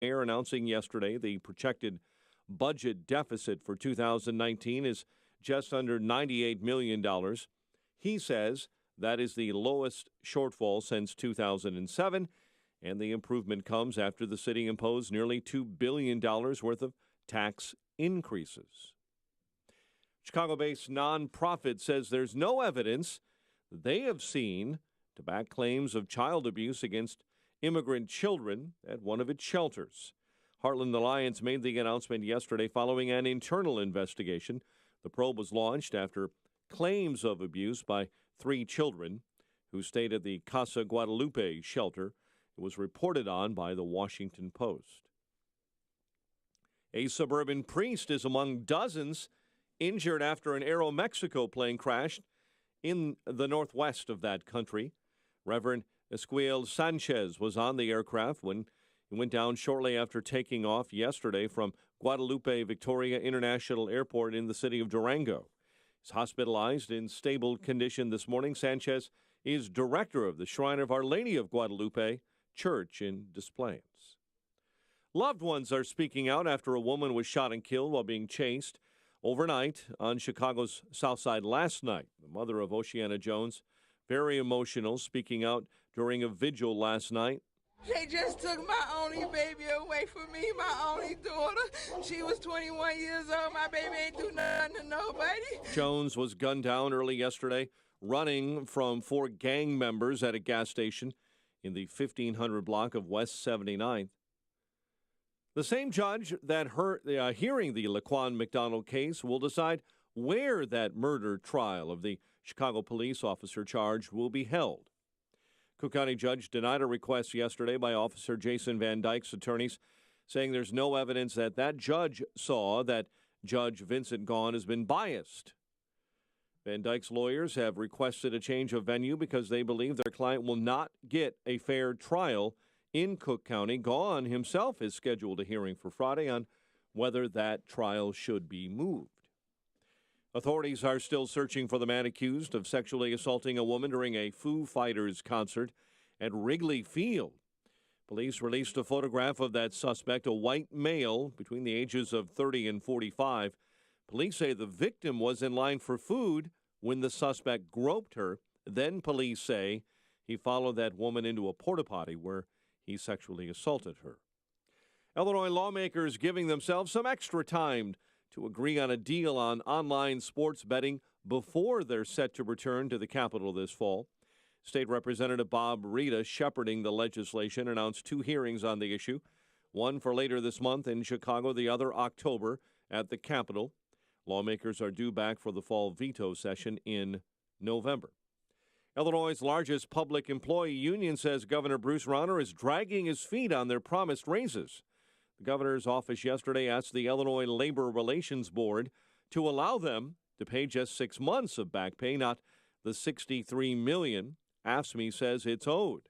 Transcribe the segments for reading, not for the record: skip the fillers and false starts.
mayor announcing yesterday the projected budget deficit for 2019 is just under $98 million. He says that is the lowest shortfall since 2007, and the improvement comes after the city imposed nearly $2 billion worth of tax increases. Chicago-based nonprofit says there's no evidence that they have seen to back claims of child abuse against immigrant children at one of its shelters. Heartland Alliance made the announcement yesterday following an internal investigation. The probe was launched after claims of abuse by 3 children who stayed at the Casa Guadalupe shelter. It was reported on by the Washington Post. A suburban priest is among dozens injured after an Aeromexico plane crashed in the northwest of that country. Reverend Esquiel Sanchez was on the aircraft when it went down shortly after taking off yesterday from Guadalupe Victoria International Airport in the city of Durango. He's hospitalized in stable condition this morning. Sanchez is director of the Shrine of Our Lady of Guadalupe Church in Des Plaines. Loved ones are speaking out after a woman was shot and killed while being chased overnight on Chicago's South Side last night. The mother of Oceana Jones, very emotional, speaking out during a vigil last night. They just took my only baby away from me, my only daughter. She was 21 years old. My baby ain't do nothing to nobody. Jones was gunned down early yesterday, running from 4 gang members at a gas station in the 1500 block of West 79th. The same judge that hearing the Laquan McDonald case will decide where that murder trial of the Chicago police officer charged will be held. Cook County judge denied a request yesterday by Officer Jason Van Dyke's attorneys, saying there's no evidence that that judge saw that Judge Vincent Gaughan has been biased. Van Dyke's lawyers have requested a change of venue because they believe their client will not get a fair trial in Cook County. Gaughan himself is scheduled a hearing for Friday on whether that trial should be moved. Authorities are still searching for the man accused of sexually assaulting a woman during a Foo Fighters concert at Wrigley Field. Police released a photograph of that suspect, a white male between the ages of 30 and 45. Police say the victim was in line for food when the suspect groped her. Then police say he followed that woman into a porta potty where he sexually assaulted her. Illinois lawmakers giving themselves some extra time to agree on a deal on online sports betting before they're set to return to the Capitol this fall. State Representative Bob Rita, shepherding the legislation, announced 2 hearings on the issue, one for later this month in Chicago, the other October at the Capitol. Lawmakers are due back for the fall veto session in November. Illinois' largest public employee union says Governor Bruce Rauner is dragging his feet on their promised raises. The governor's office yesterday asked the Illinois Labor Relations Board to allow them to pay just 6 months of back pay, not the $63 million AFSCME says it's owed.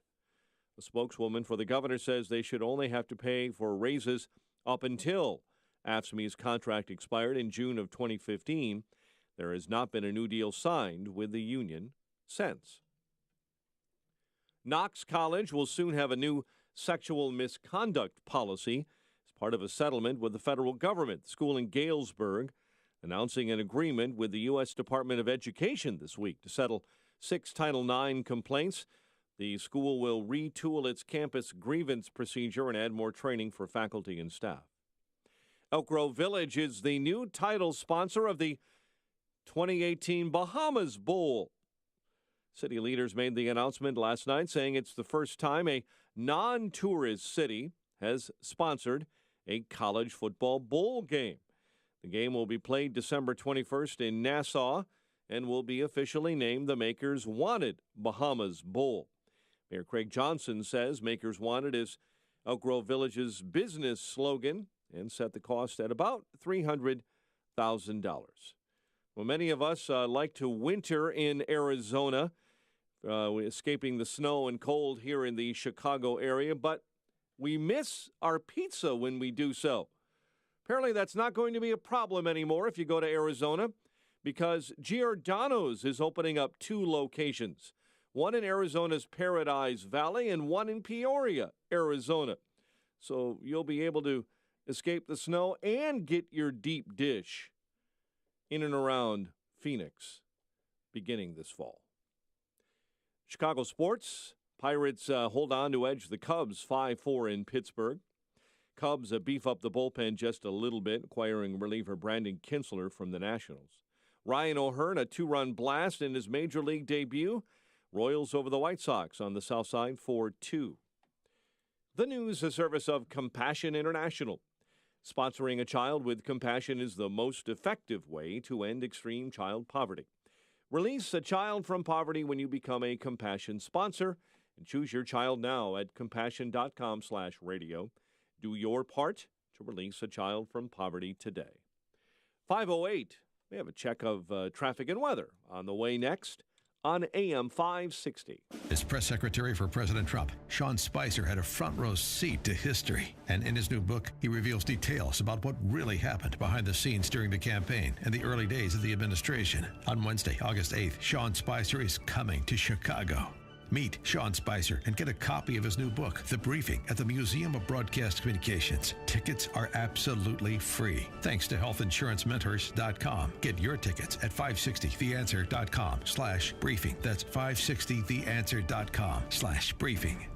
A spokeswoman for the governor says they should only have to pay for raises up until AFSCME's contract expired in June of 2015. There has not been a new deal signed with the union since. Knox College will soon have a new sexual misconduct policy as part of a settlement with the federal government. The school in Galesburg announcing an agreement with the U.S. Department of Education this week to settle 6 Title IX complaints. The school will retool its campus grievance procedure and add more training for faculty and staff. Elk Grove Village is the new title sponsor of the 2018 Bahamas Bowl. City leaders made the announcement last night, saying it's the first time a non-tourist city has sponsored a college football bowl game. The game will be played December 21st in Nassau and will be officially named the Makers Wanted Bahamas Bowl. Mayor Craig Johnson says Makers Wanted is Elk Grove Village's business slogan and set the cost at about $300,000. Well, many of us like to winter in Arizona, escaping the snow and cold here in the Chicago area, but we miss our pizza when we do so. Apparently that's not going to be a problem anymore if you go to Arizona, because Giordano's is opening up 2 locations, one in Arizona's Paradise Valley and one in Peoria, Arizona. So you'll be able to escape the snow and get your deep dish in and around Phoenix beginning this fall. Chicago sports. Pirates hold on to edge the Cubs 5-4 in Pittsburgh. Cubs beef up the bullpen just a little bit, acquiring reliever Brandon Kinsler from the Nationals. Ryan O'Hearn, a 2-run blast in his major league debut. Royals over the White Sox on the south side 4-2. The news, a service of Compassion International. Sponsoring a child with compassion is the most effective way to end extreme child poverty. Release a child from poverty when you become a Compassion sponsor. And choose your child now at compassion.com/radio. Do your part to release a child from poverty today. 5:08. We have a check of traffic and weather on the way next on AM 560. As press secretary for President Trump, Sean Spicer had a front row seat to history. And in his new book, he reveals details about what really happened behind the scenes during the campaign and the early days of the administration. On Wednesday, August 8th, Sean Spicer is coming to Chicago. Meet Sean Spicer and get a copy of his new book, The Briefing, at the Museum of Broadcast Communications. Tickets are absolutely free. Thanks to healthinsurancementors.com. Get your tickets at 560theanswer.com/briefing. That's 560theanswer.com/briefing.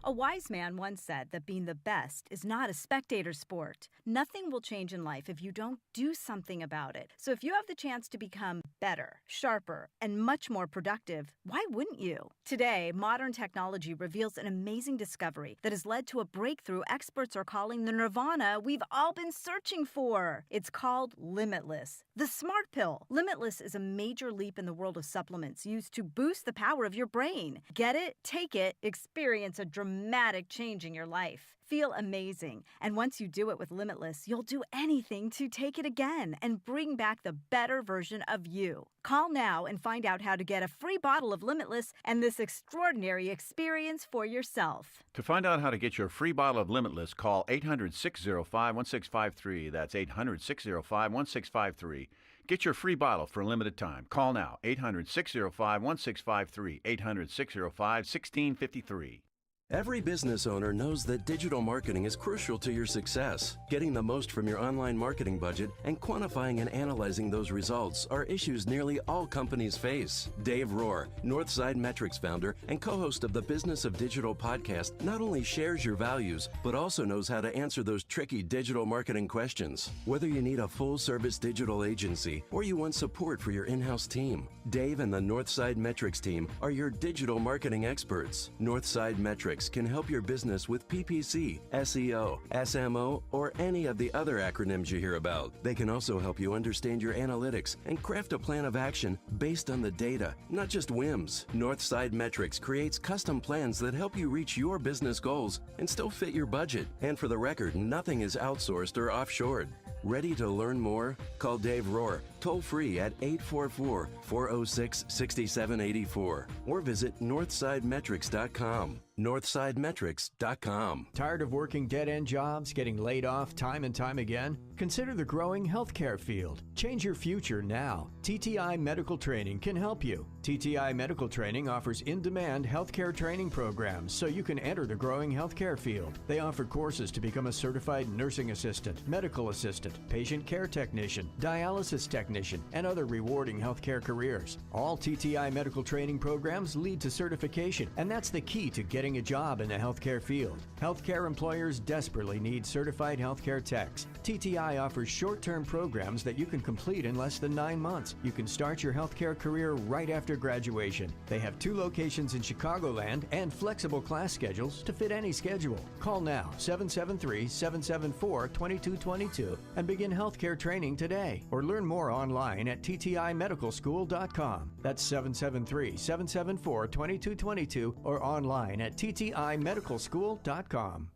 A wise man once said that being the best is not a spectator sport. Nothing will change in life if you don't do something about it. So if you have the chance to become better, sharper, and much more productive, why wouldn't you? Today, modern technology reveals an amazing discovery that has led to a breakthrough experts are calling the nirvana we've all been searching for. It's called Limitless, the Smart Pill. Limitless is a major leap in the world of supplements used to boost the power of your brain. Get it, take it, experience a dramatic change in your life. Feel amazing. And once you do it with Limitless, you'll do anything to take it again and bring back the better version of you. Call now and find out how to get a free bottle of Limitless and this extraordinary experience for yourself. To find out how to get your free bottle of Limitless, call 800-605-1653. That's 800-605-1653. Get your free bottle for a limited time. Call now, 800-605-1653, 800-605-1653. Every business owner knows that digital marketing is crucial to your success. Getting the most from your online marketing budget and quantifying and analyzing those results are issues nearly all companies face. Dave Rohr, Northside Metrics founder and co-host of the Business of Digital podcast, not only shares your values, but also knows how to answer those tricky digital marketing questions. Whether you need a full-service digital agency or you want support for your in-house team, Dave and the Northside Metrics team are your digital marketing experts. Northside Metrics can help your business with PPC, SEO, SMO, or any of the other acronyms you hear about. They can also help you understand your analytics and craft a plan of action based on the data, not just whims. Northside Metrics creates custom plans that help you reach your business goals and still fit your budget. And for the record, nothing is outsourced or offshored. Ready to learn more? Call Dave Rohr, toll free at 844-406-6784 or visit northsidemetrics.com. northsidemetrics.com. Tired of working dead-end jobs, getting laid off time and time again? Consider the growing healthcare field. Change your future now. TTI Medical Training can help you. TTI Medical Training offers in-demand healthcare training programs so you can enter the growing healthcare field. They offer courses to become a certified nursing assistant, medical assistant, patient care technician, dialysis technician, and other rewarding healthcare careers. All TTI Medical Training programs lead to certification, and that's the key to getting a job in the healthcare field. Healthcare employers desperately need certified healthcare techs. TTI offers short-term programs that you can complete in less than 9 months. You can start your healthcare career right after graduation. They have 2 locations in Chicagoland and flexible class schedules to fit any schedule. Call now, 773-774-2222, and begin healthcare training today. Or learn more online at ttimedicalschool.com. That's 773-774-2222 or online at ttimedicalschool.com.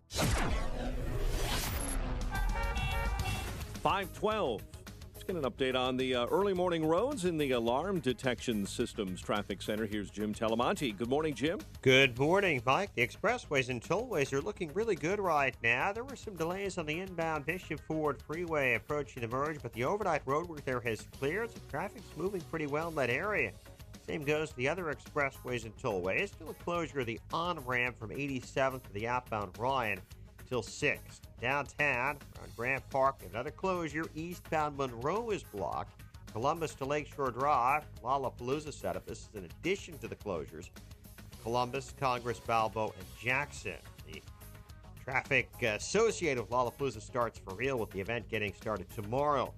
512. Let's get an update on the early morning roads in the Alarm Detection Systems Traffic Center. Here's Jim Talamonte. Good morning, Jim. Good morning, Mike. The expressways and tollways are looking really good right now. There were some delays on the inbound Bishop Ford Freeway approaching the merge, but the overnight roadwork there has cleared, so traffic's moving pretty well in that area. Same goes to the other expressways and tollways. Still a closure of the on-ramp from 87th to the outbound Ryan. until 6. Downtown, around Grant Park, another closure. Eastbound Monroe is blocked. Columbus to Lakeshore Drive, Lollapalooza setup. This is in addition to the closures. Columbus, Congress, Balboa, and Jackson. The traffic associated with Lollapalooza starts for real, with the event getting started tomorrow.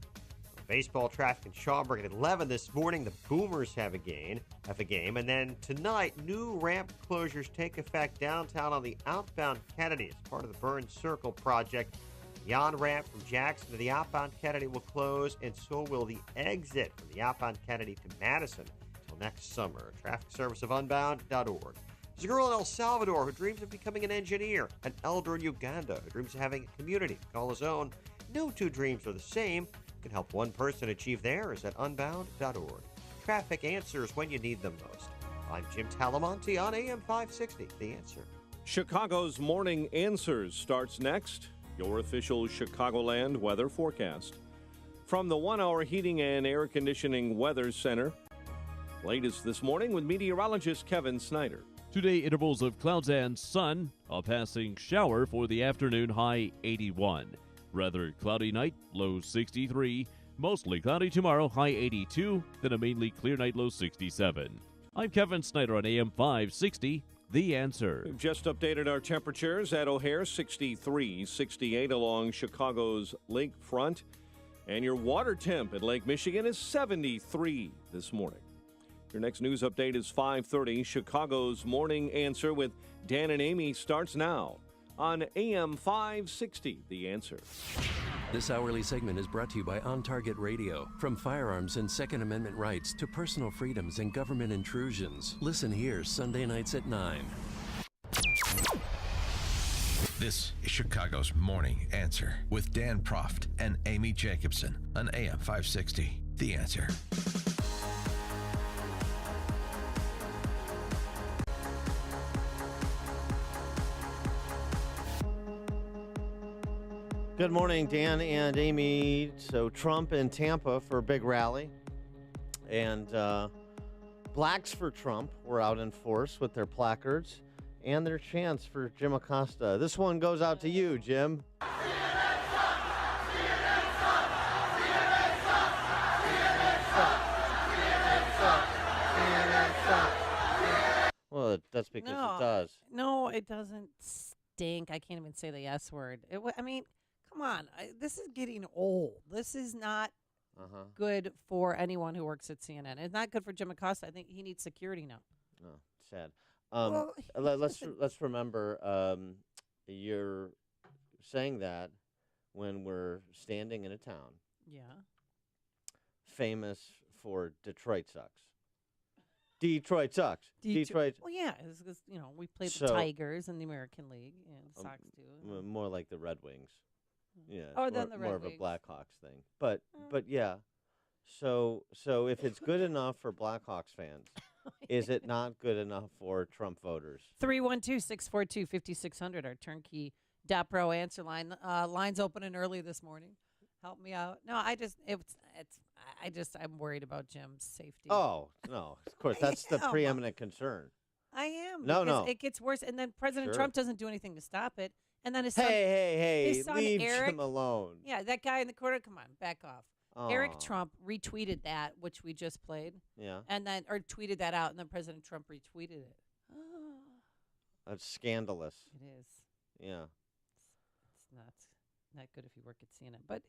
Baseball traffic in Schaumburg at 11 this morning. The Boomers have a game. And then tonight, new ramp closures take effect downtown on the outbound Kennedy as part of the Burns Circle project. The on-ramp from Jackson to the outbound Kennedy will close, and so will the exit from the outbound Kennedy to Madison until next summer. Traffic service of unbound.org. There's a girl in El Salvador who dreams of becoming an engineer. An elder in Uganda who dreams of having a community to call his own. No two dreams are the same. Can help one person achieve theirs at unbound.org. Traffic answers when you need them most. I'm Jim Talamonte on AM 560, The Answer. Chicago's Morning Answers starts next. Your official Chicagoland weather forecast. From the 1-hour Heating and Air Conditioning Weather Center. Latest this morning with meteorologist Kevin Snyder. Today, intervals of clouds and sun. A passing shower for the afternoon, high 81. Rather cloudy night, low 63. Mostly cloudy tomorrow, high 82. Then a mainly clear night, low 67. I'm Kevin Snyder on AM 560, The Answer. We've just updated our temperatures at O'Hare, 63, 68 along Chicago's lakefront. And your water temp at Lake Michigan is 73 this morning. Your next news update is 5:30. Chicago's Morning Answer with Dan and Amy starts now on AM 560, The Answer. This hourly segment is brought to you by On Target Radio. From firearms and Second Amendment rights to personal freedoms and government intrusions. Listen here Sunday nights at 9. This is Chicago's Morning Answer with Dan Proft and Amy Jacobson on AM 560, The Answer. Good morning, Dan and Amy. So Trump in Tampa for a big rally. And Blacks for Trump were out in force with their placards and their chants for Jim Acosta. This one goes out to you, Jim. Well, that's because it does. No, it doesn't stink. I can't even say the S word. I mean, come on. This is getting old. This is not good for anyone who works at CNN. It's not good for Jim Acosta. I think he needs security now. Oh, sad. Let's remember you're saying that when we're standing in a town. Yeah. Famous for Detroit sucks. Detroit sucks. Detroit. Well, yeah, because we played the Tigers in the American League and the Sox too. More like the Red Wings. Yeah. Oh, then the Red more Wings. of a Blackhawks thing. But yeah. So if it's good enough for Blackhawks fans, is it not good enough for Trump voters? 312-642-5600, our turnkey .pro answer line. Lines opening early this morning. Help me out. No, I'm worried about Jim's safety. Oh, no. Of course, that's the preeminent concern. I am. No. It gets worse. And then President Trump doesn't do anything to stop it. And then his son. His son leave Eric, Jim alone. Yeah, that guy in the corner. Come on, back off. Oh. Eric Trump retweeted that, which we just played. Yeah. Or tweeted that out, and then President Trump retweeted it. That's scandalous. It is. Yeah. It's not good if you work at CNN. But,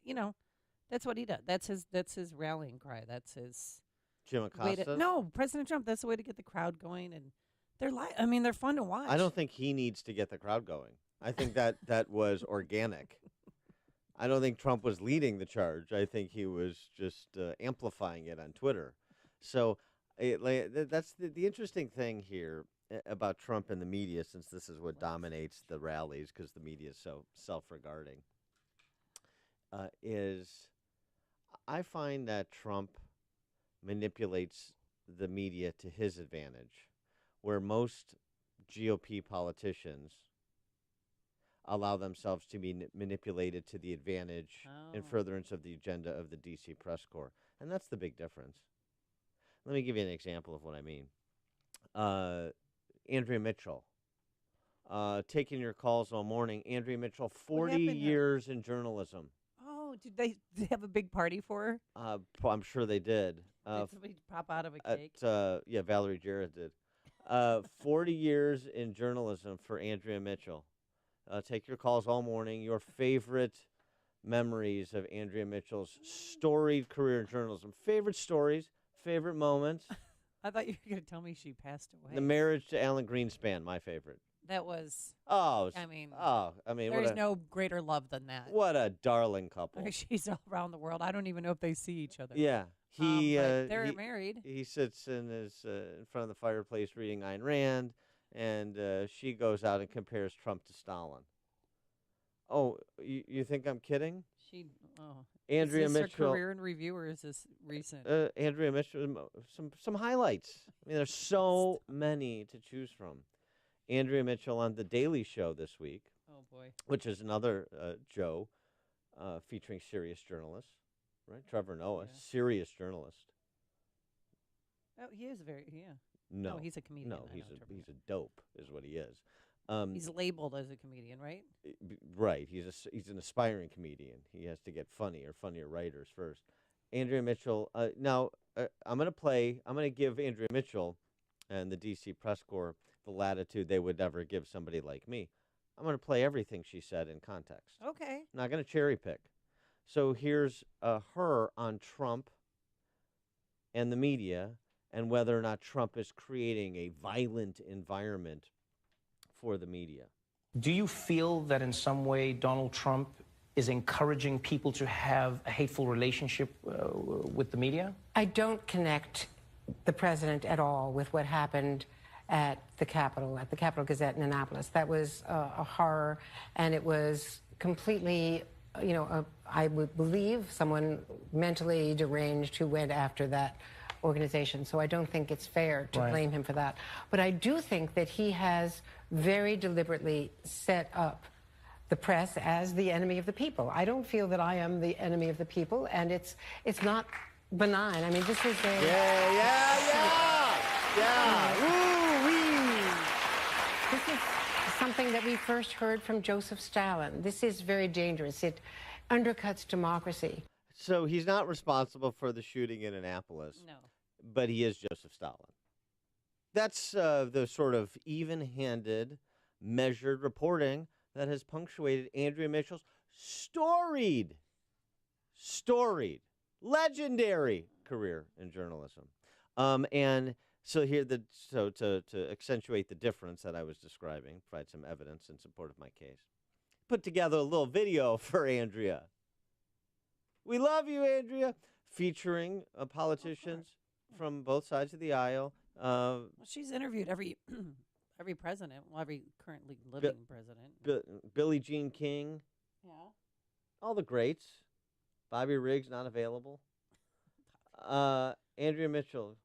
that's what he does. That's his rallying cry. That's his Jim Acosta? No, President Trump. That's the way to get the crowd going. And they're fun to watch. I don't think he needs to get the crowd going. I think that was organic. I don't think Trump was leading the charge. I think he was just amplifying it on Twitter. So that's the interesting thing here about Trump and the media, since this is what dominates the rallies because the media is so self-regarding, is I find that Trump manipulates the media to his advantage, where most GOP politicians allow themselves to be manipulated to the advantage and furtherance of the agenda of the D.C. press corps. And that's the big difference. Let me give you an example of what I mean. Andrea Mitchell taking your calls all morning. Andrea Mitchell, 40 happened to her? years in journalism. Oh, did they have a big party for her? I'm sure they did. Did somebody pop out of a cake? Yeah, Valerie Jarrett did. 40 years in journalism for Andrea Mitchell. Take your calls all morning. Your favorite memories of Andrea Mitchell's storied career in journalism. Favorite stories, favorite moments. I thought you were going to tell me she passed away. The marriage to Alan Greenspan, my favorite. That was. Oh, I mean, what there's no greater love than that. What a darling couple. She's all around the world. I don't even know if they see each other. Yeah, but they're married. He sits in in front of the fireplace reading Ayn Rand, and she goes out and compares Trump to Stalin. Oh, you think I'm kidding? Andrea is this Mitchell. Her career in review, or is this recent? Andrea Mitchell. Some highlights. I mean, there's so many to choose from. Andrea Mitchell on The Daily Show this week. Oh, boy. Which is another Joe featuring serious journalists, right? Trevor Noah, serious journalist. Oh, he is No, oh, he's a comedian. No, he's a dope, is what he is. He's labeled as a comedian, right? Right. He's an aspiring comedian. He has to get funnier writers first. Andrea Mitchell. Now, I'm going to give Andrea Mitchell and the D.C. Press Corps the latitude they would never give somebody like me. I'm going to play everything she said in context. Okay. I'm not going to cherry pick. So here's her on Trump and the media and whether or not Trump is creating a violent environment for the media. Do you feel that in some way Donald Trump is encouraging people to have a hateful relationship with the media? I don't connect the president at all with what happened at the Capitol Gazette in Annapolis. That was a horror, and it was completely, I would believe someone mentally deranged who went after that organization. So I don't think it's fair to blame him for that. But I do think that he has very deliberately set up the press as the enemy of the people. I don't feel that I am the enemy of the people, and it's not benign. I mean, this is a... Yeah. This is something that we first heard from Joseph Stalin. This is very dangerous. It undercuts democracy. So he's not responsible for the shooting in Annapolis. No. But he is Joseph Stalin. That's the sort of even-handed, measured reporting that has punctuated Andrea Mitchell's storied, legendary career in journalism. And so here, to accentuate the difference that I was describing, provide some evidence in support of my case, put together a little video for Andrea. We love you, Andrea, featuring politicians from both sides of the aisle. Well, she's interviewed every president, every currently living president. Billie Jean King. Yeah. All the greats. Bobby Riggs not available. Andrea Mitchell.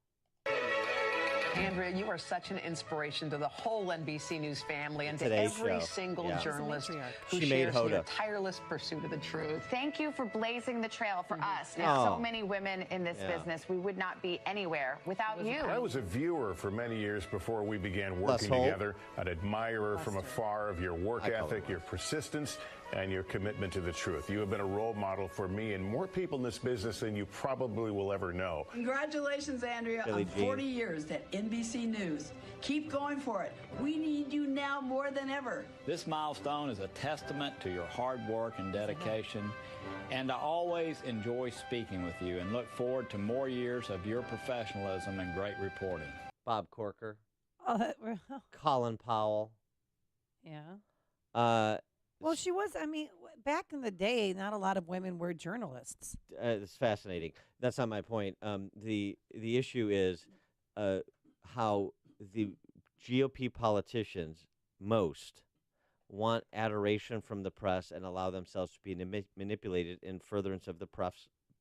Andrea, you are such an inspiration to the whole NBC News family and to Today's every show. single journalist who She made shares your Hoda. tireless pursuit of the truth. Thank you for blazing the trail for us and Oh. so many women in this business. We would not be anywhere without you. I was a viewer for many years before we began Les working Holt. together, an admirer from afar of your work I call ethic, him your persistence, and your commitment to the truth. You have been a role model for me and more people in this business than you probably will ever know. Congratulations, Andrea, Billie on Jean. 40 years at NBC News. Keep going for it. We need you now more than ever. This milestone is a testament to your hard work and dedication, and I always enjoy speaking with you and look forward to more years of your professionalism and great reporting. Bob Corker. Oh, Colin Powell. yeah. Well, she was. I mean, back in the day, not a lot of women were journalists. It's fascinating. That's not my point. The issue is how the GOP politicians most want adoration from the press and allow themselves to be manipulated in furtherance of the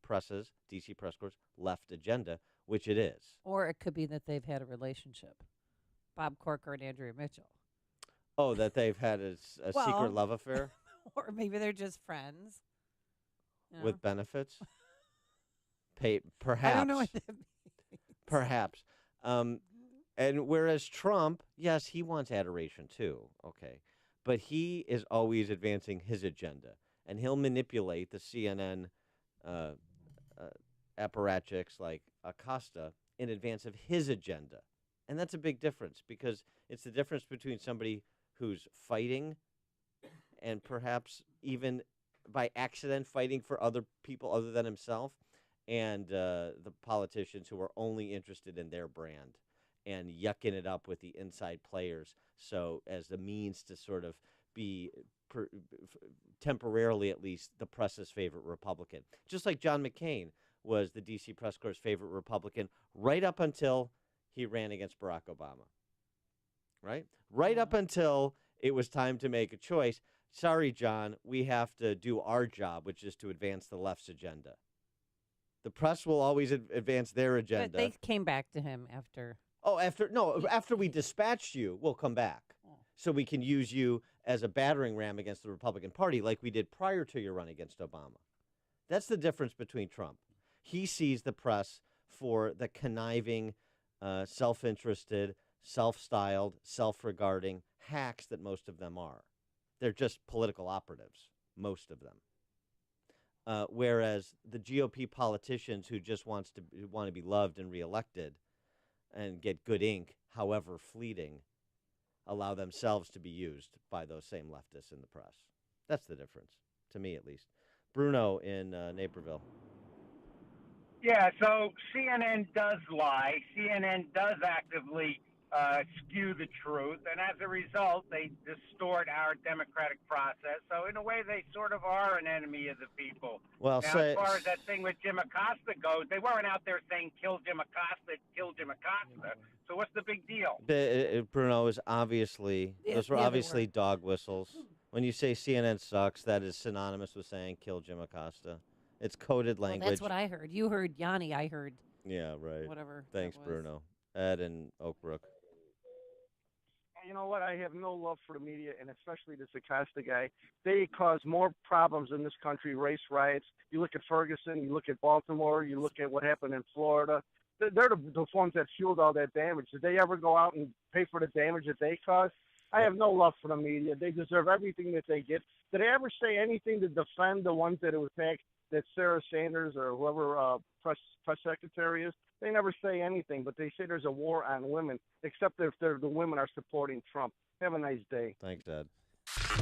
press's, D.C. Press Corps' left agenda, which it is. Or it could be that they've had a relationship. Bob Corker and Andrea Mitchell. Oh, that they've had a secret love affair? Or maybe they're just friends. You know? With benefits? Perhaps. I don't know what that means. Perhaps. And whereas Trump, yes, he wants adoration too, okay, but he is always advancing his agenda, and he'll manipulate the CNN apparatchiks like Acosta in advance of his agenda. And that's a big difference, because it's the difference between somebody who's fighting and perhaps even by accident fighting for other people other than himself, and the politicians who are only interested in their brand and yucking it up with the inside players, so as a means to sort of be temporarily at least the press's favorite Republican. Just like John McCain was the D.C. press corps' favorite Republican right up until he ran against Barack Obama. Right up until it was time to make a choice. Sorry, John, we have to do our job, which is to advance the left's agenda. The press will always advance their agenda. But they came back to him after. Oh, after we dispatched you, we'll come back. So we can use you as a battering ram against the Republican Party like we did prior to your run against Obama. That's the difference between Trump. He sees the press for the conniving, self-interested, self-styled, self-regarding hacks that most of them are. They're just political operatives, most of them. Whereas the GOP politicians who just want to be loved and reelected and get good ink, however fleeting, allow themselves to be used by those same leftists in the press. That's the difference, to me at least. Bruno in Naperville. Yeah, so CNN does lie. CNN does actively skew the truth, and as a result, they distort our democratic process. So in a way, they sort of are an enemy of the people. Well, now, as far as that thing with Jim Acosta goes, they weren't out there saying kill Jim Acosta, kill Jim Acosta. So what's the big deal? Bruno, is obviously those were obviously dog whistles. When you say CNN sucks, that is synonymous with saying kill Jim Acosta. It's coded language. Well, that's what I heard. You heard Yanni. I heard. Yeah, right. Whatever. Thanks, Bruno. Ed in Oak Brook. You know what? I have no love for the media, and especially this Acosta guy. They cause more problems in this country, race riots. You look at Ferguson, you look at Baltimore, you look at what happened in Florida. They're the ones that fueled all that damage. Did they ever go out and pay for the damage that they caused? I have no love for the media. They deserve everything that they get. Did they ever say anything to defend the ones that attacked that Sarah Sanders or whoever press secretary is? They never say anything, but they say there's a war on women, except if the women are supporting Trump. Have a nice day. Thanks, Ed.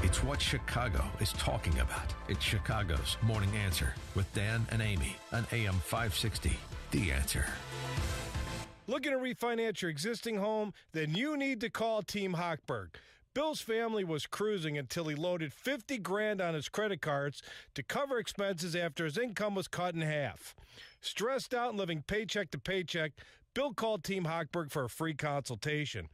It's what Chicago is talking about. It's Chicago's Morning Answer with Dan and Amy on AM 560. The Answer. Looking to refinance your existing home? Then you need to call Team Hochberg. Bill's family was cruising until he loaded $50,000 on his credit cards to cover expenses after his income was cut in half. Stressed out and living paycheck to paycheck, Bill called Team Hochberg for a free consultation.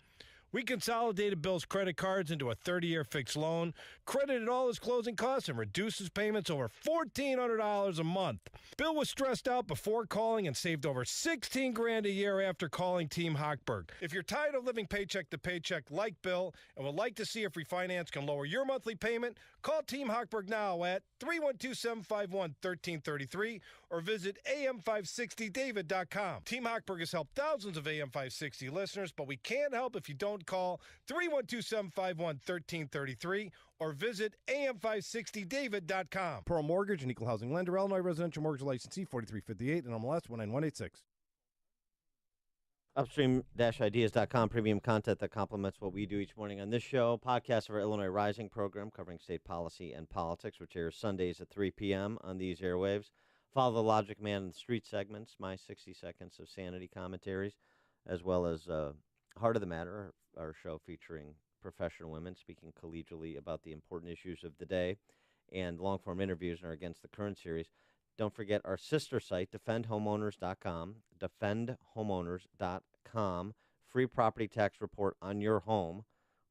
We consolidated Bill's credit cards into a 30-year fixed loan, credited all his closing costs, and reduced his payments over $1,400 a month. Bill was stressed out before calling and saved over $16,000 a year after calling Team Hochberg. If you're tired of living paycheck to paycheck like Bill and would like to see if refinance can lower your monthly payment, call Team Hochberg now at 312-751-1333 or visit am560david.com. Team Hochberg has helped thousands of AM560 listeners, but we can't help if you don't call 312-751-1333 or visit am560david.com. Pearl Mortgage, an equal housing lender, Illinois residential mortgage licensee 4358 and MLS 19186. Upstream-ideas.com, premium content that complements what we do each morning on this show. Podcast of our Illinois Rising program covering state policy and politics, which airs Sundays at 3 p.m. on these airwaves. Follow the Logic Man in the Street segments, my 60 seconds of sanity commentaries, as well as Heart of the Matter, our show featuring professional women speaking collegially about the important issues of the day, and long-form interviews in our Against the Current series. Don't forget our sister site, defendhomeowners.com, defendhomeowners.com. Free property tax report on your home.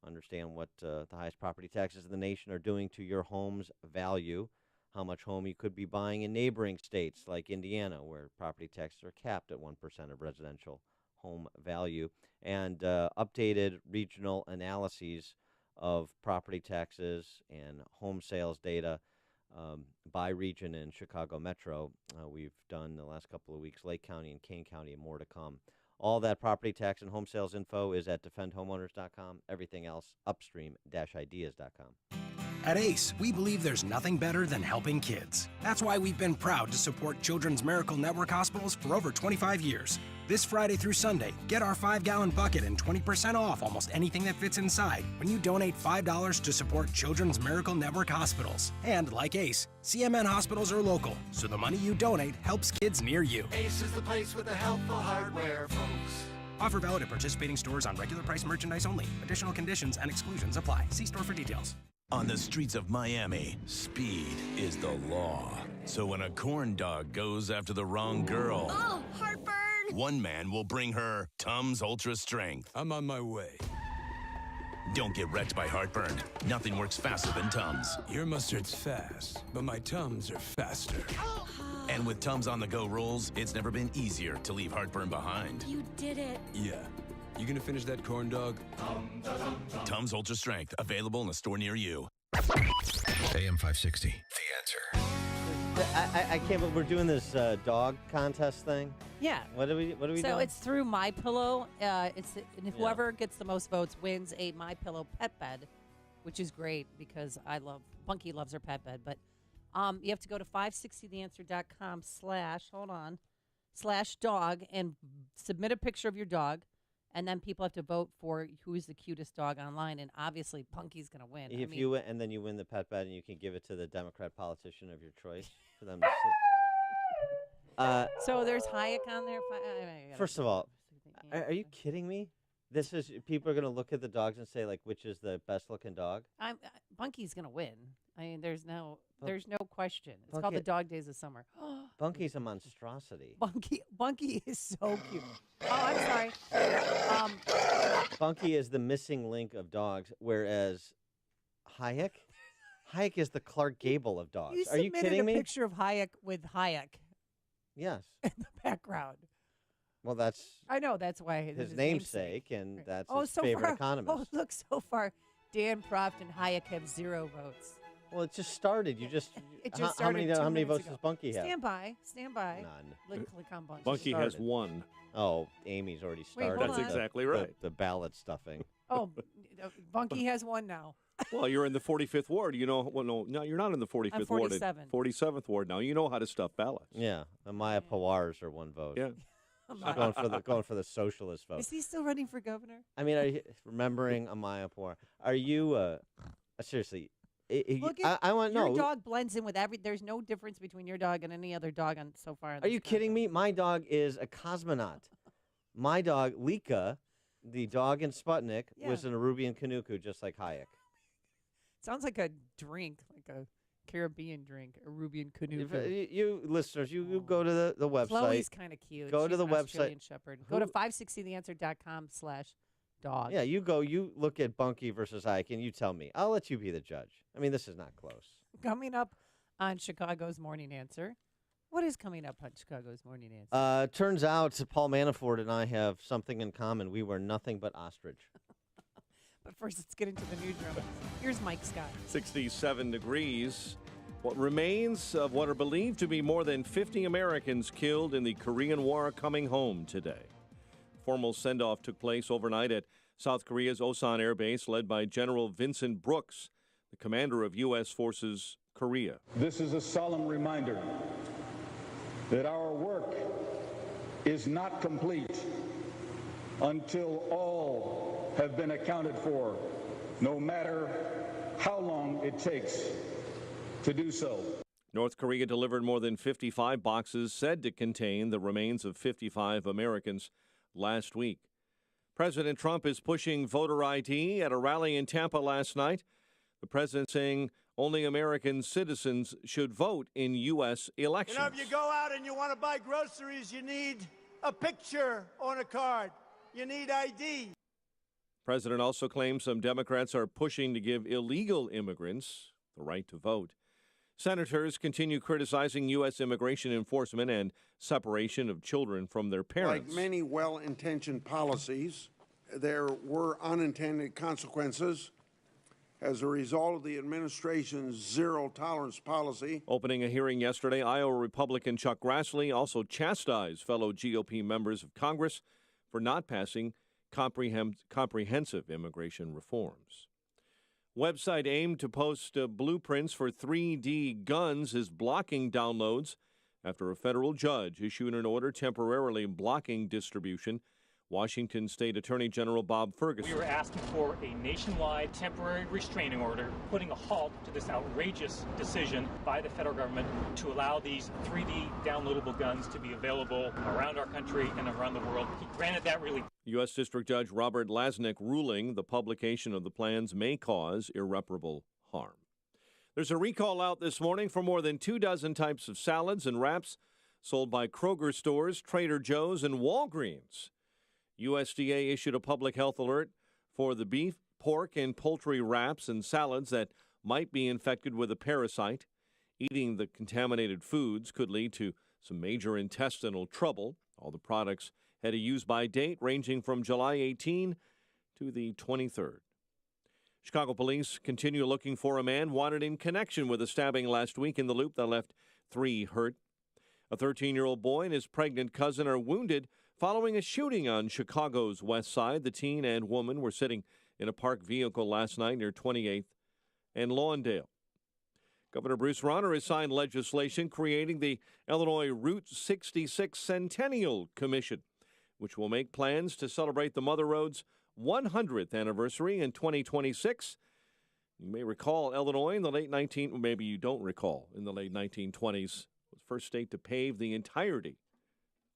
Understand what the highest property taxes in the nation are doing to your home's value, how much home you could be buying in neighboring states like Indiana, where property taxes are capped at 1% of residential home value, and updated regional analyses of property taxes and home sales data by region in Chicago Metro. We've done the last couple of weeks Lake County and Kane County, and more to come. All that property tax and home sales info is at defendhomeowners.com. Everything else, upstream-ideas.com. At ACE, we believe there's nothing better than helping kids. That's why we've been proud to support Children's Miracle Network hospitals for over 25 years. This Friday through Sunday, get our 5-gallon bucket and 20% off almost anything that fits inside when you donate $5 to support Children's Miracle Network hospitals. And like ACE, CMN hospitals are local, so the money you donate helps kids near you. ACE is the place with the helpful hardware, folks. Offer valid at participating stores on regular price merchandise only. Additional conditions and exclusions apply. See store for details. On the streets of Miami, speed is the law. So when a corn dog goes after the wrong girl, Oh, heartburn! one man will bring her Tums Ultra Strength. I'm on my way. Don't get wrecked by heartburn. Nothing works faster than Tums. Your mustard's fast, but my Tums are faster. And with Tums on-the-go rolls, it's never been easier to leave heartburn behind. You did it. Yeah. You gonna finish that corn dog? Tums Ultra Strength, available in a store near you. AM 560, The Answer. I can't believe we're doing this dog contest thing. Yeah. What do we do? So it's through MyPillow. And whoever gets the most votes wins a MyPillow pet bed, which is great because Bunky loves her pet bed. But you have to go to 560theanswer.com/dog and submit a picture of your dog. And then people have to vote for who's the cutest dog online, and obviously Bunky's going to win. You win, and then you win the pet bed, and you can give it to the Democrat politician of your choice for them to so there's Hayek on there. First of all, are you kidding me? People are going to look at the dogs and say, like, which is the best looking dog? Bunky's going to win. I mean, there's no question. It's Bunky, called the Dog Days of Summer. Bunky's a monstrosity. Bunky is so cute. Oh, I'm sorry. Bunky is the missing link of dogs, whereas Hayek is the Clark Gable of dogs. Are you kidding me? A picture of Hayek with Hayek. Yes. In the background. Well, that's. I know that's why his namesake, and that's his favorite economist. Oh, look, so far, Dan Proft and Hayek have 0 votes. Well, it just started. You just. It just started. How many votes ago. does Bunky have? Stand by. None. Click on Bunky. Bunky has 1. Oh, Amy's already Wait, started. That's exactly right. The ballot stuffing. Oh, Bunky has 1 now. Well, you're in the 45th ward. You know, well, no, you're not in the 45th I'm ward. 47. 47th ward now. You know how to stuff ballots. Yeah, Amaya Pawars are 1 vote. Yeah. going for the socialist vote. Is he still running for governor? I mean, are you remembering Amaya Pawar? Are you seriously? Look I want to know. Your dog blends in with there's no difference between your dog and any other dog on so far. Are you kidding me? My dog is a cosmonaut. My dog, Lika, the dog in Sputnik, was an Arubian Kanuku, just like Hayek. Sounds like a drink, like a Caribbean drink, Arubian Canoe. You listeners, you go to the website. Chloe's kind of cute. Go to the website. Australian Shepherd. Go to 560theanswer.com/dog. Yeah, you look at Bunky versus Hayek, and you tell me. I'll let you be the judge. I mean, this is not close. Coming up on Chicago's Morning Answer. What is coming up on Chicago's Morning Answer? Turns out Paul Manafort and I have something in common. We were nothing but ostrich. But first, let's get into the newsroom. Here's Mike Scott. 67 degrees. What remains of what are believed to be more than 50 Americans killed in the Korean War coming home today. Formal send-off took place overnight at South Korea's Osan Air Base, led by General Vincent Brooks, the commander of U.S. Forces Korea. This is a solemn reminder that our work is not complete until all have been accounted for, no matter how long it takes to do so. North Korea delivered more than 55 boxes said to contain the remains of 55 Americans last week. President Trump is pushing voter ID at a rally in Tampa last night. The president saying only American citizens should vote in U.S. elections. If you go out and you want to buy groceries, you need a picture on a card. You need ID. President also claims some Democrats are pushing to give illegal immigrants the right to vote. Senators continue criticizing U.S. immigration enforcement and separation of children from their parents. Like many well-intentioned policies, there were unintended consequences as a result of the administration's zero-tolerance policy. Opening a hearing yesterday, Iowa Republican Chuck Grassley also chastised fellow GOP members of Congress for not passing comprehensive immigration reforms. Website aimed to post blueprints for 3D guns is blocking downloads after a federal judge issued an order temporarily blocking distribution. Washington State Attorney General Bob Ferguson. We were asking for a nationwide temporary restraining order, putting a halt to this outrageous decision by the federal government to allow these 3D downloadable guns to be available around our country and around the world. He granted that relief. U.S. District Judge Robert Lasnik ruling the publication of the plans may cause irreparable harm. There's a recall out this morning for more than 24 types of salads and wraps sold by Kroger stores, Trader Joe's, and Walgreens. USDA issued a public health alert for the beef, pork, and poultry wraps and salads that might be infected with a parasite. Eating the contaminated foods could lead to some major intestinal trouble. All the products had a use-by date ranging from July 18 to the 23rd. Chicago police continue looking for a man wanted in connection with a stabbing last week in the Loop that left 3 hurt. A 13-year-old boy and his pregnant cousin are wounded following a shooting on Chicago's west side. The teen and woman were sitting in a parked vehicle last night near 28th and Lawndale. Governor Bruce Rauner has signed legislation creating the Illinois Route 66 Centennial Commission, which will make plans to celebrate the Mother Road's 100th anniversary in 2026. You may recall Illinois in the late 1920s was the first state to pave the entirety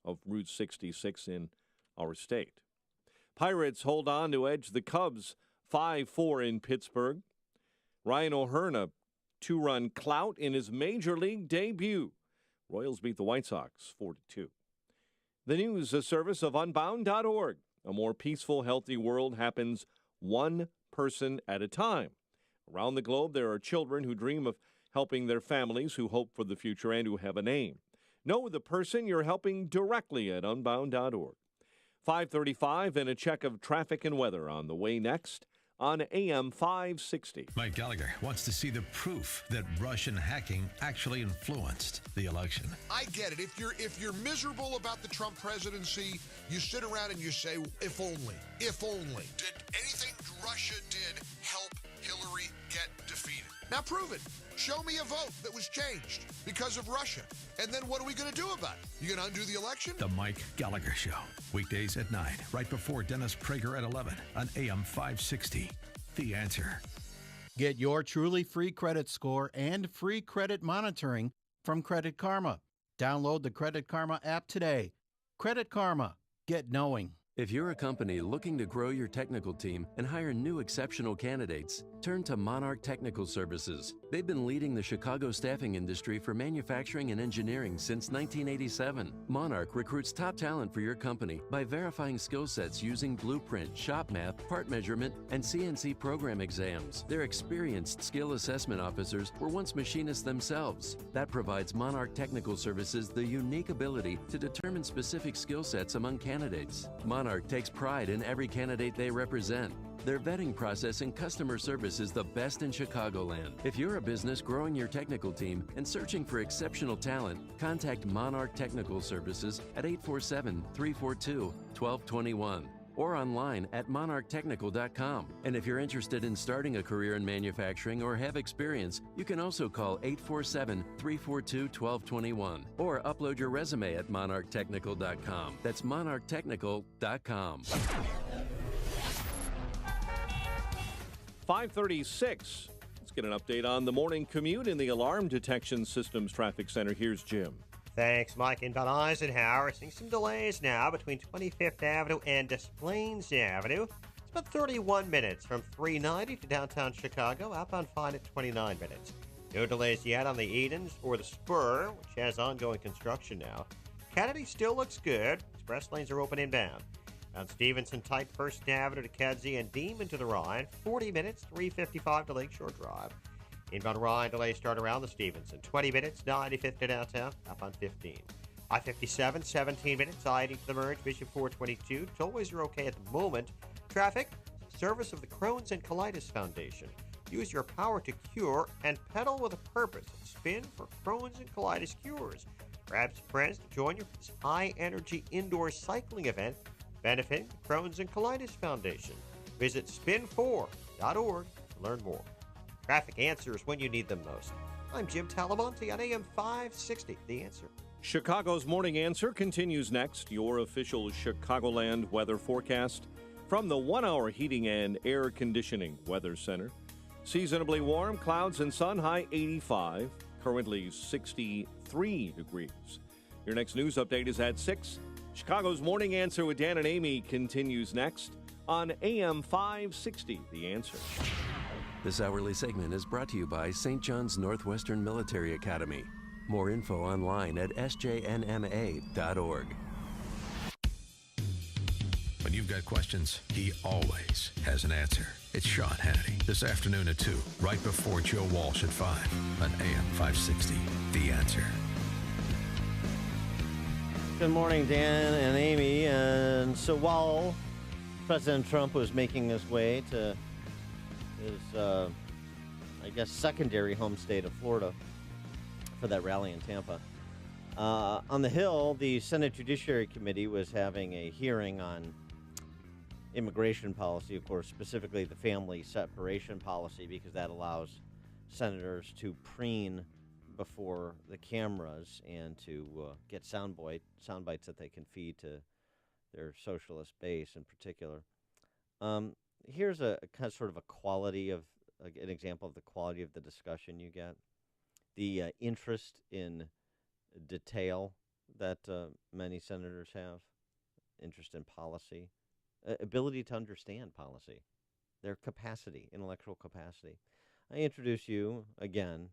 of Route 66 in our state. Pirates hold on to edge the Cubs 5-4 in Pittsburgh. Ryan O'Hearn, a 2-run clout in his major league debut. Royals beat the White Sox 4-2. The news service of Unbound.org. A more peaceful, healthy world happens one person at a time. Around the globe, there are children who dream of helping their families, who hope for the future, and who have a name. Know the person you're helping directly at Unbound.org. 5:35 and a check of traffic and weather on the way next on AM 560. Mike Gallagher wants to see the proof that Russian hacking actually influenced the election. I get it. If you're miserable about the Trump presidency, you sit around and you say, if only. Did anything Russia did help Hillary get defeated? Now prove it. Show me a vote that was changed because of Russia. And then what are we going to do about it? You going to undo the election? The Mike Gallagher Show. Weekdays at 9, right before Dennis Prager at 11 on AM 560. The Answer. Get your truly free credit score and free credit monitoring from Credit Karma. Download the Credit Karma app today. Credit Karma. Get knowing. If you're a company looking to grow your technical team and hire new exceptional candidates, turn to Monarch Technical Services. They've been leading the Chicago staffing industry for manufacturing and engineering since 1987. Monarch recruits top talent for your company by verifying skill sets using blueprint, shop map, part measurement, and CNC program exams. Their experienced skill assessment officers were once machinists themselves. That provides Monarch Technical Services the unique ability to determine specific skill sets among candidates. Monarch takes pride in every candidate they represent. Their vetting process and customer service is the best in Chicagoland. If you're a business growing your technical team and searching for exceptional talent, contact Monarch Technical Services at 847-342-1221 or online at monarchtechnical.com. And if you're interested in starting a career in manufacturing or have experience, you can also call 847-342-1221 or upload your resume at monarchtechnical.com. That's monarchtechnical.com. 5:36. Let's get an update on the morning commute in the Alarm Detection Systems Traffic Center. Here's Jim. Thanks, Mike. Inbound Eisenhower. Seeing some delays now between 25th Avenue and Des Plaines Avenue. It's about 31 minutes from 390 to downtown Chicago. Outbound fine at 29 minutes. No delays yet on the Edens or the Spur, which has ongoing construction now. Kennedy still looks good. Express lanes are open inbound. On Stevenson, tight First Avenue to Kedzie and Demon to the Rhine. 40 minutes, 355 to Lakeshore Drive. Inbound Rhine delays start around the Stevenson. 20 minutes, 95th to downtown, up on 15. I-57, 17 minutes, I-80 to the merge, Bishop 422. Tollways are okay at the moment. Traffic, service of the Crohn's and Colitis Foundation. Use your power to cure and pedal with a purpose. Spin for Crohn's and Colitis cures. Grab some friends to join you for this high-energy indoor cycling event. benefiting the Crohn's and Colitis Foundation. Visit spin4.org to learn more. Traffic answers when you need them most. I'm Jim Talamonte on AM 560, The Answer. Chicago's Morning Answer continues next. Your official Chicagoland weather forecast from the 1-hour heating and air conditioning weather center. Seasonably warm, clouds and sun, high 85, currently 63 degrees. Your next news update is at 6. Chicago's Morning Answer with Dan and Amy continues next on AM 560, The Answer. This hourly segment is brought to you by St. John's Northwestern Military Academy. More info online at sjnma.org. When you've got questions, he always has an answer. It's Sean Hannity this afternoon at 2, right before Joe Walsh at 5 on AM 560, The Answer. Good morning, Dan and Amy. And so while President Trump was making his way to his, secondary home state of Florida for that rally in Tampa, on the Hill, the Senate Judiciary Committee was having a hearing on immigration policy, of course, specifically the family separation policy, because that allows senators to preen before the cameras and to get sound bites that they can feed to their socialist base in particular. Here's a kind of sort of a quality of an example of the quality of the discussion you get. The interest in detail that many senators have, interest in policy, ability to understand policy, their capacity, intellectual capacity. I introduce you again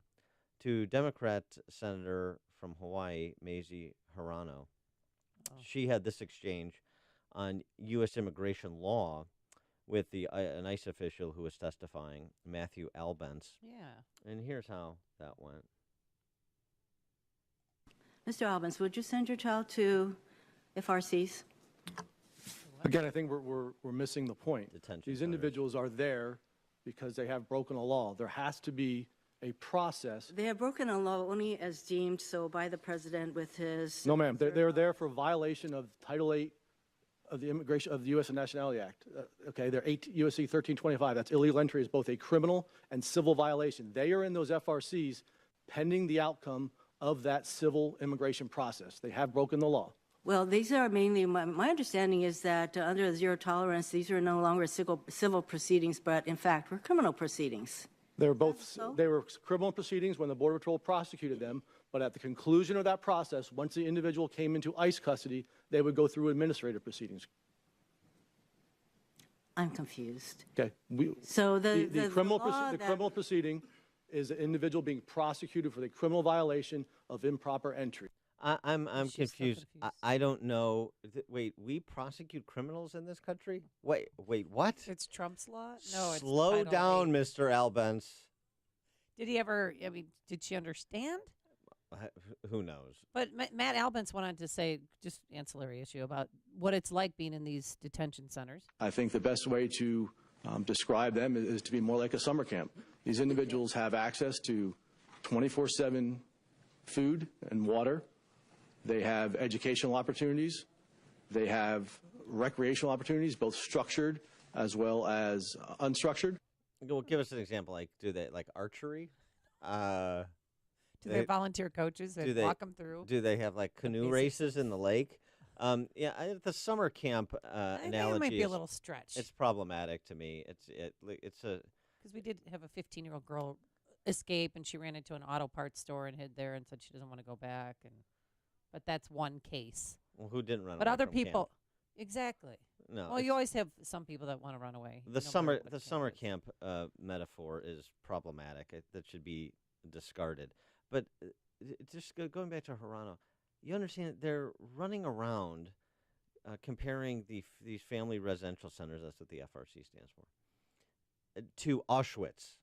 to Democrat Senator from Hawaii, Mazie Hirono. Oh. She had this exchange on U.S. immigration law with an ICE official who was testifying, Matthew Albence. Yeah. And here's how that went. Mr. Albence, would you send your child to FRCs? Again, I think we're missing the point. These individuals are there because they have broken a law. There has to be a process. They have broken a law only as deemed so by the president with his... No, ma'am. They're there for violation of Title 8 of the Immigration of the U.S. and Nationality Act. Okay, they're USC 1325. That's illegal entry is both a criminal and civil violation. They are in those FRCs pending the outcome of that civil immigration process. They have broken the law. Well, these are mainly, my understanding is that under the zero tolerance, these are no longer civil proceedings, but in fact, were criminal proceedings. They were criminal proceedings when the Border Patrol prosecuted them, but at the conclusion of that process, once the individual came into ICE custody, they would go through administrative proceedings. I'm confused. Okay. So the criminal proceeding is an individual being prosecuted for the criminal violation of improper entry. I'm confused. I don't know. Wait, we prosecute criminals in this country? Wait, what? It's Trump's law? No, it's Slow down, Mr. Albence. Did he ever, did she understand? Who knows? But Matt Albence went on to say, just ancillary issue, about what it's like being in these detention centers. I think the best way to describe them is to be more like a summer camp. These individuals have access to 24/7 food and water. They have educational opportunities. They have recreational opportunities, both structured as well as unstructured. Well, give us an example. Like, do they like archery? Do they have volunteer coaches that walk them through? Do they have like canoe races in the lake? The summer camp analogy might be a little stretch. It's problematic to me. It's a because we did have a 15-year-old girl escape, and she ran into an auto parts store and hid there, and said she doesn't want to go back. But that's one case. Well, who didn't run? But away other from people, camp? Exactly. No. Well, you always have some people that want to run away. The summer camp metaphor is problematic. That should be discarded. But just going back to Hirono, you understand they're running around comparing these family residential centers, that's what the FRC stands for, to Auschwitz.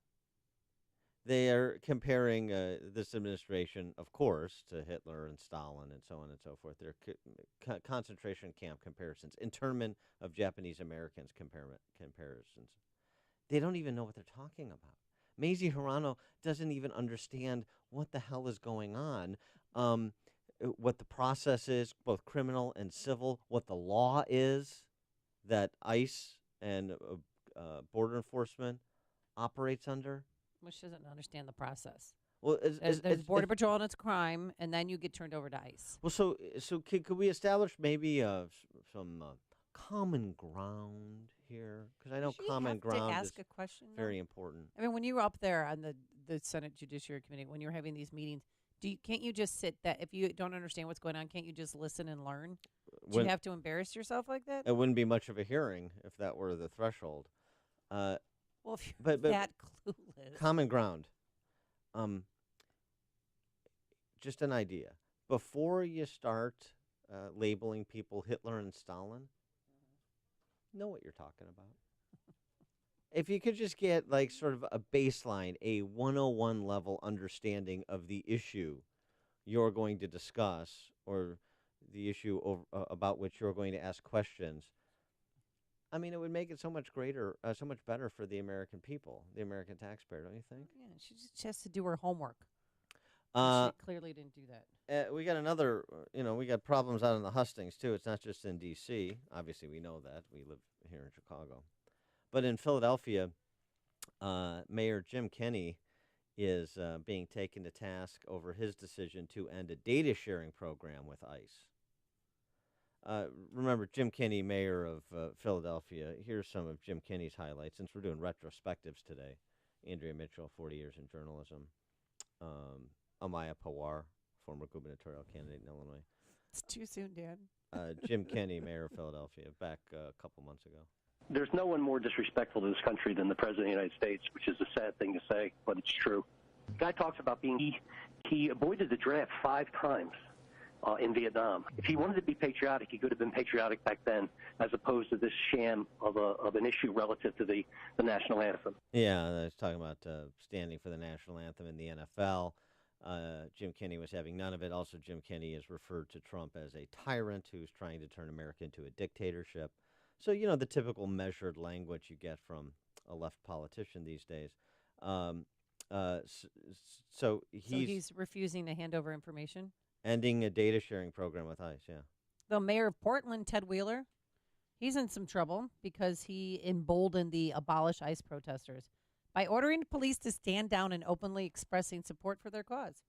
They are comparing this administration, of course, to Hitler and Stalin and so on and so forth. They're concentration camp comparisons, internment of Japanese Americans comparisons. They don't even know what they're talking about. Mazie Hirono doesn't even understand what the hell is going on, what the process is, both criminal and civil, what the law is. that ICE and border enforcement operates under? Which doesn't understand the process. Well, there's Border Patrol and it's crime, and then you get turned over to ICE. Well, so could we establish maybe some common ground here? Because I know common ground ask is a question, very important. I mean, when you were up there on the Senate Judiciary Committee, when you were having these meetings, can't you just sit that if you don't understand what's going on, can't you just listen and learn? Do you have to embarrass yourself like that? It wouldn't be much of a hearing if that were the threshold. Well, if you're that clueless. Common ground. Just an idea. Before you start labeling people Hitler and Stalin, know what you're talking about. If you could just get like sort of a baseline, a 101 level understanding of the issue you're going to discuss or the issue about which you're going to ask questions, I mean, it would make it so much greater, so much better for the American people, the American taxpayer, don't you think? Yeah, she just has to do her homework. She clearly didn't do that. We got another, we got problems out in the hustings, too. It's not just in D.C. Obviously, we know that. We live here in Chicago. But in Philadelphia, Mayor Jim Kenney is being taken to task over his decision to end a data sharing program with ICE. Remember, Jim Kenney, mayor of Philadelphia. Here's some of Jim Kenney's highlights, since we're doing retrospectives today. Andrea Mitchell, 40 years in journalism. Amaya Pawar, former gubernatorial candidate in Illinois. It's too soon, Dan. Jim Kenney, mayor of Philadelphia, back a couple months ago. There's no one more disrespectful to this country than the President of the United States, which is a sad thing to say, but it's true. The guy talks about being he avoided the draft 5 times in Vietnam. If he wanted to be patriotic, he could have been patriotic back then, as opposed to this sham of an issue relative to the national anthem. Yeah, I was talking about standing for the national anthem in the NFL. Jim Kenney was having none of it. Also, Jim Kenney has referred to Trump as a tyrant who's trying to turn America into a dictatorship. So, the typical measured language you get from a left politician these days. So he's refusing to hand over information? Ending a data sharing program with ICE, yeah. The mayor of Portland, Ted Wheeler, he's in some trouble because he emboldened the Abolish ICE protesters by ordering police to stand down and openly expressing support for their cause.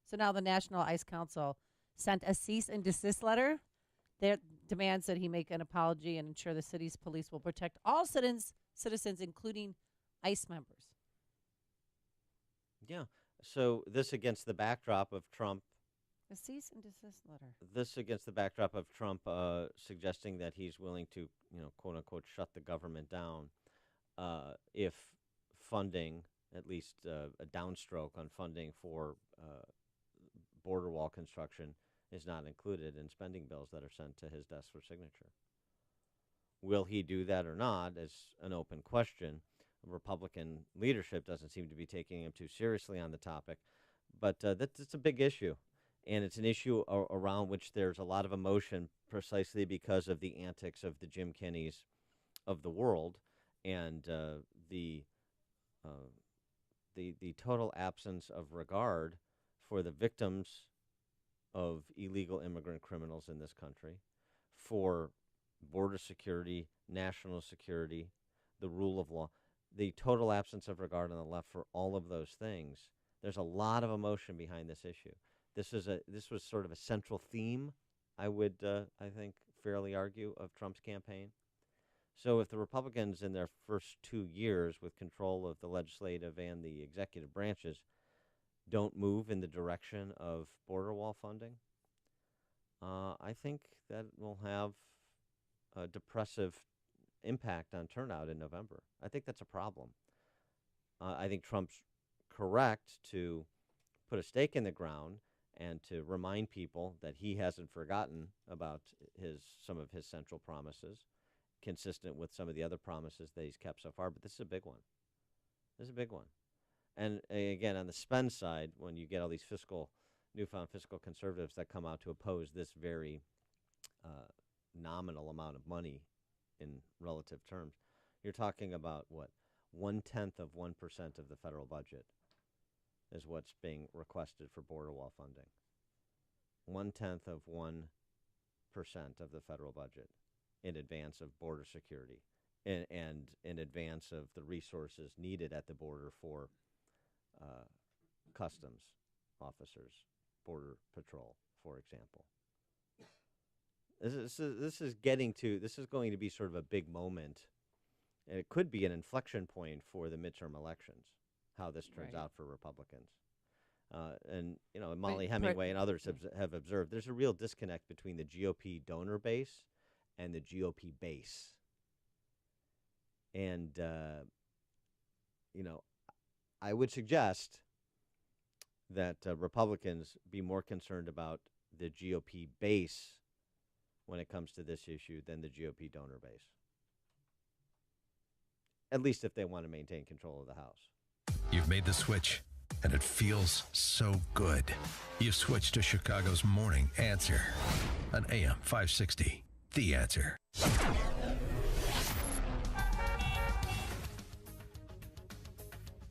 So now the National ICE Council sent a cease and desist letter that demands that he make an apology and ensure the city's police will protect all citizens, including ICE members. Yeah. So this against the backdrop of Trump. A cease and desist letter. This against the backdrop of Trump suggesting that he's willing to, quote unquote, shut the government down if funding, at least a downstroke on funding for border wall construction, is not included in spending bills that are sent to his desk for signature. Will he do that or not is an open question. Republican leadership doesn't seem to be taking him too seriously on the topic, but that's a big issue, and it's an issue around which there's a lot of emotion precisely because of the antics of the Jim Kenneys of the world and the total absence of regard for the victims of illegal immigrant criminals in this country, for border security, national security, the rule of law, the total absence of regard on the left for all of those things. There's a lot of emotion behind this issue. This was sort of a central theme, I would, I think, fairly argue, of Trump's campaign. So if the Republicans in their first 2 years with control of the legislative and the executive branches don't move in the direction of border wall funding, I think that will have a depressive impact on turnout in November. I think that's a problem. I think Trump's correct to put a stake in the ground and to remind people that he hasn't forgotten about some of his central promises, consistent with some of the other promises that he's kept so far. But this is a big one. This is a big one. And again, on the spend side, when you get all these newfound fiscal conservatives that come out to oppose this very nominal amount of money in relative terms, you're talking about, 1/10 of 1% of the federal budget is what's being requested for border wall funding. 1/10 of 1% of the federal budget. in advance of border security and in advance of the resources needed at the border for customs officers, border patrol, for example. This is going to be sort of a big moment, and it could be an inflection point for the midterm elections, how this turns out for Republicans. And, Molly Hemingway and others have observed there's a real disconnect between the GOP donor base and the GOP base. And, I would suggest that Republicans be more concerned about the GOP base when it comes to this issue than the GOP donor base. At least if they want to maintain control of the House. You've made the switch, and it feels so good. You've switched to Chicago's Morning Answer on AM 560. The Answer.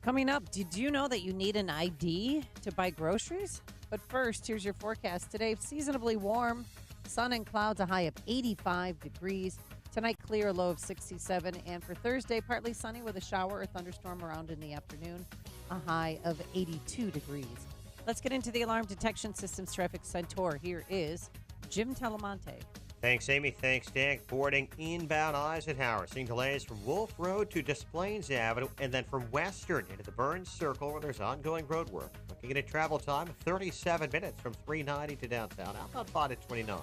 Coming up, did you know that you need an ID to buy groceries? But first, here's your forecast. Today, seasonably warm, sun and clouds, a high of 85 degrees. Tonight, clear, a low of 67. And for Thursday, partly sunny with a shower or thunderstorm around in the afternoon, a high of 82 degrees. Let's get into the Alarm Detection Systems Traffic Center. Here is Jim Talamonte. Thanks, Amy. Thanks, Dan. Boarding inbound Eisenhower. Seeing delays from Wolf Road to Des Plaines Avenue, and then from Western into the Burns Circle where there's ongoing road work. Looking at a travel time of 37 minutes from 390 to downtown. Outbound 5 at 29.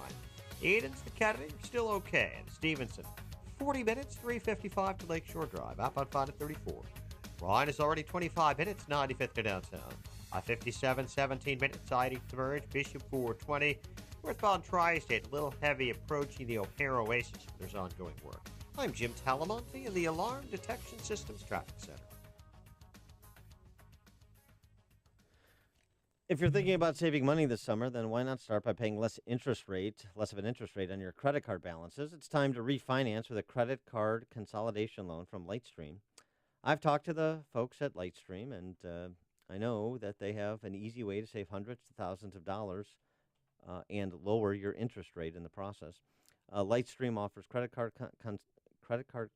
Edens to Kennedy are still okay. And Stevenson, 40 minutes, 355 to Lakeshore Drive. Outbound 5 at 34. Ryan is already 25 minutes, 95th to downtown. I-57, 17 minutes, I-80 to Merge. Bishop 420. Northbound Tri-State, a little heavy approaching the O'Hare Oasis. There's ongoing work. I'm Jim Talamonte in the Alarm Detection Systems Traffic Center. If you're thinking about saving money this summer, then why not start by paying less of an interest rate on your credit card balances? It's time to refinance with a credit card consolidation loan from Lightstream. I've talked to the folks at Lightstream, and I know that they have an easy way to save hundreds of thousands of dollars and lower your interest rate in the process. Lightstream offers credit card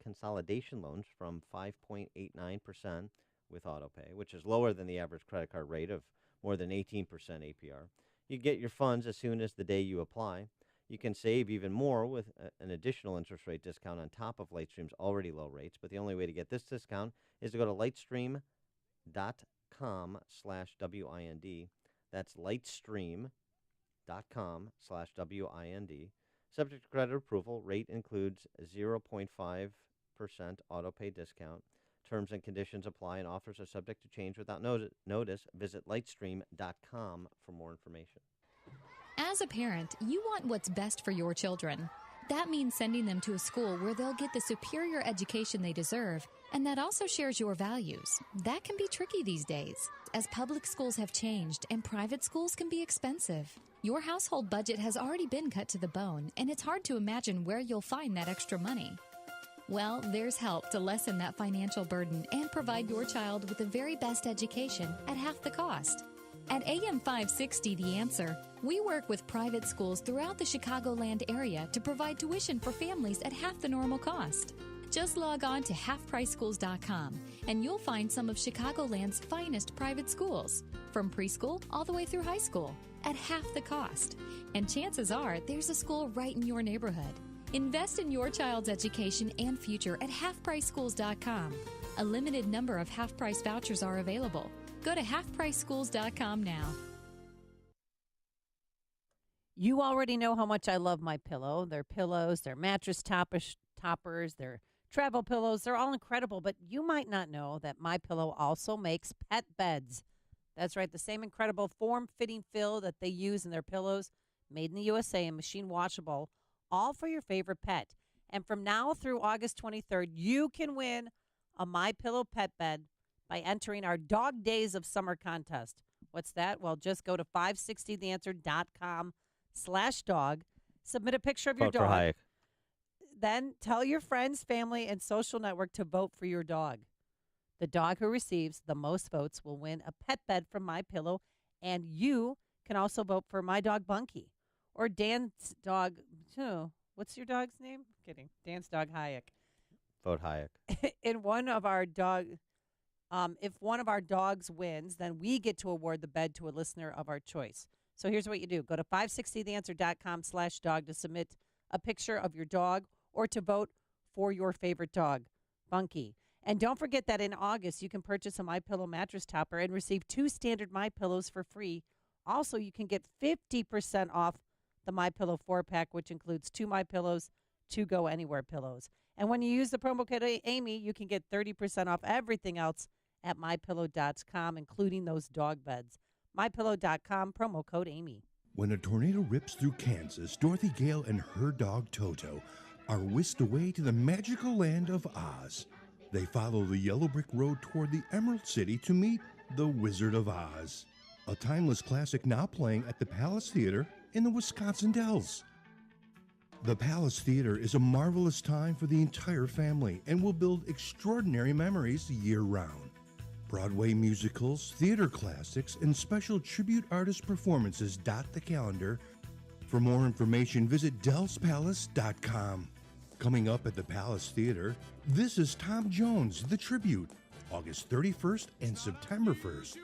consolidation loans from 5.89% with AutoPay, which is lower than the average credit card rate of more than 18% APR. You get your funds as soon as the day you apply. You can save even more with an additional interest rate discount on top of Lightstream's already low rates, but the only way to get this discount is to go to lightstream.com/WIND. That's lightstream.com/WIND. Subject to credit approval, rate includes 0.5% AutoPay discount. Terms and conditions apply, and offers are subject to change without notice. Visit lightstream.com for more information. As a parent, you want what's best for your children. That means sending them to a school where they'll get the superior education they deserve, and that also shares your values. That can be tricky these days, as public schools have changed and private schools can be expensive. Your household budget has already been cut to the bone, and it's hard to imagine where you'll find that extra money. Well, there's help to lessen that financial burden and provide your child with the very best education at half the cost. At AM 560 The Answer, we work with private schools throughout the Chicagoland area to provide tuition for families at half the normal cost. Just log on to halfpriceschools.com and you'll find some of Chicagoland's finest private schools, from preschool all the way through high school, at half the cost. And chances are there's a school right in your neighborhood. Invest in your child's education and future at halfpriceschools.com. A limited number of half-price vouchers are available. Go to halfpriceschools.com now. You already know how much I love My Pillow. Their pillows, their mattress toppers, their travel pillows, they're all incredible, but you might not know that My Pillow also makes pet beds. That's right, the same incredible form-fitting fill that they use in their pillows, made in the USA and machine washable, all for your favorite pet. And from now through August 23rd, you can win a My Pillow pet bed by entering our Dog Days of Summer contest. What's that? Well, just go to 560theanswer.com/dog. Submit a picture of your Vote dog. for Hayek. Then tell your friends, family, and social network to vote for your dog. The dog who receives the most votes will win a pet bed from My Pillow, and you can also vote for my dog Bunky or Dan's dog too. What's your dog's name? Kidding. Dan's dog, Hayek. Vote Hayek. In one of our if one of our dogs wins, then we get to award the bed to a listener of our choice. So here's what you do. Go to 560theanswer.com/dog to submit a picture of your dog or to vote for your favorite dog, Bunky. And don't forget that in August, you can purchase a MyPillow mattress topper and receive 2 standard MyPillows for free. Also, you can get 50% off the MyPillow 4-pack, which includes 2 MyPillows, 2 Go Anywhere pillows. And when you use the promo code Amy, you can get 30% off everything else at MyPillow.com, including those dog beds. MyPillow.com, promo code Amy. When a tornado rips through Kansas, Dorothy Gale and her dog Toto are whisked away to the magical land of Oz. They follow the yellow brick road toward the Emerald City to meet the Wizard of Oz, a timeless classic now playing at the Palace Theater in the Wisconsin Dells. The Palace Theater is a marvelous time for the entire family and will build extraordinary memories year-round. Broadway musicals, theater classics, and special tribute artist performances dot the calendar. For more information, visit DellsPalace.com. Coming up at the Palace Theater, this is Tom Jones, The Tribute, August 31st and September 1st.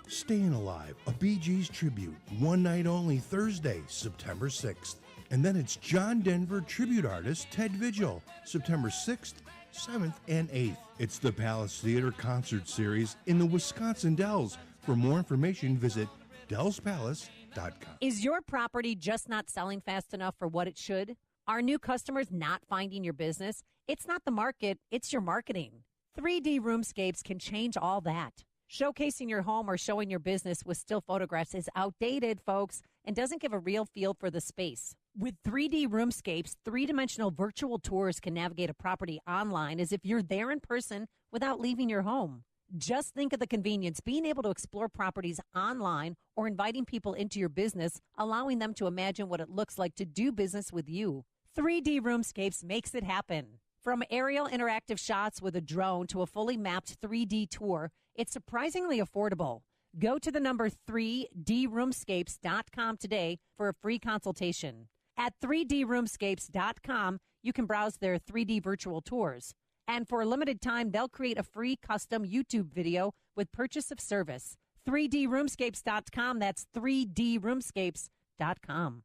Staying Alive, a Bee Gees tribute, one night only, Thursday, September 6th. And then it's John Denver tribute artist Ted Vigil, September 6th, 7th, and 8th. It's the Palace Theater Concert Series in the Wisconsin Dells. For more information, visit DellsPalace.com. Is your property just not selling fast enough for what it should? Are new customers not finding your business? It's not the market, it's your marketing. 3D Roomscapes can change all that. Showcasing your home or showing your business with still photographs is outdated, folks, and doesn't give a real feel for the space. With 3D Roomscapes, 3-dimensional virtual tours can navigate a property online as if you're there in person without leaving your home. Just think of the convenience, being able to explore properties online or inviting people into your business, allowing them to imagine what it looks like to do business with you. 3D Roomscapes makes it happen. From aerial interactive shots with a drone to a fully mapped 3D tour, it's surprisingly affordable. Go to the number 3DRoomscapes.com today for a free consultation. At 3DRoomscapes.com, you can browse their 3D virtual tours. And for a limited time, they'll create a free custom YouTube video with purchase of service. 3DRoomscapes.com, that's 3DRoomscapes.com.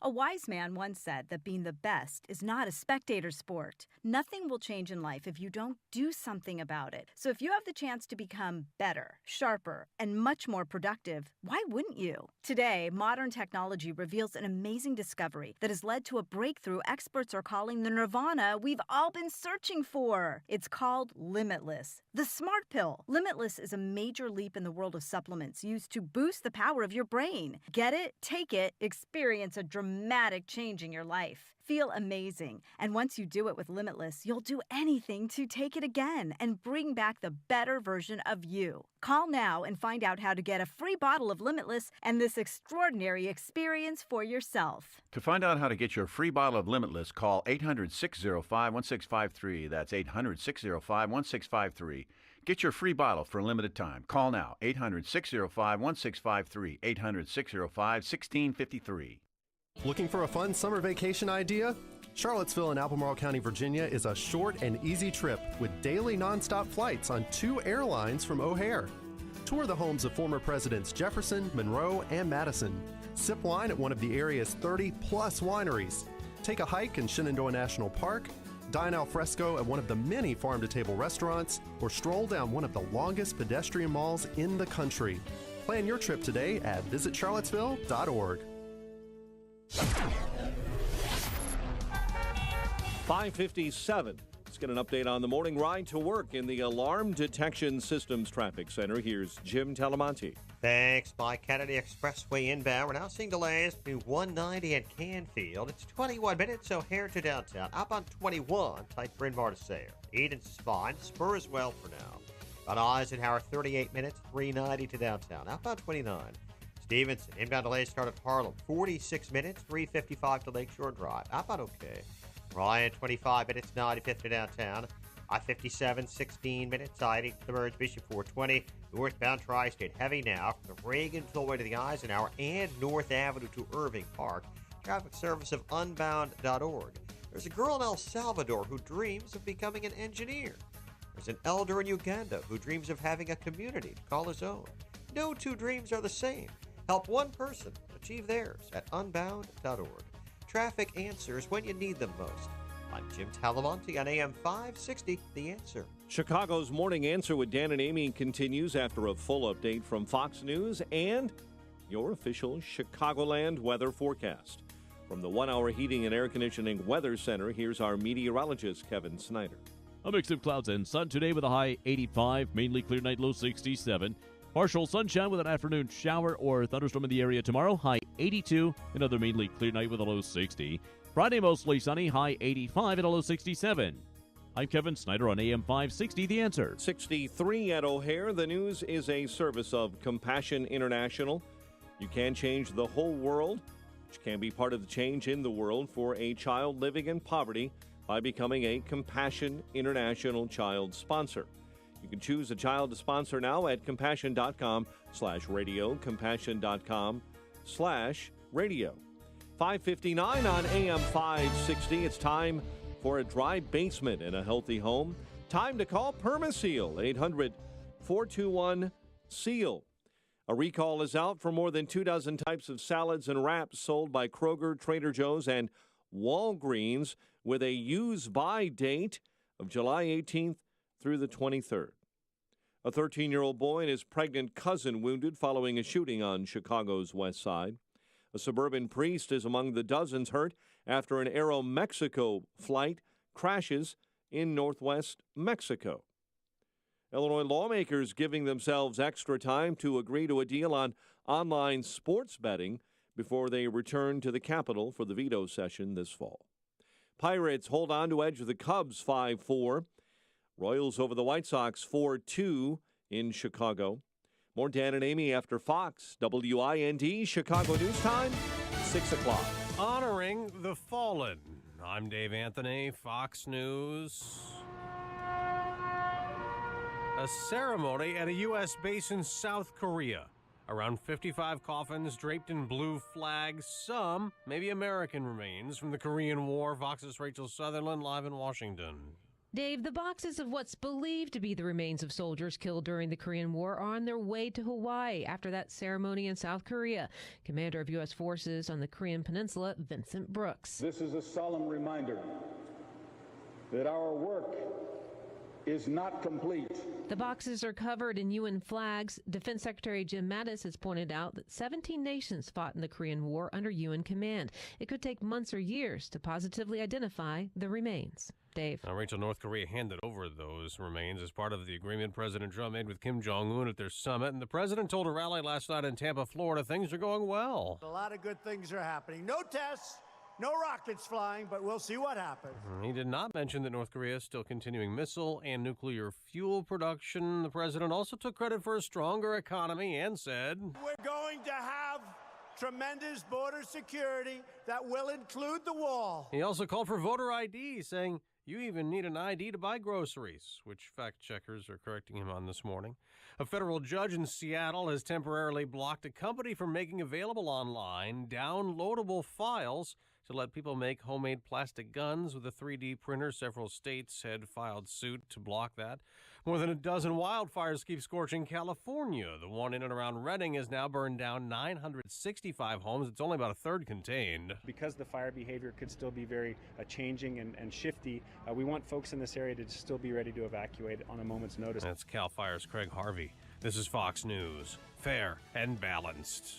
A wise man once said that being the best is not a spectator sport. Nothing will change in life if you don't do something about it. So if you have the chance to become better, sharper, and much more productive, why wouldn't you? Today, modern technology reveals an amazing discovery that has led to a breakthrough experts are calling the nirvana we've all been searching for. It's called Limitless, the Smart Pill. Limitless is a major leap in the world of supplements used to boost the power of your brain. Get it? Take it. Experience a dramatic change in your life. Feel amazing. And once you do it with Limitless, you'll do anything to take it again and bring back the better version of you. Call now and find out how to get a free bottle of Limitless and this extraordinary experience for yourself. To find out how to get your free bottle of Limitless, call 800-605-1653. That's 800-605-1653. Get your free bottle for a limited time. Call now, 800-605-1653, 800-605-1653. Looking for a fun summer vacation idea? Charlottesville in Albemarle County, Virginia is a short and easy trip with daily nonstop flights on 2 airlines from O'Hare. Tour the homes of former presidents Jefferson, Monroe, and Madison. Sip wine at one of the area's 30-plus wineries. Take a hike in Shenandoah National Park. Dine al fresco at one of the many farm-to-table restaurants. Or stroll down one of the longest pedestrian malls in the country. Plan your trip today at visitcharlottesville.org. 5:57. Let's get an update on the morning ride to work in the Alarm Detection Systems Traffic Center. Here's Jim Talamonte. Thanks, Mike. Kennedy Expressway inbound. We're now seeing delays between 190 and Canfield. It's 21 minutes, O'Hare to downtown. Up on 21, tight Bryn Mawr to Sayre. Eden's fine. Spur as well for now. On Eisenhower, 38 minutes, 390 to downtown. Up on 29. Stevenson, inbound delays start at Harlem, 46 minutes, 355 to Lakeshore Drive. Up on okay. Ryan, 25 minutes, 95th to downtown. I-57, 16 minutes, I-80 to the merge, Bishop 420. Northbound Tri-State, heavy now from the Reagan all the way to the Eisenhower and North Avenue to Irving Park. graphic service of Unbound.org. There's a girl in El Salvador who dreams of becoming an engineer. There's an elder in Uganda who dreams of having a community to call his own. No two dreams are the same. Help one person achieve theirs at Unbound.org. Traffic answers when you need them most. I'm Jim Talamonte on AM 560, The Answer. Chicago's Morning Answer with Dan and Amy continues after a full update from Fox News and your official Chicagoland weather forecast. From the 1-hour heating and air conditioning weather center, here's our meteorologist, Kevin Snyder. A mix of clouds and sun today with a high 85, mainly clear night, low 67. Partial sunshine with an afternoon shower or thunderstorm in the area tomorrow, high 82. Another mainly clear night with a low 60. Friday mostly sunny, high 85 and a low 67. I'm Kevin Snyder on AM 560, The Answer. 63 at O'Hare. The news is a service of Compassion International. You can change the whole world, which can be part of the change in the world for a child living in poverty by becoming a Compassion International child sponsor. You can choose a child to sponsor now at compassion.com/radio, compassion.com/radio. 5:59 on AM 560. It's time for a dry basement in a healthy home. Time to call Permaseal, 800-421-SEAL. A recall is out for more than 24 types of salads and wraps sold by Kroger, Trader Joe's, and Walgreens with a use-by date of July 18th through the 23rd. A 13-year-old boy and his pregnant cousin wounded following a shooting on Chicago's west side. A suburban priest is among the dozens hurt after an Aeromexico flight crashes in northwest Mexico. Illinois lawmakers giving themselves extra time to agree to a deal on online sports betting before they return to the Capitol for the veto session this fall. Pirates hold on to edge of the Cubs 5-4. Royals over the White Sox 4-2 in Chicago. More Dan and Amy after Fox. WIND Chicago News Time, 6 o'clock. Honoring the fallen. I'm Dave Anthony, Fox News. A ceremony at a U.S. base in South Korea. Around 55 coffins draped in blue flags, some maybe American remains from the Korean War. Fox's Rachel Sutherland live in Washington. Dave, the boxes of what's believed to be the remains of soldiers killed during the Korean War are on their way to Hawaii after that ceremony in South Korea. Commander of U.S. forces on the Korean Peninsula, Vincent Brooks. This is a solemn reminder that our work is not complete. The boxes are covered in UN flags. Defense Secretary Jim Mattis has pointed out that 17 nations fought in the Korean War under UN command. It could take months or years to positively identify the remains. Dave. Now, Rachel, North Korea handed over those remains as part of the agreement President Trump made with Kim Jong-un at their summit. And the president told a rally last night in Tampa, Florida, things are going well. A lot of good things are happening. No tests, no rockets flying, but we'll see what happens. He did not mention that North Korea is still continuing missile and nuclear fuel production. The president also took credit for a stronger economy and said, we're going to have tremendous border security that will include the wall. He also called for voter ID, saying, you even need an ID to buy groceries, which fact checkers are correcting him on this morning. A federal judge in Seattle has temporarily blocked a company from making available online downloadable files to let people make homemade plastic guns with a 3D printer. Several states had filed suit to block that. More than a dozen wildfires keep scorching California. The one in and around Redding has now burned down 965 homes. It's only about a third contained. Because the fire behavior could still be very changing and shifty, we want folks in this area to still be ready to evacuate on a moment's notice. That's CAL FIRE's Craig Harvey. This is Fox News. Fair and balanced.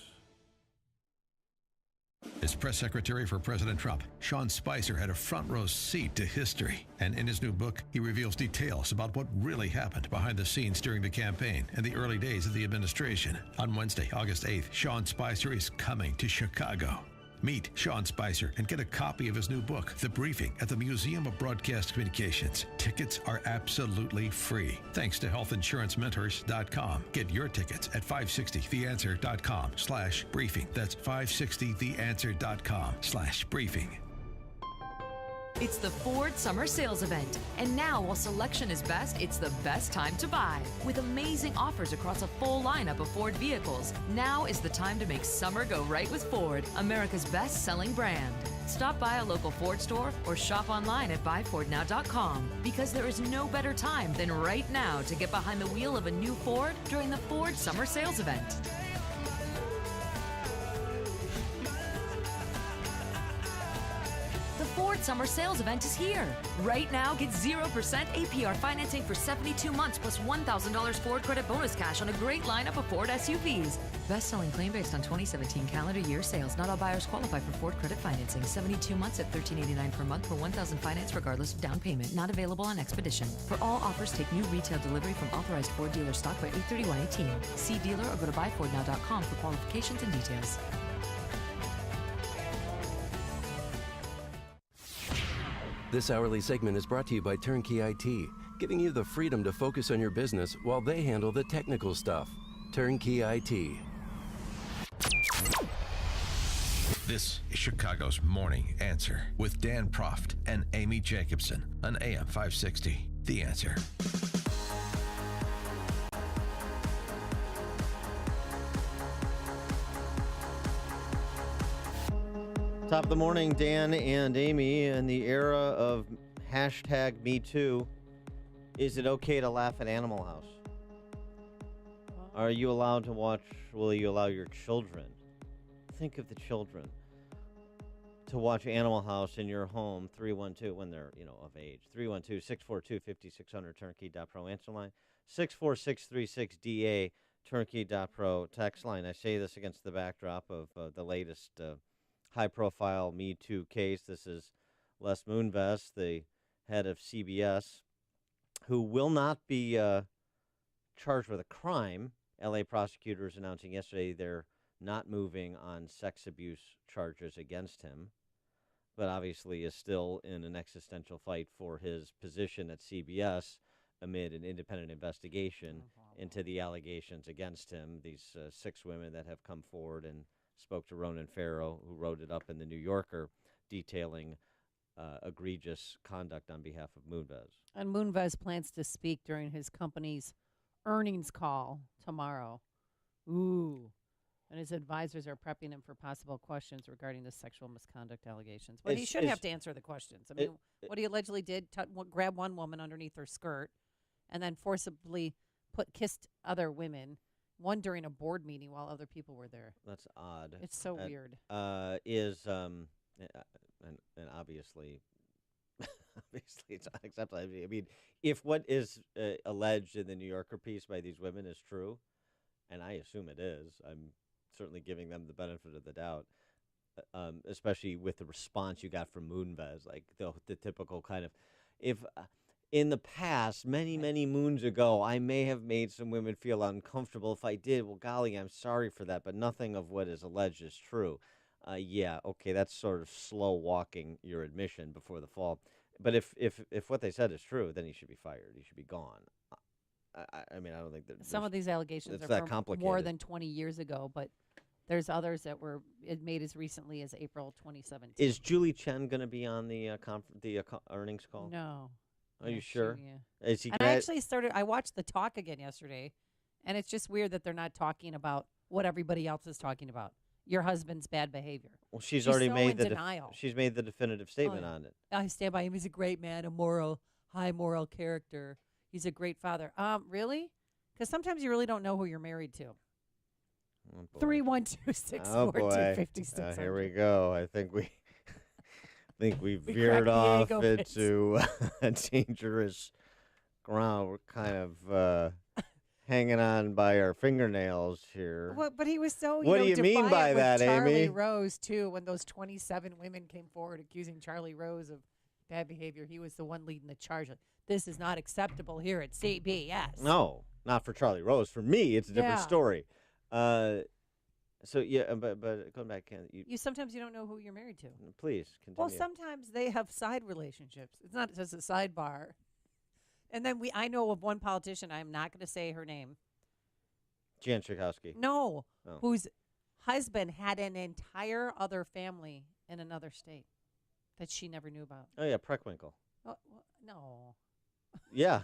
As press secretary for President Trump, Sean Spicer had a front row seat to history. And in his new book, he reveals details about what really happened behind the scenes during the campaign and the early days of the administration. On Wednesday, August 8th, Sean Spicer is coming to Chicago. Meet Sean Spicer and get a copy of his new book, The Briefing, at the Museum of Broadcast Communications. Tickets are absolutely free. Thanks to healthinsurancementors.com. Get your tickets at 560theanswer.com/briefing. That's 560theanswer.com/briefing. It's the Ford Summer Sales Event. And now, while selection is best, it's the best time to buy. With amazing offers across a full lineup of Ford vehicles, now is the time to make summer go right with Ford, America's best-selling brand. Stop by a local Ford store or shop online at buyfordnow.com, because there is no better time than right now to get behind the wheel of a new Ford during the Ford Summer Sales Event. The Ford Summer Sales Event is here. Right now, get 0% APR financing for 72 months plus $1,000 Ford credit bonus cash on a great lineup of Ford SUVs. Best-selling claim based on 2017 calendar year sales. Not all buyers qualify for Ford credit financing. 72 months at $1,389 per month for $1,000 finance regardless of down payment. Not available on Expedition. For all offers, take new retail delivery from authorized Ford dealer stock by 8/31/18. See dealer or go to buyfordnow.com for qualifications and details. This hourly segment is brought to you by Turnkey IT, giving you the freedom to focus on your business while they handle the technical stuff. Turnkey IT. This is Chicago's Morning Answer with Dan Proft and Amy Jacobson on AM 560. The Answer. Top of the morning, Dan and Amy. In the era of hashtag Me Too, is it okay to laugh at Animal House? Are you allowed to watch, will you allow your children, think of the children, to watch Animal House in your home, 312, when they're, of age. 312-642-5600, turnkey.pro answer line. 64636DA, turnkey.pro text line. I say this against the backdrop of the latest high-profile Me Too case. This is Les Moonves, the head of CBS, who will not be charged with a crime. L.A. prosecutors announcing yesterday they're not moving on sex abuse charges against him, but obviously is still in an existential fight for his position at CBS amid an independent investigation into the allegations against him. These 6 women that have come forward and spoke to Ronan Farrow, who wrote it up in the New Yorker, detailing egregious conduct on behalf of Moonves. And Moonves plans to speak during his company's earnings call tomorrow. Ooh. And his advisors are prepping him for possible questions regarding the sexual misconduct allegations. But he should have to answer the questions. I mean, what he allegedly did, grab one woman underneath her skirt and then forcibly kissed other women, one during a board meeting while other people were there. That's odd. It's so weird. And obviously, obviously it's unacceptable. I mean, if what is alleged in the New Yorker piece by these women is true, and I assume it is, I'm certainly giving them the benefit of the doubt, especially with the response you got from Moonves, like the typical kind of, if in the past, many, many moons ago, I may have made some women feel uncomfortable. If I did, well, golly, I'm sorry for that, but nothing of what is alleged is true. Yeah, okay, that's sort of slow walking your admission before the fall. But if what they said is true, then he should be fired. He should be gone. I mean, I don't think that some of these allegations are that from complicated. More than 20 years ago, but there's others that were made as recently as April 2017. Is Julie Chen going to be on the earnings call? No. Are you sure? Yeah. Is he? And I actually I watched the talk again yesterday, and it's just weird that they're not talking about what everybody else is talking about. Your husband's bad behavior. Well, she's already made the denial. She's made the definitive statement on it. I stand by him. He's a great man, high moral character. He's a great father. Really? Because sometimes you really don't know who you're married to. 312-642-5600. Here we go. I think we veered off into a dangerous ground. We're kind of hanging on by our fingernails here. Well, but he was so. What do you mean by that, Charlie Amy? Rose too. When those 27 women came forward accusing Charlie Rose of bad behavior, he was the one leading the charge. This is not acceptable here at CBS. No, not for Charlie Rose. For me, it's a different story. So yeah, but going back, you sometimes you don't know who you're married to. Please continue. Well, sometimes they have side relationships. It's not just a sidebar. And then I know of one politician. I'm not going to say her name. Jan Schakowsky. No, whose husband had an entire other family in another state. That she never knew about. Oh, yeah, Preckwinkle. Oh, no. Yeah.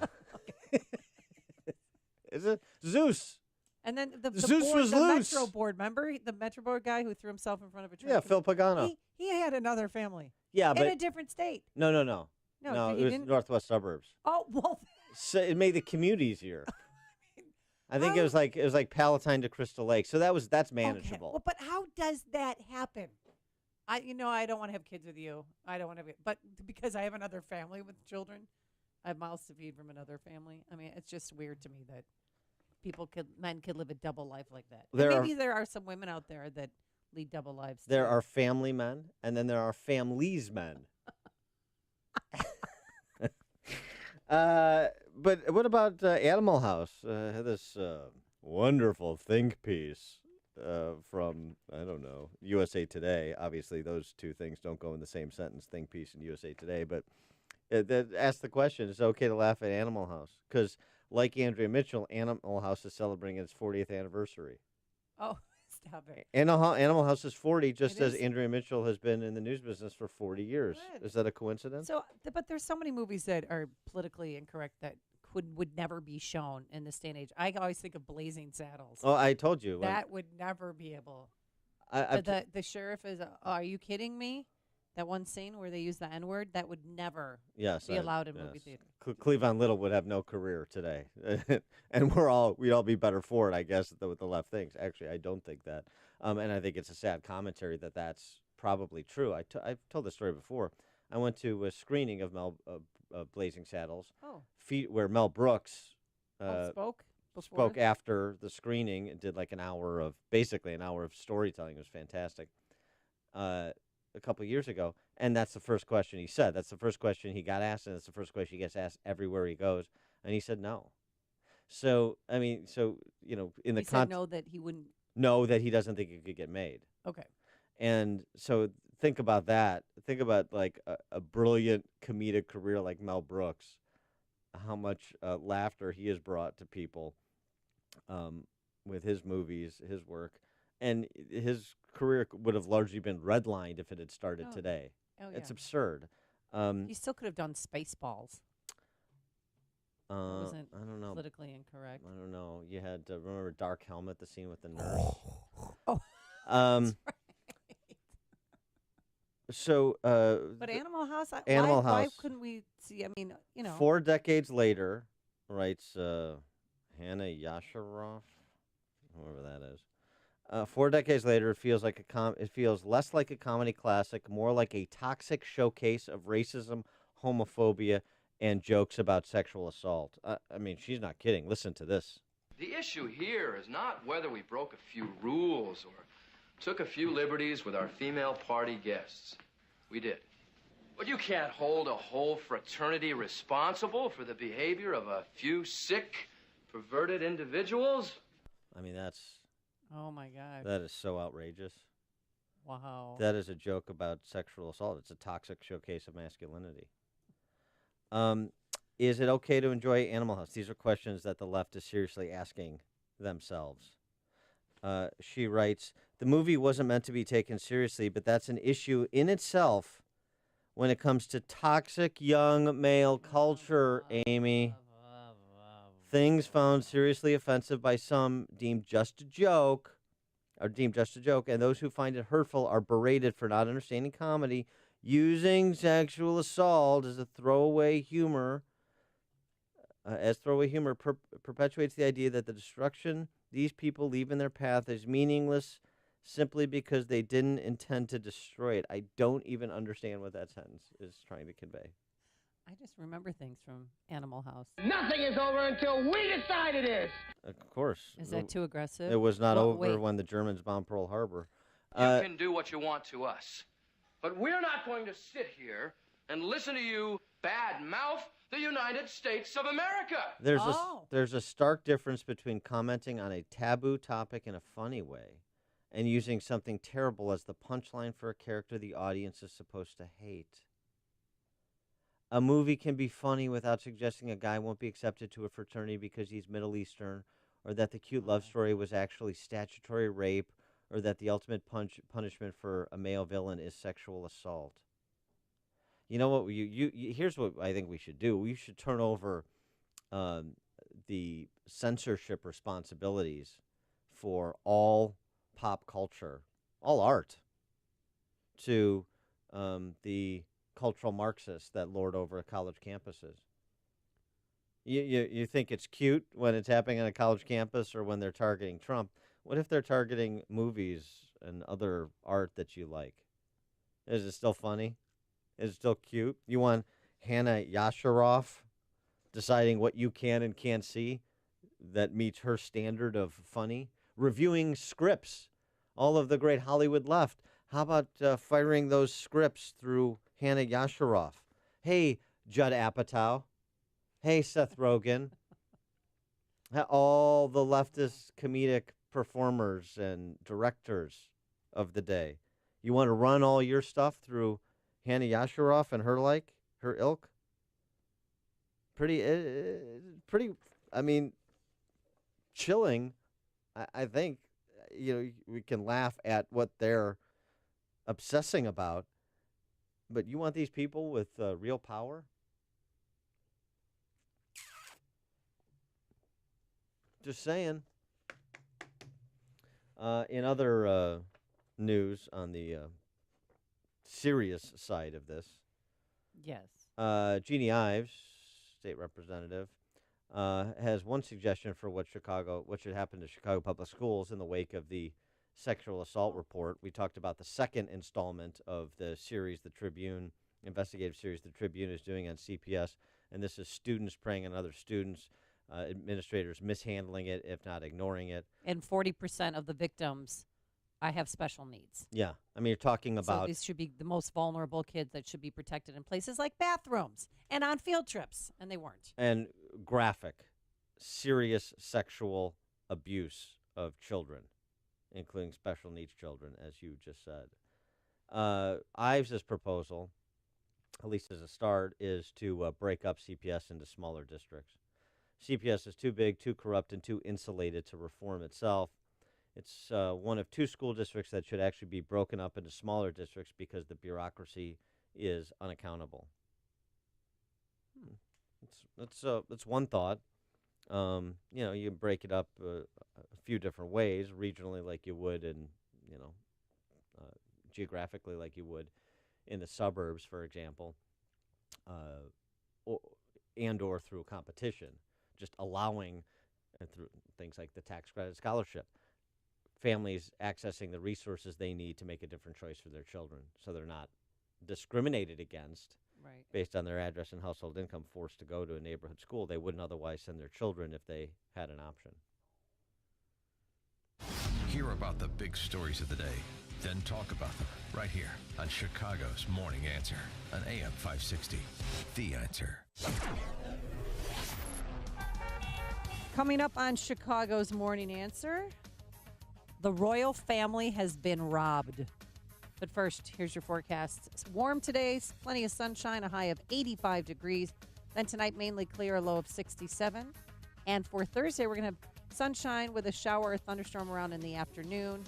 Is it Zeus? And then the Zeus board, was the loose. Metro board, remember? The Metro board guy who threw himself in front of a train. Yeah, Phil Pagano. He had another family. Yeah, in but a different state. No, No, it he was didn't? northwest suburbs. Oh, well. So it made the commute easier. I think it was like Palatine to Crystal Lake. So that's manageable. Well, but how does that happen? I don't want to have kids with you. I don't want to but because I have another family with children, I have mouths to feed from another family. I mean, it's just weird to me that men could live a double life like that. Maybe there are some women out there that lead double lives. There are family men, and then there are families men. But what about Animal House? This wonderful think piece from, I don't know, USA Today. Obviously, those two things don't go in the same sentence, think piece and USA Today. But that asks the question, is it okay to laugh at Animal House? Because like Andrea Mitchell, Animal House is celebrating its 40th anniversary. Oh, stop it. Animal House is 40, just It as is. Andrea Mitchell has been in the news business for 40 years. Good. Is that a coincidence? So, but there's so many movies that are politically incorrect that would never be shown in this day and age. I always think of Blazing Saddles. Oh, I told you. That would never be able. I've The sheriff is, are you kidding me? That one scene where they use the N-word, that would never be allowed in movie theater. Cleavon Little would have no career today. And we'd all be better for it, I guess, with the left thinks. Actually, I don't think that. And I think it's a sad commentary that that's probably true. I've told this story before. I went to a screening of Blazing Saddles, where Mel Brooks spoke after the screening and did like basically an hour of storytelling. It was fantastic. A couple of years ago, and that's the first question he said. That's the first question he got asked, and that's the first question he gets asked everywhere he goes. And he said no. So I mean, in the he said no, that he wouldn't. No, that he doesn't think it could get made. Okay. And so think about that. Think about like a brilliant comedic career like Mel Brooks, how much laughter he has brought to people with his movies, his work. And his career would have largely been redlined if it had started today. Oh, yeah. It's absurd. He still could have done Spaceballs. It wasn't I don't know. politically incorrect. I don't know. You had remember Dark Helmet, the scene with the nurse. Oh, that's right. So, but Animal House. Why couldn't we see? I mean, 4 decades later, writes Hannah Yasharoff, whoever that is. 4 decades later, it feels like it feels less like a comedy classic, more like a toxic showcase of racism, homophobia, and jokes about sexual assault. I mean, she's not kidding. Listen to this. The issue here is not whether we broke a few rules or took a few liberties with our female party guests. We did. But you can't hold a whole fraternity responsible for the behavior of a few sick, perverted individuals. I mean, that's... Oh, my God. That is so outrageous. Wow. That is a joke about sexual assault. It's a toxic showcase of masculinity. Is it okay to enjoy Animal House? These are questions that the left is seriously asking themselves. She writes, the movie wasn't meant to be taken seriously, but that's an issue in itself when it comes to toxic young male culture, Amy. Things found seriously offensive by some deemed just a joke, and those who find it hurtful are berated for not understanding comedy, using sexual assault as a throwaway humor. Perpetuates the idea that the destruction these people leave in their path is meaningless simply because they didn't intend to destroy it. I don't even understand what that sentence is trying to convey. I just remember things from Animal House. Nothing is over until we decide it is. Of course. Is that too aggressive? It was not over when the Germans bombed Pearl Harbor. You can do what you want to us. But we're not going to sit here and listen to you bad-mouth the United States of America. There's a stark difference between commenting on a taboo topic in a funny way and using something terrible as the punchline for a character the audience is supposed to hate. A movie can be funny without suggesting a guy won't be accepted to a fraternity because he's Middle Eastern, or that the cute love story was actually statutory rape, or that the ultimate punishment for a male villain is sexual assault. You know what? Here's what I think we should do. We should turn over the censorship responsibilities for all pop culture, all art, to the cultural Marxists that lord over college campuses. You think it's cute when it's happening on a college campus or when they're targeting Trump. What if they're targeting movies and other art that you like? Is it still funny? Is it still cute? You want Hannah Yasharoff deciding what you can and can't see that meets her standard of funny? Reviewing scripts, all of the great Hollywood left. How about firing those scripts through Hannah Yasharoff? Hey, Judd Apatow. Hey, Seth Rogen. All the leftist comedic performers and directors of the day. You want to run all your stuff through Hannah Yasharoff and her ilk? Pretty, I mean, chilling. I think, we can laugh at what they're obsessing about, but you want these people with real power? Just saying. In other news on the serious side of this. Yes. Jeannie Ives, state representative, has one suggestion for what should happen to Chicago public schools in the wake of the sexual assault report. We talked about the second installment of the series, the Tribune, investigative series the Tribune is doing on CPS, and this is students preying on other students, administrators mishandling it, if not ignoring it. And 40% of the victims have special needs. Yeah. I mean, you're talking about... So these should be the most vulnerable kids that should be protected in places like bathrooms and on field trips, and they weren't. And graphic, serious sexual abuse of children, including special needs children, as you just said. Ives' proposal, at least as a start, is to break up CPS into smaller districts. CPS is too big, too corrupt, and too insulated to reform itself. It's one of two school districts that should actually be broken up into smaller districts because the bureaucracy is unaccountable. That's one thought. You break it up a few different ways, regionally like you would, and geographically like you would in the suburbs, for example, or through competition. Just allowing, through things like the tax credit scholarship, families accessing the resources they need to make a different choice for their children, so they're not discriminated against based on their address and household income, forced to go to a neighborhood school they wouldn't otherwise send their children if they had an option. Hear about the big stories of the day, then talk about them right here on Chicago's Morning Answer on AM 560. The Answer. Coming up on Chicago's Morning Answer, the royal family has been robbed. But first, here's your forecast. It's warm today, plenty of sunshine, a high of 85 degrees. Then tonight, mainly clear, a low of 67. And for Thursday, we're going to have sunshine with a shower or thunderstorm around in the afternoon,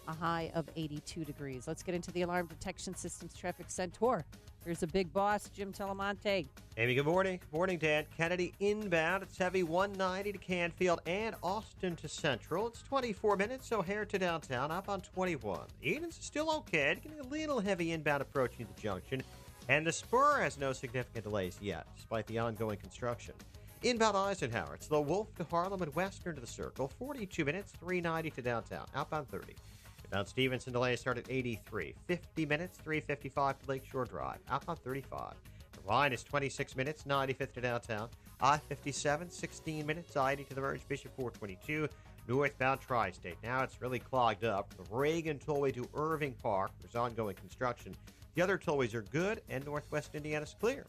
a high of 82 degrees. Let's get into the Alarm Detection Systems Traffic Center. Here's the big boss, Jim Telemonte. Amy, good morning. Good morning, Dan. Kennedy inbound. It's heavy 190 to Canfield and Austin to Central. It's 24 minutes, O'Hare to downtown, up on 21. Eden's still okay, getting a little heavy inbound approaching the junction. And the Spur has no significant delays yet, despite the ongoing construction. Inbound Eisenhower, it's the Wolf to Harlem and Western to the Circle. 42 minutes, 390 to downtown, outbound 30. Inbound Stevenson delays start at 83. 50 minutes, 355 to Lakeshore Drive, outbound 35. The line is 26 minutes, 95th to downtown. I-57, 16 minutes, I-80 to the Merge Bishop 422. Northbound Tri-State. Now it's really clogged up. The Reagan Tollway to Irving Park. There's ongoing construction. The other tollways are good, and Northwest Indiana's clear.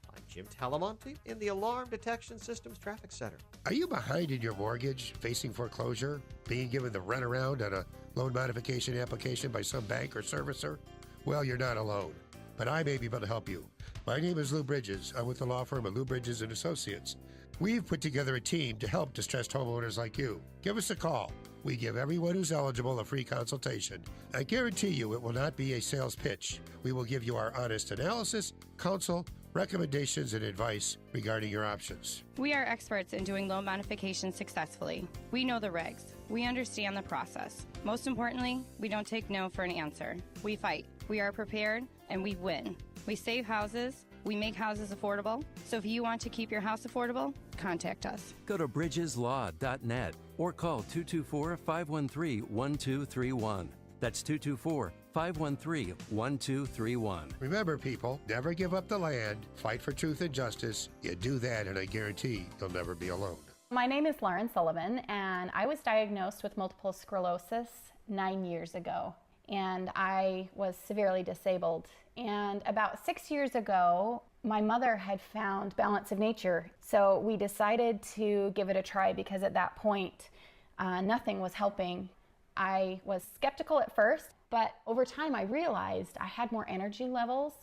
I'm Jim Talamonte in the Alarm Detection Systems Traffic Center. Are you behind in your mortgage, facing foreclosure, being given the runaround on a loan modification application by some bank or servicer? Well, you're not alone, but I may be able to help you. My name is Lou Bridges. I'm with the law firm of Lou Bridges & Associates. We've put together a team to help distressed homeowners like you. Give us a call, We give everyone who's eligible a free consultation. I guarantee you it will not be a sales pitch. We will give you our honest analysis, counsel, recommendations, and advice regarding your options. We are experts in doing loan modifications successfully. We know the regs. We understand the process. Most importantly, we don't take no for an answer. We fight. We are prepared, and we win. We save houses. We make houses affordable. So if you want to keep your house affordable, contact us. Go to bridgeslaw.net or call 224-513-1231. That's 224-513-1231. Remember, people, never give up the land. Fight for truth and justice. You do that, and I guarantee you'll never be alone. My name is Lauren Sullivan, and I was diagnosed with multiple sclerosis 9 years ago, and I was severely disabled. And about 6 years ago, my mother had found Balance of Nature, so we decided to give it a try because at that point, nothing was helping. I was skeptical at first, but over time I realized I had more energy levels.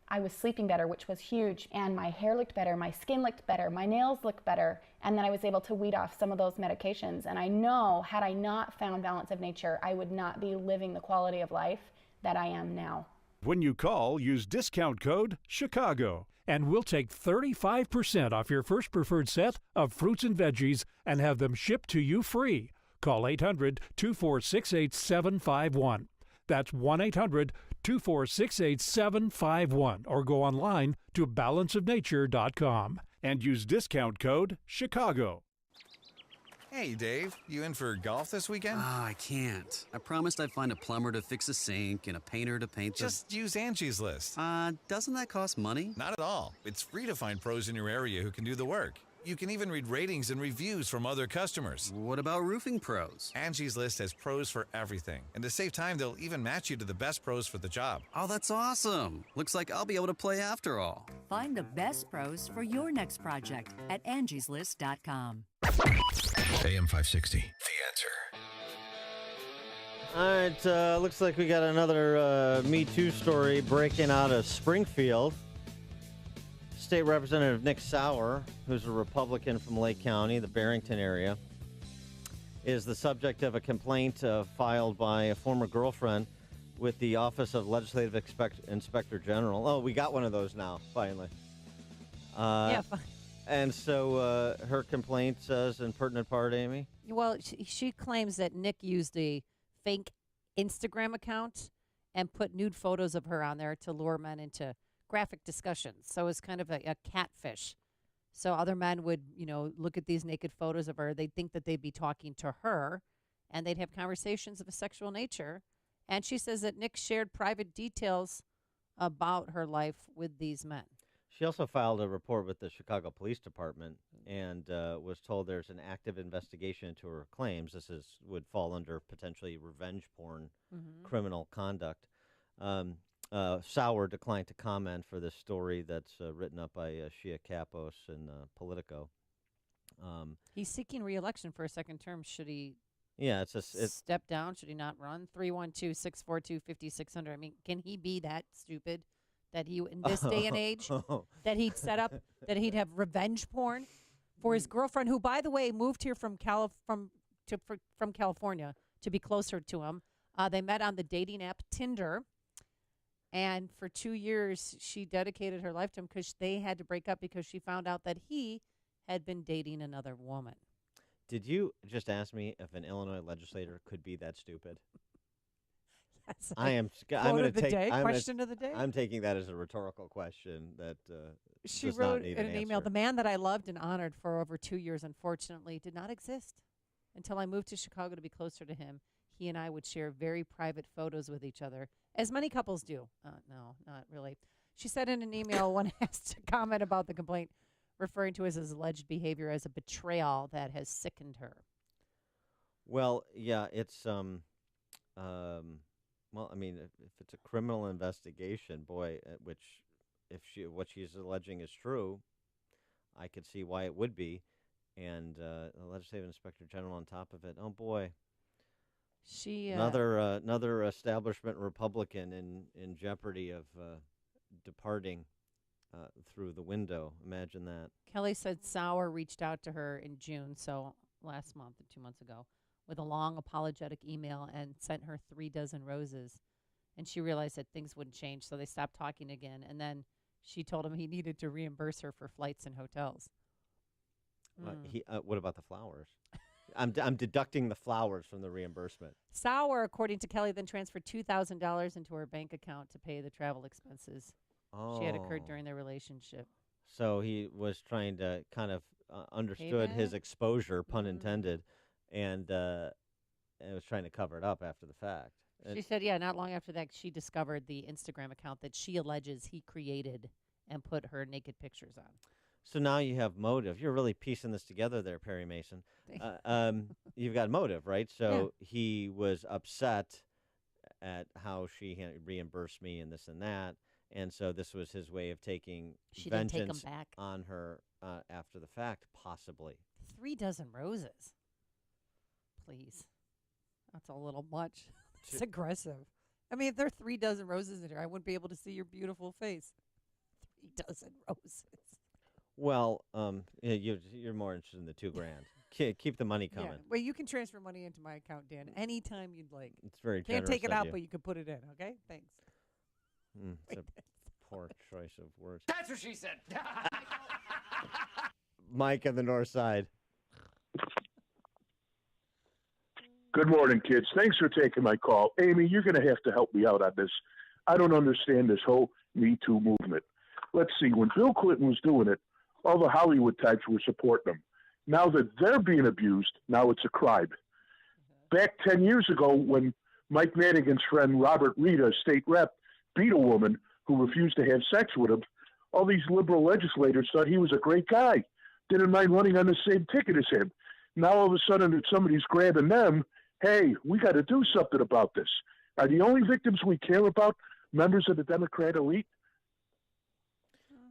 I was sleeping better, which was huge, and my hair looked better, my skin looked better, my nails looked better, and then I was able to weed off some of those medications. And I know, had I not found Balance of Nature, I would not be living the quality of life that I am now. When you call, use discount code CHICAGO, and we'll take 35% off your first preferred set of fruits and veggies and have them shipped to you free. Call 800-246-8751. That's 1-800-246-8751, or go online to balanceofnature.com and use discount code CHICAGO. Hey, Dave, you in for golf this weekend? I can't. I promised I'd find a plumber to fix a sink and a painter to paint the... Just use Angie's List. Doesn't that cost money? Not at all. It's free to find pros in your area who can do the work. You can even read ratings and reviews from other customers. What about roofing pros? Angie's List has pros for everything. And to save time, they'll even match you to the best pros for the job. Oh, that's awesome. Looks like I'll be able to play after all. Find the best pros for your next project at angieslist.com. AM 560, The Answer. All right, looks like we got another Me Too story breaking out of Springfield. State Representative Nick Sauer, who's a Republican from Lake County, the Barrington area, is the subject of a complaint filed by a former girlfriend with the Office of Legislative Inspector General. Oh, we got one of those now, finally. Yeah. And so her complaint says, in pertinent part, Amy? Well, she claims that Nick used a fake Instagram account and put nude photos of her on there to lure men into graphic discussions. So it's kind of a catfish. So other men would, look at these naked photos of her. They'd think that they'd be talking to her, and they'd have conversations of a sexual nature. And she says that Nick shared private details about her life with these men. She also filed a report with the Chicago Police Department and was told there's an active investigation into her claims. This would fall under potentially revenge porn, criminal conduct. Sauer declined to comment for this story that's written up by Shia Kapos in Politico. He's seeking re-election for a second term. Should he it's step down? Should he not run? 312-642-5600. I mean, can he be that stupid that he, in this day and age, that he'd set up, that he'd have revenge porn for his girlfriend, who, by the way, moved here from California to be closer to him. They met on the dating app Tinder. And for 2 years, she dedicated her life to him because they had to break up because she found out that he had been dating another woman. Did you just ask me if an Illinois legislator could be that stupid? Yes. I'm Quote going of the to take day, question of the day. I'm taking that as a rhetorical question that she does wrote not need in an an email, answer. "The man that I loved and honored for over 2 years, unfortunately, did not exist until I moved to Chicago to be closer to him. He and I would share very private photos with each other, as many couples do." No, not really. She said in an email when asked to comment about the complaint, referring to his alleged behavior as a betrayal that has sickened her. Well, yeah, it's well, I mean, if it's a criminal investigation, boy, which what she's alleging is true, I could see why it would be, and the legislative inspector general on top of it. Oh boy. She another establishment Republican in jeopardy of departing through the window. Imagine that. Kelly said Sauer reached out to her in June, so last month, 2 months ago, with a long apologetic email and sent her 3 dozen roses. And she realized that things wouldn't change, so they stopped talking again. And then she told him he needed to reimburse her for flights and hotels. What about the flowers? I'm deducting the flowers from the reimbursement. Sauer, according to Kelly, then transferred $2,000 into her bank account to pay the travel expenses she had occurred during their relationship. So he was trying to kind of understood his exposure, pun intended, and was trying to cover it up after the fact. She said, not long after that, she discovered the Instagram account that she alleges he created and put her naked pictures on. So now you have motive. You're really piecing this together there, Perry Mason. You've got motive, right? So he was upset at how she reimbursed me and this and that. And so this was his way of taking vengeance on her after the fact, possibly. 3 dozen roses. Please. That's a little much. It's aggressive. I mean, if there are 3 dozen roses in here, I wouldn't be able to see your beautiful face. 3 dozen roses. Well, you're more interested in the $2,000. Keep the money coming. Yeah. Well, you can transfer money into my account, Dan, anytime you'd like. It's very generous. Can't take it out, you. but you can put it in. Okay, thanks. It's a poor choice of words. That's what she said. Mike on the north side. Good morning, kids. Thanks for taking my call. Amy, you're going to have to help me out on this. I don't understand this whole Me Too movement. Let's see. When Bill Clinton was doing it, all the Hollywood types were supporting him. Now that they're being abused, now it's a crime. Back 10 years ago, when Mike Madigan's friend Robert Reed, a state rep, beat a woman who refused to have sex with him, all these liberal legislators thought he was a great guy, didn't mind running on the same ticket as him. Now all of a sudden that somebody's grabbing them, hey, we got to do something about this. Are the only victims we care about members of the Democrat elite?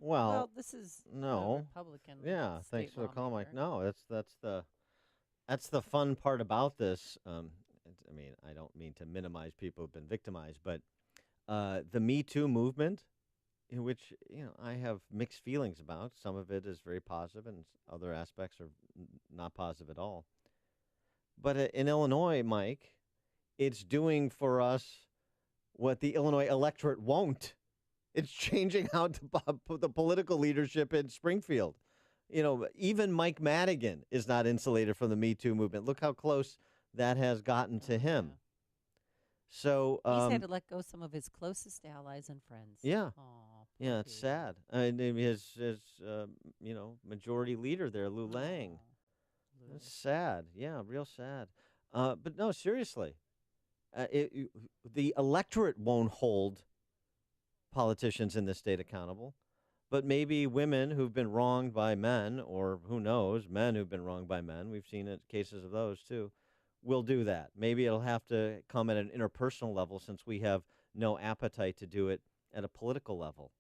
Well, this is no Republican. Yeah, thanks for the call, Mike. No, that's the fun part about this. I mean, I don't mean to minimize people who've been victimized, but the Me Too movement, in which I have mixed feelings about. Some of it is very positive, and other aspects are not positive at all. But in Illinois, Mike, it's doing for us what the Illinois electorate won't. It's changing out the political leadership in Springfield. Even Mike Madigan is not insulated from the Me Too movement. Look how close that has gotten to him. So he's had to let go some of his closest allies and friends. Yeah. Aww, yeah, it's sad. His majority leader there, Lou Lang. It's sad. Yeah, real sad. But no, seriously. The electorate won't hold politicians in this state accountable, but maybe women who've been wronged by men, or who knows, men who've been wronged by men, we've seen cases of those too, will do that. Maybe it'll have to come at an interpersonal level, since we have no appetite to do it at a political level.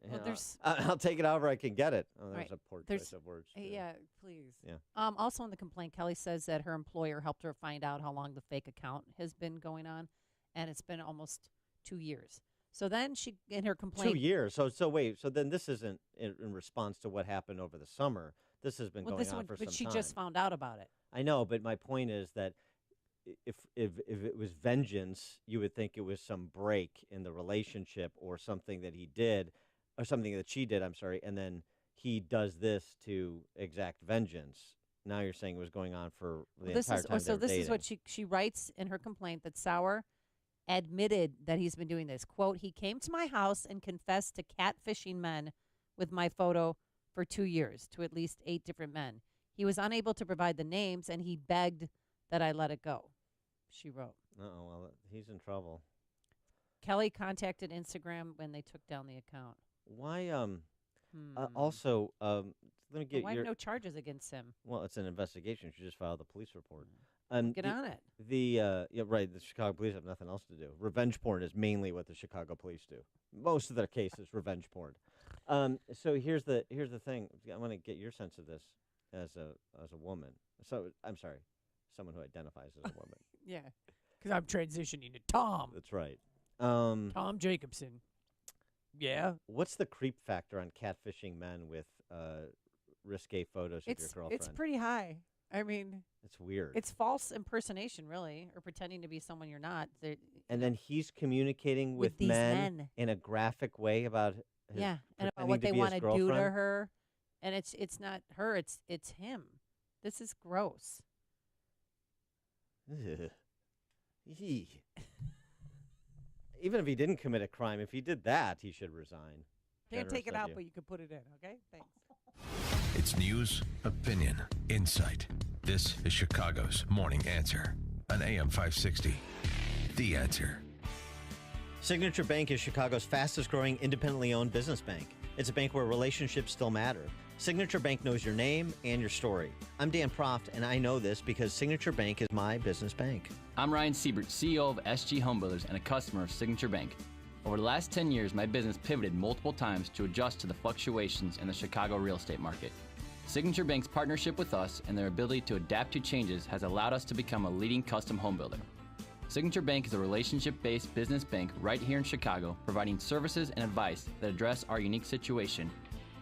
Well, I'll take it however I can get it. Oh, there's a poor choice of words. Yeah, please. Yeah. Also in the complaint, Kelly says that her employer helped her find out how long the fake account has been going on, and it's been almost 2 years. So then she, in her complaint... 2 years. So wait. So then this isn't in response to what happened over the summer. This has been going on for some time. But she just found out about it. I know, but my point is that if it was vengeance, you would think it was some break in the relationship or something that he did, or something that she did, I'm sorry, and then he does this to exact vengeance. Now you're saying it was going on for the entire time they were dating. Is what she writes in her complaint, that Sauer admitted that he's been doing this. Quote, he came to my house and confessed to catfishing men with my photo for 2 years to at least 8 different men. He was unable to provide the names, and he begged that I let it go, she wrote. Uh-oh, well, he's in trouble. Kelly contacted Instagram when they took down the account. Why, also, let me get why have no charges against him? Well, it's an investigation. She just filed a police report. Get on it. Yeah, right. The Chicago police have nothing else to do. Revenge porn is mainly what the Chicago police do. Most of their cases, revenge porn. So here's the thing. I want to get your sense of this as a woman. So I'm sorry, someone who identifies as a woman. Yeah, because I'm transitioning to Tom. That's right. Tom Jacobson. Yeah. What's the creep factor on catfishing men with risque photos of your girlfriend? It's pretty high. I mean, it's weird. It's false impersonation, really, or pretending to be someone you're not. And then he's communicating with these men men in a graphic way about his, and about pretending what they want to do to her, and it's not her, it's him. This is gross. Ugh. Yee. Even if he didn't commit a crime, if he did that, he should resign. Can't take it Generous out, of you. but you could put it in. Okay, thanks. It's news, opinion, insight. This is Chicago's Morning Answer on AM 560. The Answer. Signature Bank is Chicago's fastest growing independently owned business bank. It's a bank where relationships still matter. Signature Bank knows your name and your story. I'm Dan Proft, and I know this because Signature Bank is my business bank. I'm Ryan Siebert, CEO of SG Home Builders and a customer of Signature Bank. Over the last 10 years, my business pivoted multiple times to adjust to the fluctuations in the Chicago real estate market. Signature Bank's partnership with us and their ability to adapt to changes has allowed us to become a leading custom home builder. Signature Bank is a relationship-based business bank right here in Chicago, providing services and advice that address our unique situation,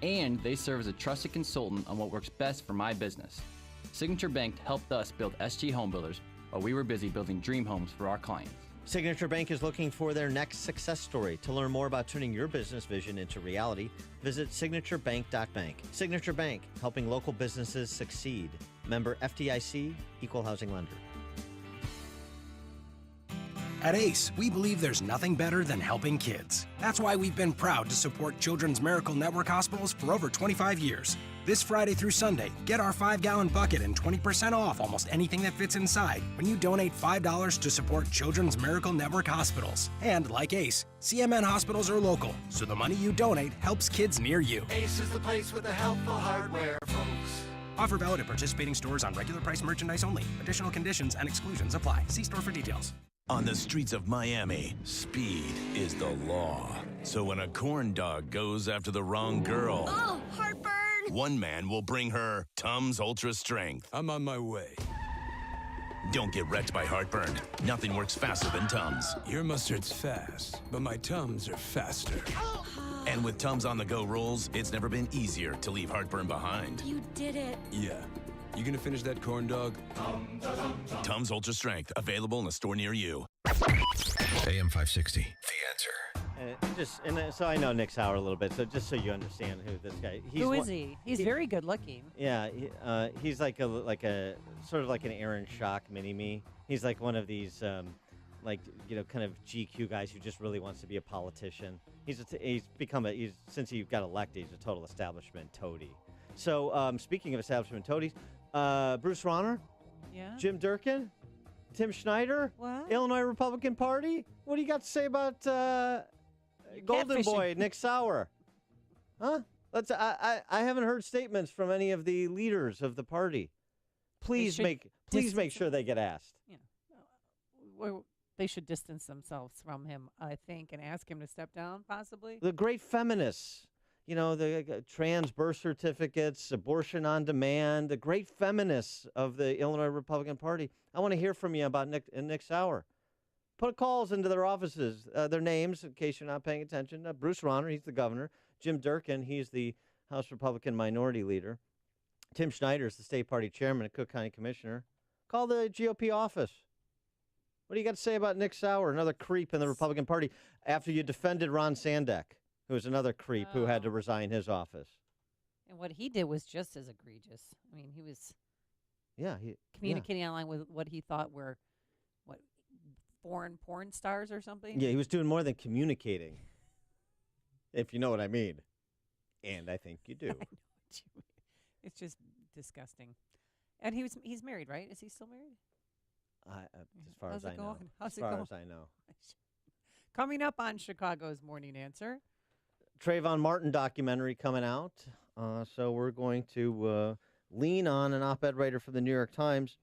and they serve as a trusted consultant on what works best for my business. Signature Bank helped us build SG Home Builders while we were busy building dream homes for our clients. Signature Bank is looking for their next success story. To learn more about turning your business vision into reality, visit signaturebank.bank. Signature Bank, helping local businesses succeed. Member FDIC, Equal Housing Lender. At ACE, we believe there's nothing better than helping kids. That's why we've been proud to support Children's Miracle Network hospitals for over 25 years. This Friday through Sunday, get our 5-gallon bucket and 20% off almost anything that fits inside when you donate $5 to support Children's Miracle Network hospitals. And like ACE, CMN hospitals are local, so the money you donate helps kids near you. Ace is the place with the helpful hardware, folks. Offer valid at participating stores on regular price merchandise only. Additional conditions and exclusions apply. See store for details. On the streets of Miami, speed is the law. So when a corn dog goes after the wrong girl, oh, heartburn! One man will bring her Tums Ultra Strength. I'm on my way. Don't get wrecked by heartburn. Nothing works faster than Tums. Your mustard's fast, but my Tums are faster. And with Tums on-the-go rolls, it's never been easier to leave heartburn behind. You did it. Yeah. You gonna finish that corn dog? Tums Ultra Strength, available in a store near you. AM 560, The Answer. So I know Nick Sauer a little bit, so just so you understand who this guy is. Who is he? He's very good looking. Yeah, he's like a sort of like an Aaron Schock mini-me. He's like one of these, kind of GQ guys who just really wants to be a politician. Since he got elected, he's a total establishment toady. So speaking of establishment toadies, Bruce Rauner, Jim Durkin, Tim Schneider, Illinois Republican Party. What do you got to say about Golden Boy, Nick Sauer? Huh? I haven't heard statements from any of the leaders of the party. Please make sure they get asked. They should distance themselves from him, I think, and ask him to step down, possibly. The great feminists. The trans birth certificates, abortion on demand, the great feminists of the Illinois Republican Party. I want to hear from you about Nick Sauer. Put calls into their offices, their names, in case you're not paying attention. Bruce Rauner, he's the governor. Jim Durkin, he's the House Republican minority leader. Tim Schneider is the state party chairman and Cook County commissioner. Call the GOP office. What do you got to say about Nick Sauer, another creep in the Republican Party, after you defended Ron Sandek, who was another creep who had to resign his office? And what he did was just as egregious. I mean, he was communicating online with what he thought were, foreign porn stars or something? Yeah, he was doing more than communicating, if you know what I mean. And I think you do. I know what you mean. It's just disgusting. And he's married, right? Is he still married? As far as I know. How's it going? As far as I know. Coming up on Chicago's Morning Answer. Trayvon Martin documentary coming out. So we're going to lean on an op-ed writer for the New York Times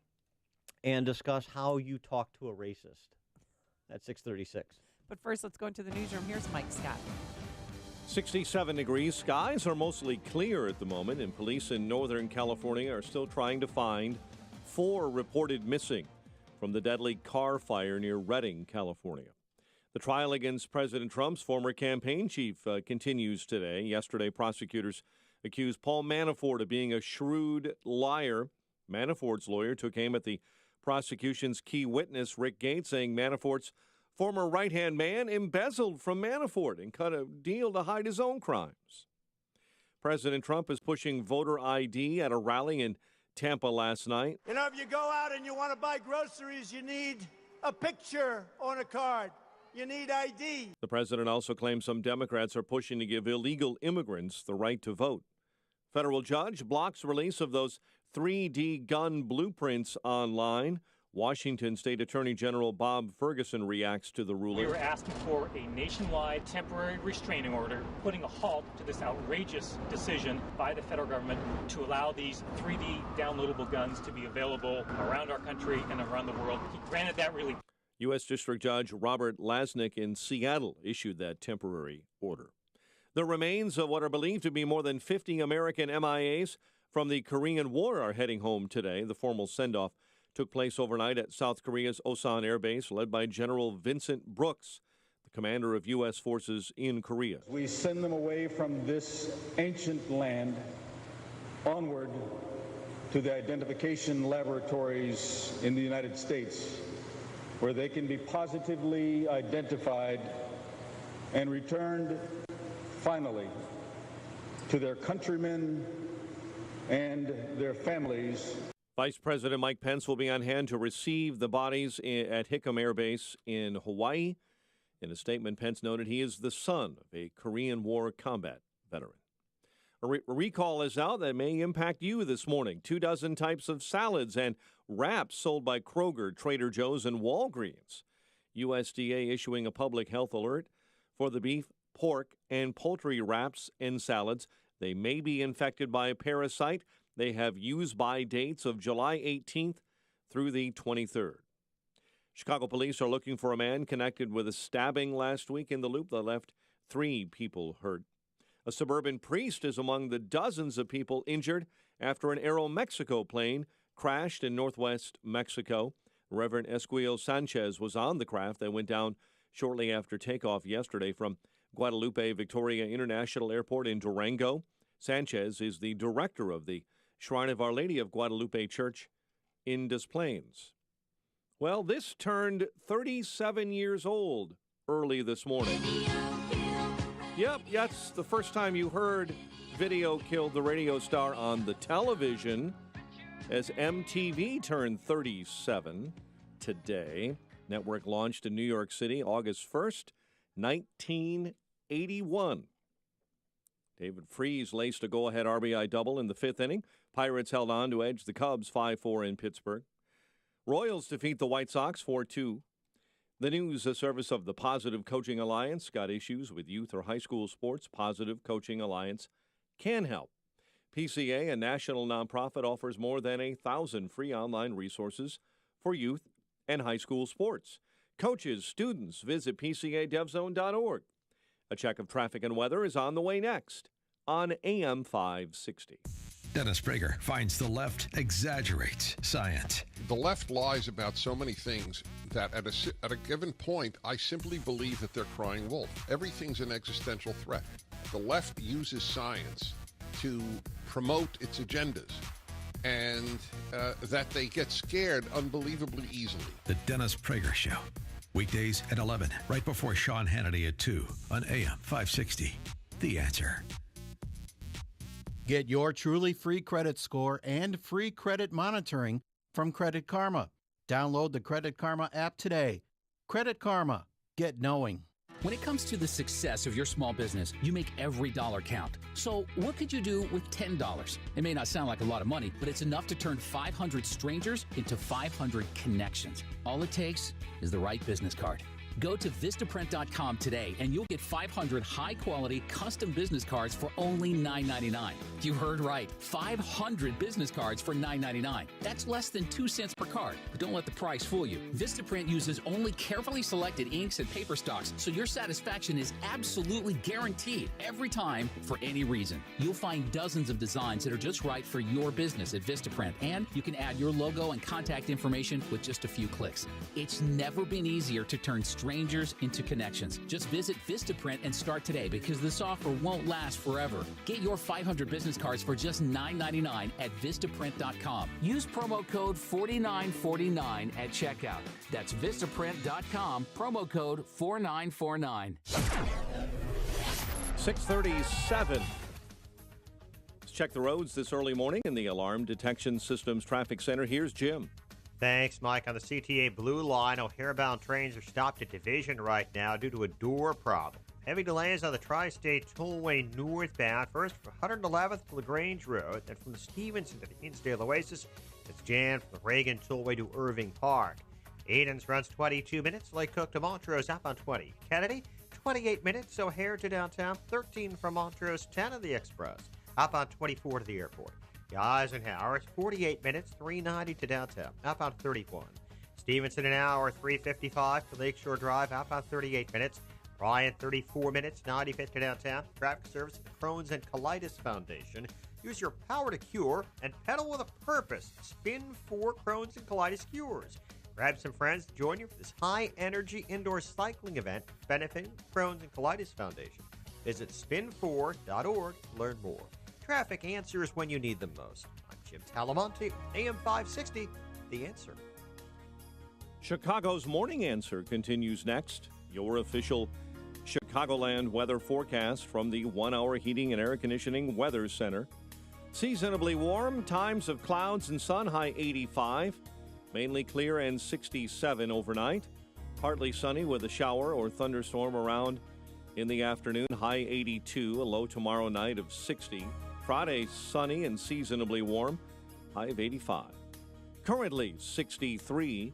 and discuss how you talk to a racist. That's 6:36. But first, let's go into the newsroom. Here's Mike Scott. 67 degrees. Skies are mostly clear at the moment, and police in Northern California are still trying to find 4 reported missing from the deadly car fire near Redding, California. The trial against President Trump's former campaign chief continues today. Yesterday, prosecutors accused Paul Manafort of being a shrewd liar Manafort's lawyer took aim at the prosecution's key witness, Rick Gates, saying Manafort's former right-hand man embezzled from Manafort and cut a deal to hide his own crimes. President Trump is pushing voter ID at a rally in Tampa last night. You know, if you go out and you want to buy groceries, you need a picture on a card. You need ID. The president also claims some Democrats are pushing to give illegal immigrants the right to vote. Federal judge blocks release of those 3D gun blueprints online. Washington State Attorney General Bob Ferguson reacts to the ruling. We were asking for a nationwide temporary restraining order, putting a halt to this outrageous decision by the federal government to allow these 3D downloadable guns to be available around our country and around the world. He granted that relief. U.S. District Judge Robert Lasnik in Seattle issued that temporary order. The remains of what are believed to be more than 50 American MIAs from the Korean War are heading home today. The formal send-off took place overnight at South Korea's Osan Air Base, led by General Vincent Brooks, the commander of U.S. forces in Korea. We send them away from this ancient land onward to the identification laboratories in the United States, where they can be positively identified and returned finally to their countrymen and their families. Vice President Mike Pence will be on hand to receive the bodies at Hickam Air Base in Hawaii. In a statement, Pence noted he is the son of a Korean War combat veteran. A recall is out that may impact you this morning. 24 types of salads and wraps sold by Kroger, Trader Joe's, and Walgreens. USDA issuing a public health alert for the beef, pork, and poultry wraps and salads. They may be infected by a parasite. They have use-by dates of July 18th through the 23rd. Chicago police are looking for a man connected with a stabbing last week in the Loop that left 3 people hurt. A suburban priest is among the dozens of people injured after an Aeromexico plane crashed in northwest Mexico. Reverend Esquiel Sanchez was on the craft that went down shortly after takeoff yesterday from Guadalupe Victoria International Airport in Durango. Sanchez is the director of the Shrine of Our Lady of Guadalupe Church in Des Plaines. Well, this turned 37 years old early this morning. Yep, that's the first time you heard Video Killed the Radio Star on the television, as MTV turned 37 today. Network launched in New York City August 1st, 1981. David Freese laced a go-ahead RBI double in the 5th inning. Pirates held on to edge the Cubs 5-4 in Pittsburgh. Royals defeat the White Sox 4-2. The news service of the Positive Coaching Alliance. Got issues with youth or high school sports? Positive Coaching Alliance can help. PCA, a national nonprofit, offers more than 1,000 free online resources for youth and high school sports. Coaches, students, visit PCADevZone.org. A check of traffic and weather is on the way next on AM 560. Dennis Prager finds the left exaggerates science. The left lies about so many things that at a given point, I simply believe that they're crying wolf. Everything's an existential threat. The left uses science to promote its agendas, and that they get scared unbelievably easily. The Dennis Prager Show. Weekdays at 11, right before Sean Hannity at 2 on AM 560. The Answer. Get your truly free credit score and free credit monitoring from Credit Karma. Download the Credit Karma app today. Credit Karma. Get knowing. When it comes to the success of your small business, you make every dollar count. So what could you do with $10? It may not sound like a lot of money, but it's enough to turn 500 strangers into 500 connections. All it takes is the right business card. Go to Vistaprint.com today and you'll get 500 high-quality custom business cards for only $9.99. You heard right. 500 business cards for $9.99. That's less than 2 cents per card. But don't let the price fool you. Vistaprint uses only carefully selected inks and paper stocks, so your satisfaction is absolutely guaranteed every time for any reason. You'll find dozens of designs that are just right for your business at Vistaprint, and you can add your logo and contact information with just a few clicks. It's never been easier to turn strangers into connections. Just visit Vistaprint and start today because this offer won't last forever. Get your 500 business cards for just $9.99 at Vistaprint.com. Use promo code 4949 at checkout. That's Vistaprint.com, promo code 4949. 6:37. Let's check the roads this early morning in the Alarm Detection Systems Traffic Center. Here's Jim. Thanks, Mike. On the CTA Blue Line, O'Hare-bound trains are stopped at Division right now due to a door problem. Heavy delays on the Tri-State Tollway northbound. First from 111th to LaGrange Road, then from the Stevenson to the Hinsdale Oasis. It's jammed from the Reagan Tollway to Irving Park. Edens runs 22 minutes. Lake Cook to Montrose up on 20. Kennedy, 28 minutes. O'Hare to downtown, 13 from Montrose, 10 of the Express. Up on 24 to the airport. The Eisenhower, it's 48 minutes, 390 to downtown, up on 31. Stevenson, an hour, 355 to Lakeshore Drive, up on 38 minutes. Ryan, 34 minutes, 95 to downtown. Traffic service at the Crohn's and Colitis Foundation. Use your power to cure and pedal with a purpose. Spin 4 Crohn's and Colitis cures. Grab some friends to join you for this high-energy indoor cycling event benefiting the Crohn's and Colitis Foundation. Visit spin4.org to learn more. Traffic answers when you need them most. I'm Jim Talamonte, AM 560, The Answer. Chicago's Morning Answer continues next. Your official Chicagoland weather forecast from the 1-hour heating and air conditioning weather center. Seasonably warm, times of clouds and sun, high 85. Mainly clear and 67 overnight. Partly sunny with a shower or thunderstorm around in the afternoon, high 82. A low tomorrow night of 60. Friday, sunny and seasonably warm, high of 85. Currently 63.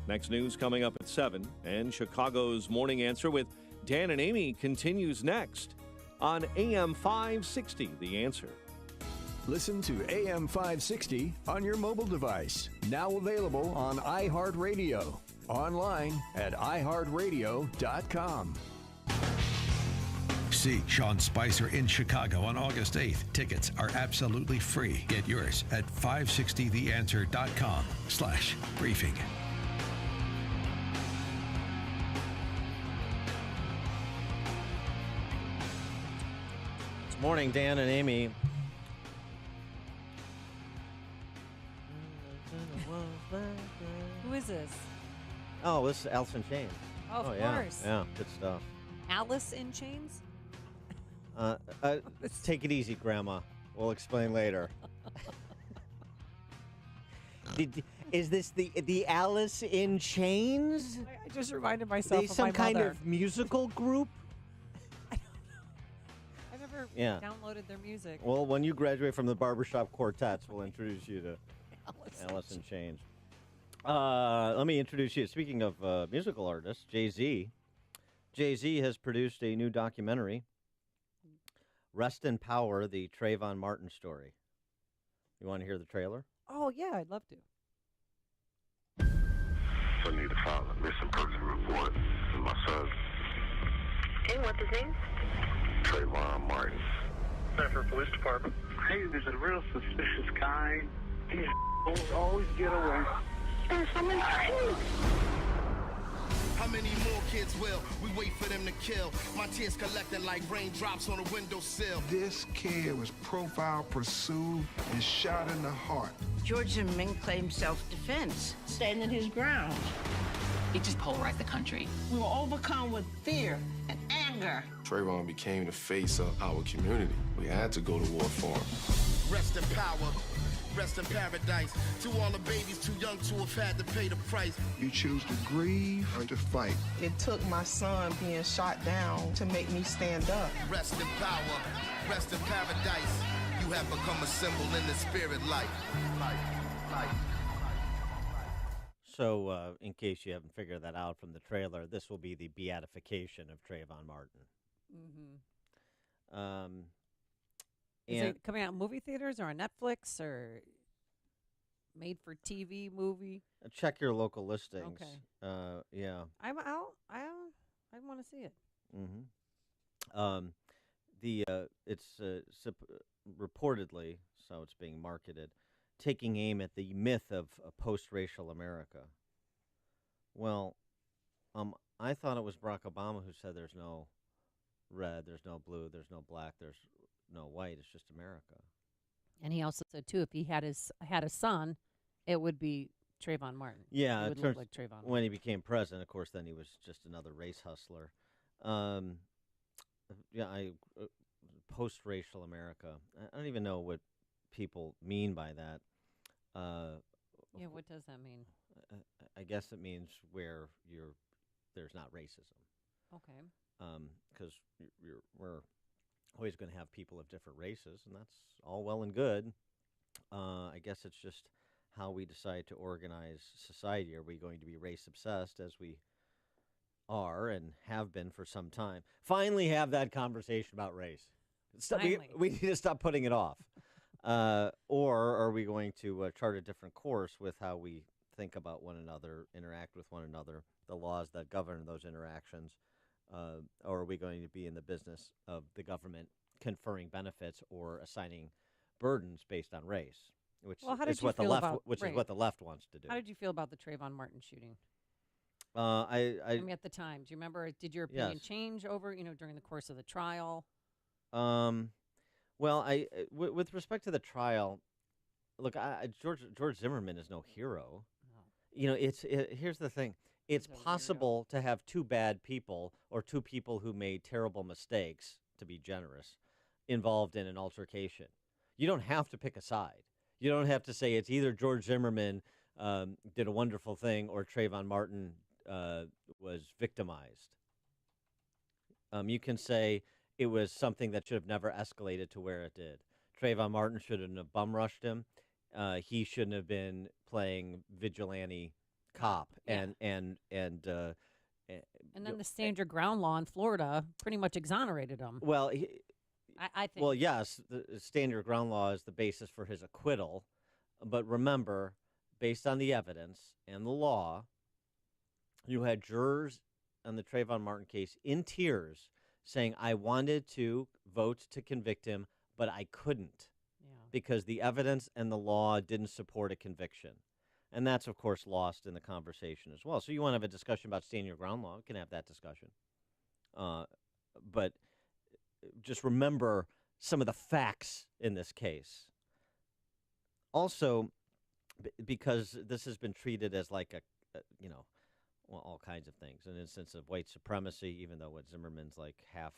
Next news coming up at 7. And Chicago's Morning Answer with Dan and Amy continues next on AM 560, The Answer. Listen to AM 560 on your mobile device. Now available on iHeartRadio. Online at iHeartRadio.com. See Sean Spicer in Chicago on August 8th. Tickets are absolutely free. Get yours at 560theanswer.com/briefing. It's morning, Dan and Amy. Who is this? Oh, this is Alice in Chains. Oh, of yeah. course. Yeah, good stuff. Alice in Chains? Take it easy, Grandma. We'll explain later. Is this the Alice in Chains? I just reminded myself of some my kind mother. of musical group? I've never downloaded their music. Well, when you graduate from the Barbershop Quartets, we'll introduce you to Alice in Chains. Let me introduce you. Speaking of musical artists, Jay-Z. Jay-Z has produced a new documentary, Rest in Power, the Trayvon Martin story. You want to hear the trailer? Oh, yeah, I'd love to. I need to file a missing person report with my son. Hey, what's his name? Trayvon Martin. Sanford Police Department. Hey, there's a real suspicious guy. These always get away. There's someone trying. How many more kids will we wait for them to kill? My tears collecting like raindrops on a windowsill. This kid was profiled, pursued, and shot in the heart. George Zimmerman claimed self-defense, standing his ground. It just polarized the country. We were overcome with fear and anger. Trayvon became the face of our community. We had to go to war for him. Rest in power. Rest in paradise. To all the babies too young to have had to pay the price. You choose to grieve or to fight. It took my son being shot down to make me stand up. Rest in power. Rest in paradise. You have become a symbol in the spirit life. So, in case you haven't figured that out from the trailer, this will be the beatification of Trayvon Martin. Mm-hmm. Is it coming out in movie theaters or on Netflix or made for TV movie? Check your local listings. Okay. Yeah. I want to see it. Mm-hmm. It's reportedly, so it's being marketed, taking aim at the myth of a post-racial America. Well, I thought it was Barack Obama who said there's no red, there's no blue, there's no black, there's no white. It's just America. And he also said too, if he had a son, it would be Trayvon Martin. Yeah, it would look like Trayvon when he became president, of course, then he was just another race hustler. Post-racial America. I don't even know what people mean by that. What does that mean? I guess it means where there's not racism. Okay. Because we're always going to have people of different races, and that's all well and good. I guess it's just how we decide to organize society. Are we going to be race obsessed, as we are and have been for some time? Finally have that conversation about race. We need to stop putting it off. Or are we going to chart a different course with how we think about one another, interact with one another, the laws that govern those interactions? Or are we going to be in the business of the government conferring benefits or assigning burdens based on race, which is what the left wants to do? How did you feel about the Trayvon Martin shooting? I mean, at the time, do you remember? Did your opinion change over during the course of the trial? Well, with respect to the trial, look, George Zimmerman is no hero. No. Here's the thing. It's possible to have two bad people or two people who made terrible mistakes, to be generous, involved in an altercation. You don't have to pick a side. You don't have to say it's either George Zimmerman did a wonderful thing or Trayvon Martin was victimized. You can say it was something that should have never escalated to where it did. Trayvon Martin shouldn't have bum rushed him. He shouldn't have been playing vigilante cop. And then the stand your ground law in Florida pretty much exonerated him. Well, I think. Well, yes, the stand your ground law is the basis for his acquittal. But remember, based on the evidence and the law, you had jurors on the Trayvon Martin case in tears saying, I wanted to vote to convict him, but I couldn't because the evidence and the law didn't support a conviction. And that's, of course, lost in the conversation as well. So you want to have a discussion about stand your ground law, we can have that discussion. But just remember some of the facts in this case. Also, because this has been treated as like all kinds of things. An instance of white supremacy, even though Zimmerman's like half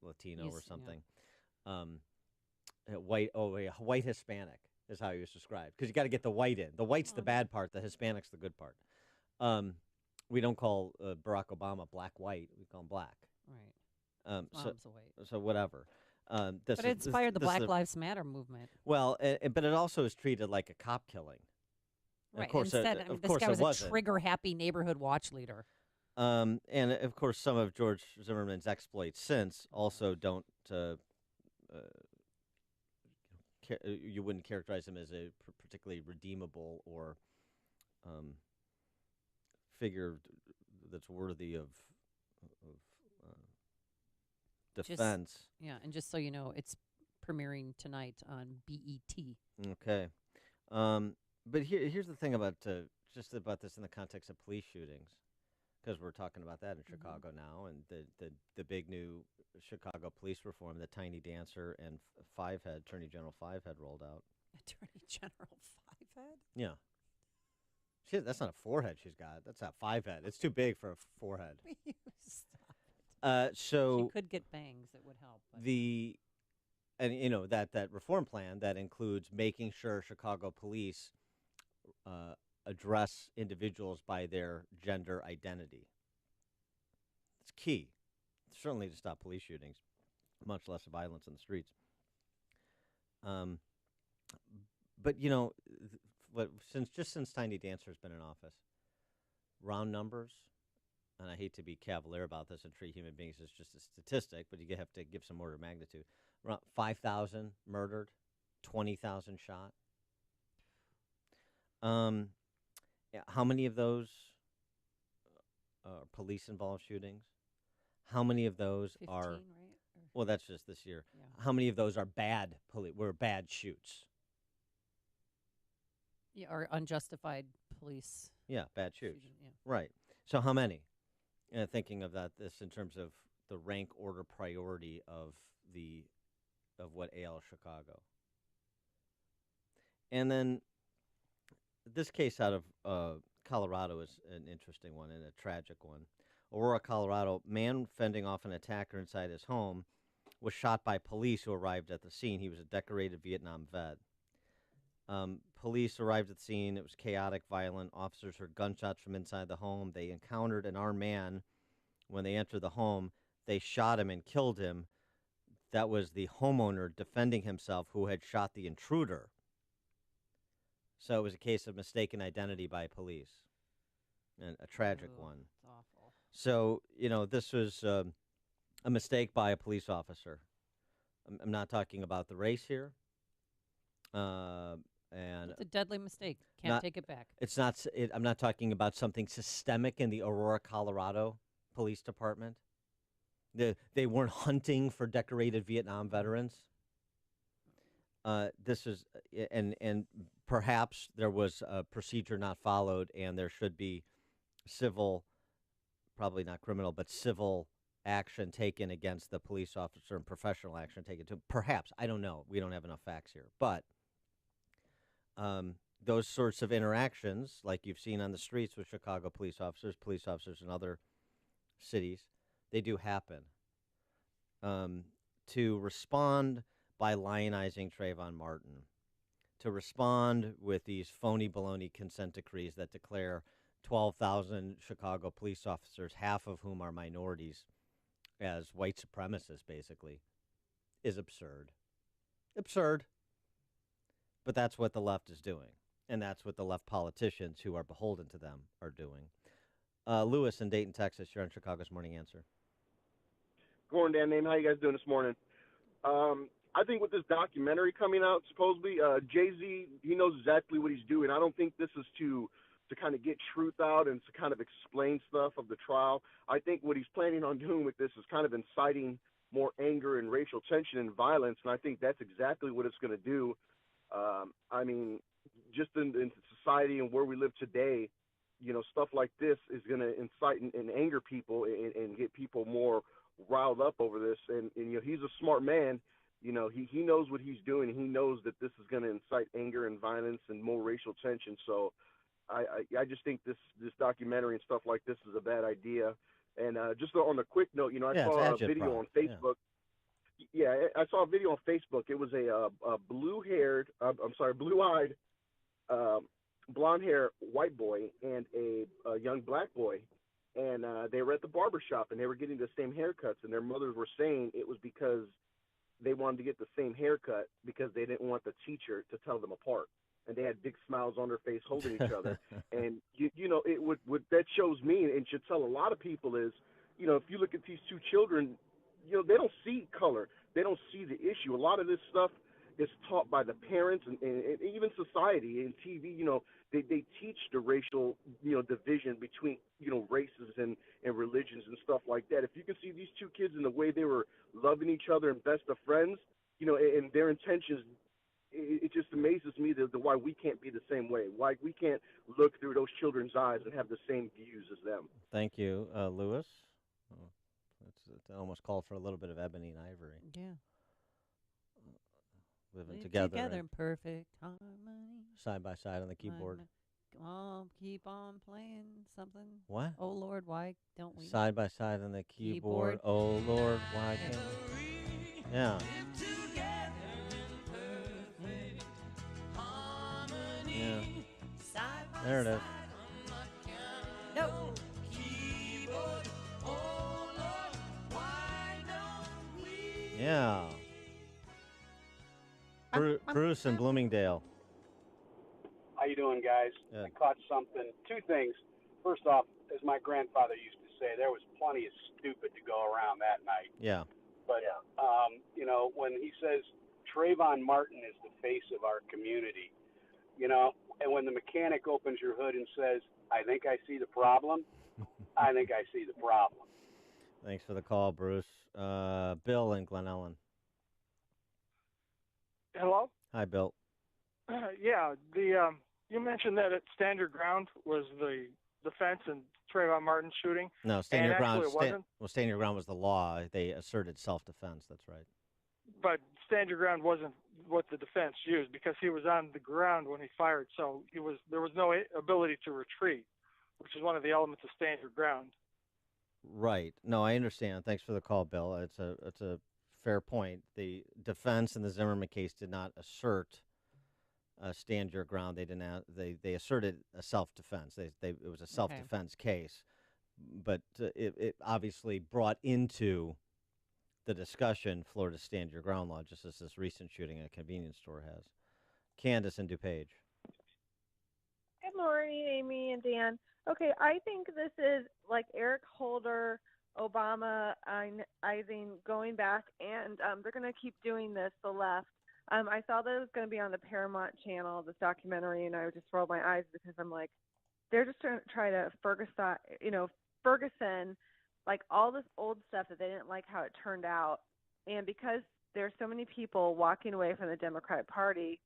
Latino or something. Yeah. White Hispanic is how he was described. Because you got to get the white in. The white's the bad part. The Hispanic's the good part. We don't call Barack Obama black-white. We call him black. Right. So whatever. But it inspired the Black Lives Matter movement. Well, but it also is treated like a cop killing. Right. Of course, this guy was a trigger-happy neighborhood watch leader. And, of course, some of George Zimmerman's exploits since also don't you wouldn't characterize him as a particularly redeemable or figure that's worthy of defense. And just so you know, it's premiering tonight on BET. Okay. But here's the thing about just about this in the context of police shootings, because we're talking about that in Chicago now, and the big new Chicago police reform that Tiny Dancer and Attorney General Fivehead rolled out. Attorney General Fivehead? Yeah. That's not a forehead she's got. That's a fivehead. It's too big for a forehead. Stop it. So she could get bangs. It would help. But. That reform plan that includes making sure Chicago police address individuals by their gender identity. It's key, certainly to stop police shootings, much less violence in the streets. But since Tiny Dancer's been in office, round numbers, and I hate to be cavalier about this and treat human beings as just a statistic, but you have to give some order of magnitude. Around 5,000 murdered, 20,000 shot. How many of those are police-involved shootings? How many of those 15, are? Right? Well, that's just this year. Yeah. How many of those are bad shoots? Yeah, or unjustified police. Yeah, bad shoots. Shooting, yeah. Right. So how many? And thinking of this in terms of the rank order priority of what ails Chicago. And then this case out of Colorado is an interesting one and a tragic one. Aurora, Colorado, man fending off an attacker inside his home was shot by police who arrived at the scene. He was a decorated Vietnam vet. Police arrived at the scene. It was chaotic, violent. Officers heard gunshots from inside the home. They encountered an armed man. When they entered the home, they shot him and killed him. That was the homeowner defending himself who had shot the intruder. So it was a case of mistaken identity by police, and a tragic one. It's awful. So, this was a mistake by a police officer. I'm not talking about the race here. And it's a deadly mistake. Can't take it back. It's not. I'm not talking about something systemic in the Aurora, Colorado Police Department. They weren't hunting for decorated Vietnam veterans. This is, and perhaps there was a procedure not followed, and there should be civil, probably not criminal, but civil action taken against the police officer and professional action taken to. Perhaps, I don't know. We don't have enough facts here, but those sorts of interactions, like you've seen on the streets with Chicago police officers in other cities, they do happen. To respond by lionizing Trayvon Martin, to respond with these phony baloney consent decrees that declare 12,000 Chicago police officers, half of whom are minorities, as white supremacists, basically, is absurd. Absurd. But that's what the left is doing, and that's what the left politicians who are beholden to them are doing. Lewis in Dayton, Texas, you're on Chicago's Morning Answer. Good morning, Dan Name. How you guys doing this morning? I think with this documentary coming out, supposedly, Jay-Z, he knows exactly what he's doing. I don't think this is to kind of get truth out and to kind of explain stuff of the trial. I think what he's planning on doing with this is kind of inciting more anger and racial tension and violence, and I think that's exactly what it's going to do. I mean, just in society and where we live today, stuff like this is going to incite and anger people and get people more riled up over this. And he's a smart man. He knows what he's doing. He knows that this is going to incite anger and violence and more racial tension. So I just think this documentary and stuff like this is a bad idea. And just on a quick note, I saw a video on Facebook. Yeah, I saw a video on Facebook. It was a blue-eyed, blonde-haired white boy and a young black boy. And they were at the barbershop, and they were getting the same haircuts. And their mothers were saying it was because they wanted to get the same haircut because they didn't want the teacher to tell them apart. And they had big smiles on their face holding each other. And, what that shows me and should tell a lot of people is, if you look at these two children, they don't see color. They don't see the issue. A lot of this stuff is taught by the parents and even society and TV. They teach the racial, division between, races and religions and stuff like that. If you can see these two kids in the way they were loving each other and best of friends, and their intentions, it just amazes me that why we can't be the same way. Why we can't look through those children's eyes and have the same views as them. Thank you, Lewis. It almost called for a little bit of Ebony and Ivory. Yeah. Living together in perfect harmony. Side by side on the keyboard. Keep on playing something. What? Oh, Lord, why don't we? Side by side on the keyboard. Oh, Lord, why can't we? Yeah. Yeah. There it is. No. Yeah. Bruce in Bloomingdale. How you doing, guys? Good. I caught something. Two things. First off, as my grandfather used to say, there was plenty of stupid to go around that night. Yeah. But, when he says Trayvon Martin is the face of our community, and when the mechanic opens your hood and says, I think I see the problem, I think I see the problem. Thanks for the call, Bruce. Bill in Glen Ellen. Hello? Hi, Bill. Yeah, you mentioned that at Stand Your Ground was the self-defense and Trayvon Martin shooting. No, stand and your ground. Actually, it wasn't. Well, stand your ground was the law. They asserted self-defense. That's right. But stand your ground wasn't what the defense used because he was on the ground when he fired. So there was no ability to retreat, which is one of the elements of stand your ground. Right. No, I understand. Thanks for the call, Bill. It's a fair point. The defense in the Zimmerman case did not assert stand your ground. They didn't. They asserted a self-defense. It was a self-defense case, but it obviously brought into the discussion Florida's stand your ground law, just as this recent shooting at a convenience store has. Candace in DuPage. Good morning, Amy and Dan. Okay, I think this is like Eric Holder, Obama, going back, and they're going to keep doing this, the left. I saw that it was going to be on the Paramount channel, this documentary, and I would just roll my eyes because I'm like, they're just trying to try to Ferguson, like all this old stuff that they didn't like how it turned out. And because there's so many people walking away from the Democratic Party,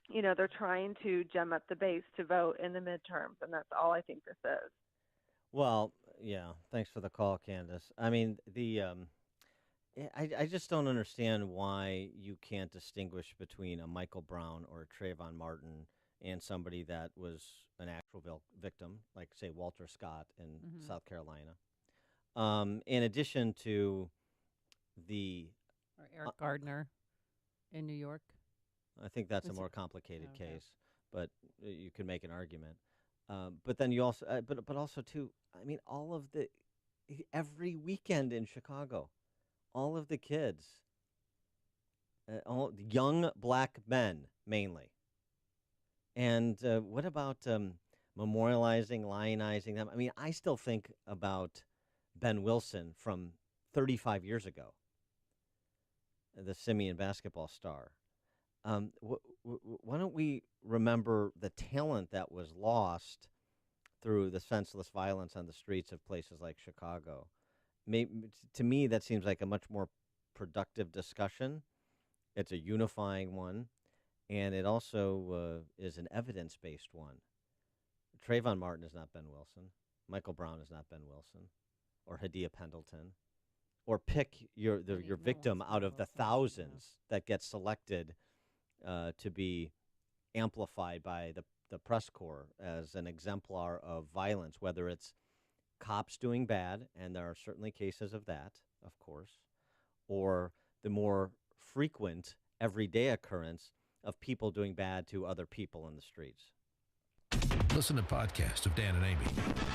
they're trying to gem up the base to vote in the midterms, and that's all I think this is. Well, yeah, thanks for the call, Candace. I mean, I just don't understand why you can't distinguish between a Michael Brown or a Trayvon Martin and somebody that was an actual victim, like, say, Walter Scott in South Carolina. In addition to or Eric Gardner in New York. I think that's a more complicated case, but you could make an argument. But then you also, but also too, I mean, every weekend in Chicago, all of the kids, all young black men mainly. And what about memorializing, lionizing them? I mean, I still think about Ben Wilson from 35 years ago, the Simeon basketball star. Why don't we remember the talent that was lost through the senseless violence on the streets of places like Chicago? To me, that seems like a much more productive discussion. It's a unifying one, and it also is an evidence-based one. Trayvon Martin is not Ben Wilson. Michael Brown is not Ben Wilson, or Hadia Pendleton, or pick your victim out of the thousands that get selected to be amplified by the press corps as an exemplar of violence, whether it's cops doing bad, and there are certainly cases of that, of course, or the more frequent everyday occurrence of people doing bad to other people in the streets. Listen to podcasts of Dan and Amy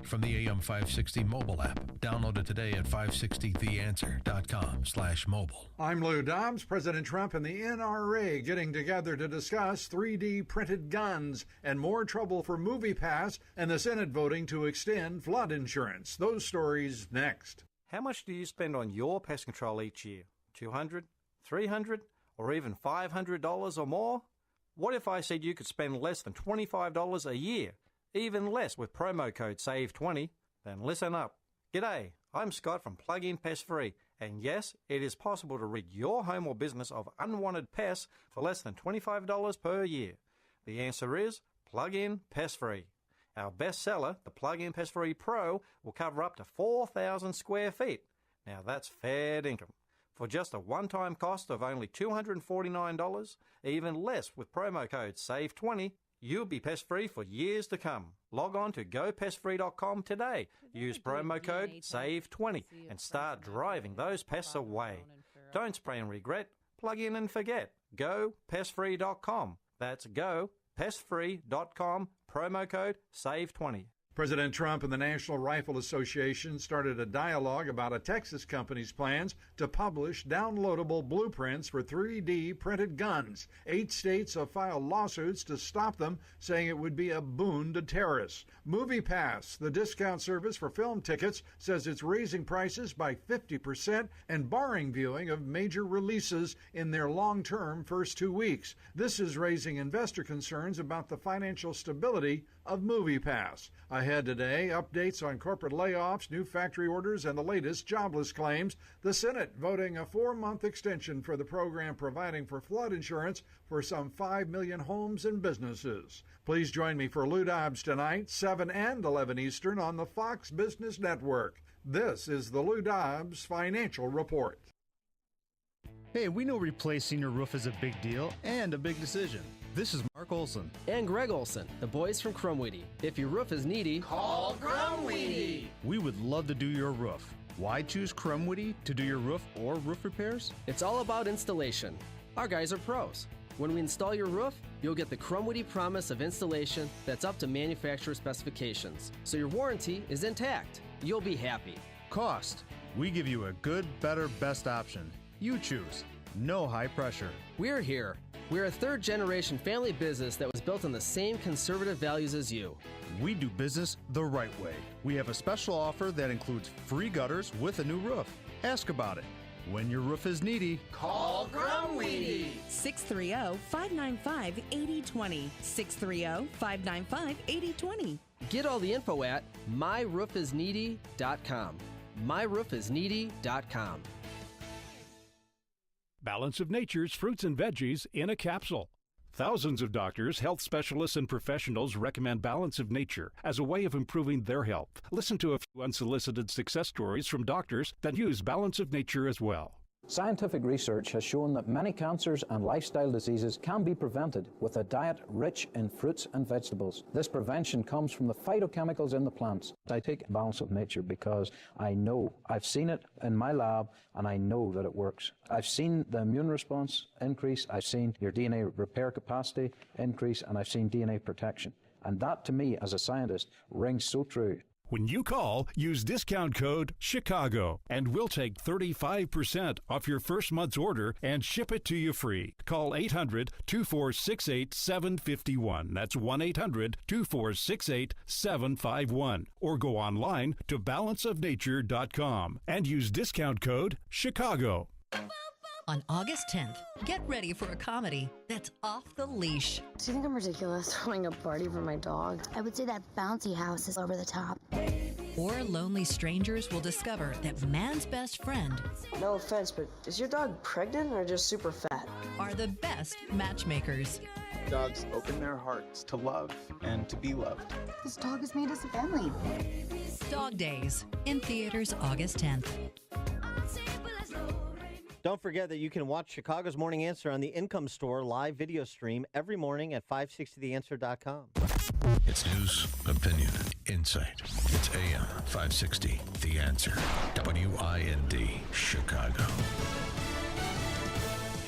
from the AM 560 mobile app. Download it today at 560theanswer.com/mobile. I'm Lou Dobbs. President Trump and the NRA getting together to discuss 3D printed guns and more trouble for MoviePass, and the Senate voting to extend flood insurance. Those stories next. How much do you spend on your pest control each year? $200, $300, or even $500 or more? What if I said you could spend less than $25 a year? Even less with promo code SAVE20. Then listen up. G'day, I'm Scott from Plug-in Pest Free, and yes, it is possible to rid your home or business of unwanted pests for less than $25 per year. The answer is Plug-in Pest Free. Our best seller, the Plug-in Pest Free Pro, will cover up to 4,000 square feet. Now that's fair income. For just a one-time cost of only $249, even less with promo code SAVE20, you'll be pest-free for years to come. Log on to gopestfree.com today. Use promo code SAVE20 and start driving those pests away. Don't spray and regret. Plug in and forget. Gopestfree.com. That's gopestfree.com. Promo code SAVE20. President Trump and the National Rifle Association started a dialogue about a Texas company's plans to publish downloadable blueprints for 3D printed guns. 8 states have filed lawsuits to stop them, saying it would be a boon to terrorists. MoviePass, the discount service for film tickets, says it's raising prices by 50% and barring viewing of major releases in their long-term first 2 weeks. This is raising investor concerns about the financial stability of MoviePass. Ahead ahead today, updates on corporate layoffs, new factory orders, and the latest jobless claims. The Senate voting a 4-month extension for the program providing for flood insurance for some 5 million homes and businesses. Please join me for Lou Dobbs tonight, 7 and 11 Eastern on the Fox Business Network. This is the Lou Dobbs Financial Report. Hey, we know replacing your roof is a big deal and a big decision. This is Mark Olson. And Greg Olson, the boys from Crumweedy. If your roof is needy, call Crumweedy. We would love to do your roof. Why choose Crumweedy to do your roof or roof repairs? It's all about installation. Our guys are pros. When we install your roof, you'll get the Crumweedy promise of installation that's up to manufacturer specifications. So your warranty is intact. You'll be happy. Cost. We give you a good, better, best option. You choose. No high pressure. We're here. We're a third-generation family business that was built on the same conservative values as you. We do business the right way. We have a special offer that includes free gutters with a new roof. Ask about it. When your roof is needy, call Crumweedy. 630-595-8020. 630-595-8020. Get all the info at myroofisneedy.com. myroofisneedy.com. Balance of Nature's fruits and veggies in a capsule. Thousands of doctors, health specialists, and professionals recommend Balance of Nature as a way of improving their health. Listen to a few unsolicited success stories from doctors that use Balance of Nature as well. Scientific research has shown that many cancers and lifestyle diseases can be prevented with a diet rich in fruits and vegetables. This prevention comes from the phytochemicals in the plants. I take Balance of Nature because I know, I've seen it in my lab, and I know that it works. I've seen the immune response increase, I've seen your DNA repair capacity increase, and I've seen DNA protection. And that, to me, as a scientist, rings so true. When you call, use discount code CHICAGO, and we'll take 35% off your first month's order and ship it to you free. Call 800-2468-751. That's 1-800-2468-751. Or go online to balanceofnature.com and use discount code CHICAGO. On August 10th, get ready for a comedy that's off the leash. Do you think I'm ridiculous throwing a party for my dog? I would say that bouncy house is over the top. Or lonely strangers will discover that man's best friend... No offense, but is your dog pregnant or just super fat? ...are the best matchmakers. Dogs open their hearts to love and to be loved. This dog has made us a family. Dog Days, in theaters August 10th. Don't forget that you can watch Chicago's Morning Answer on the Income Store live video stream every morning at 560theanswer.com. It's news, opinion, insight. It's AM 560, The Answer. WIND, Chicago.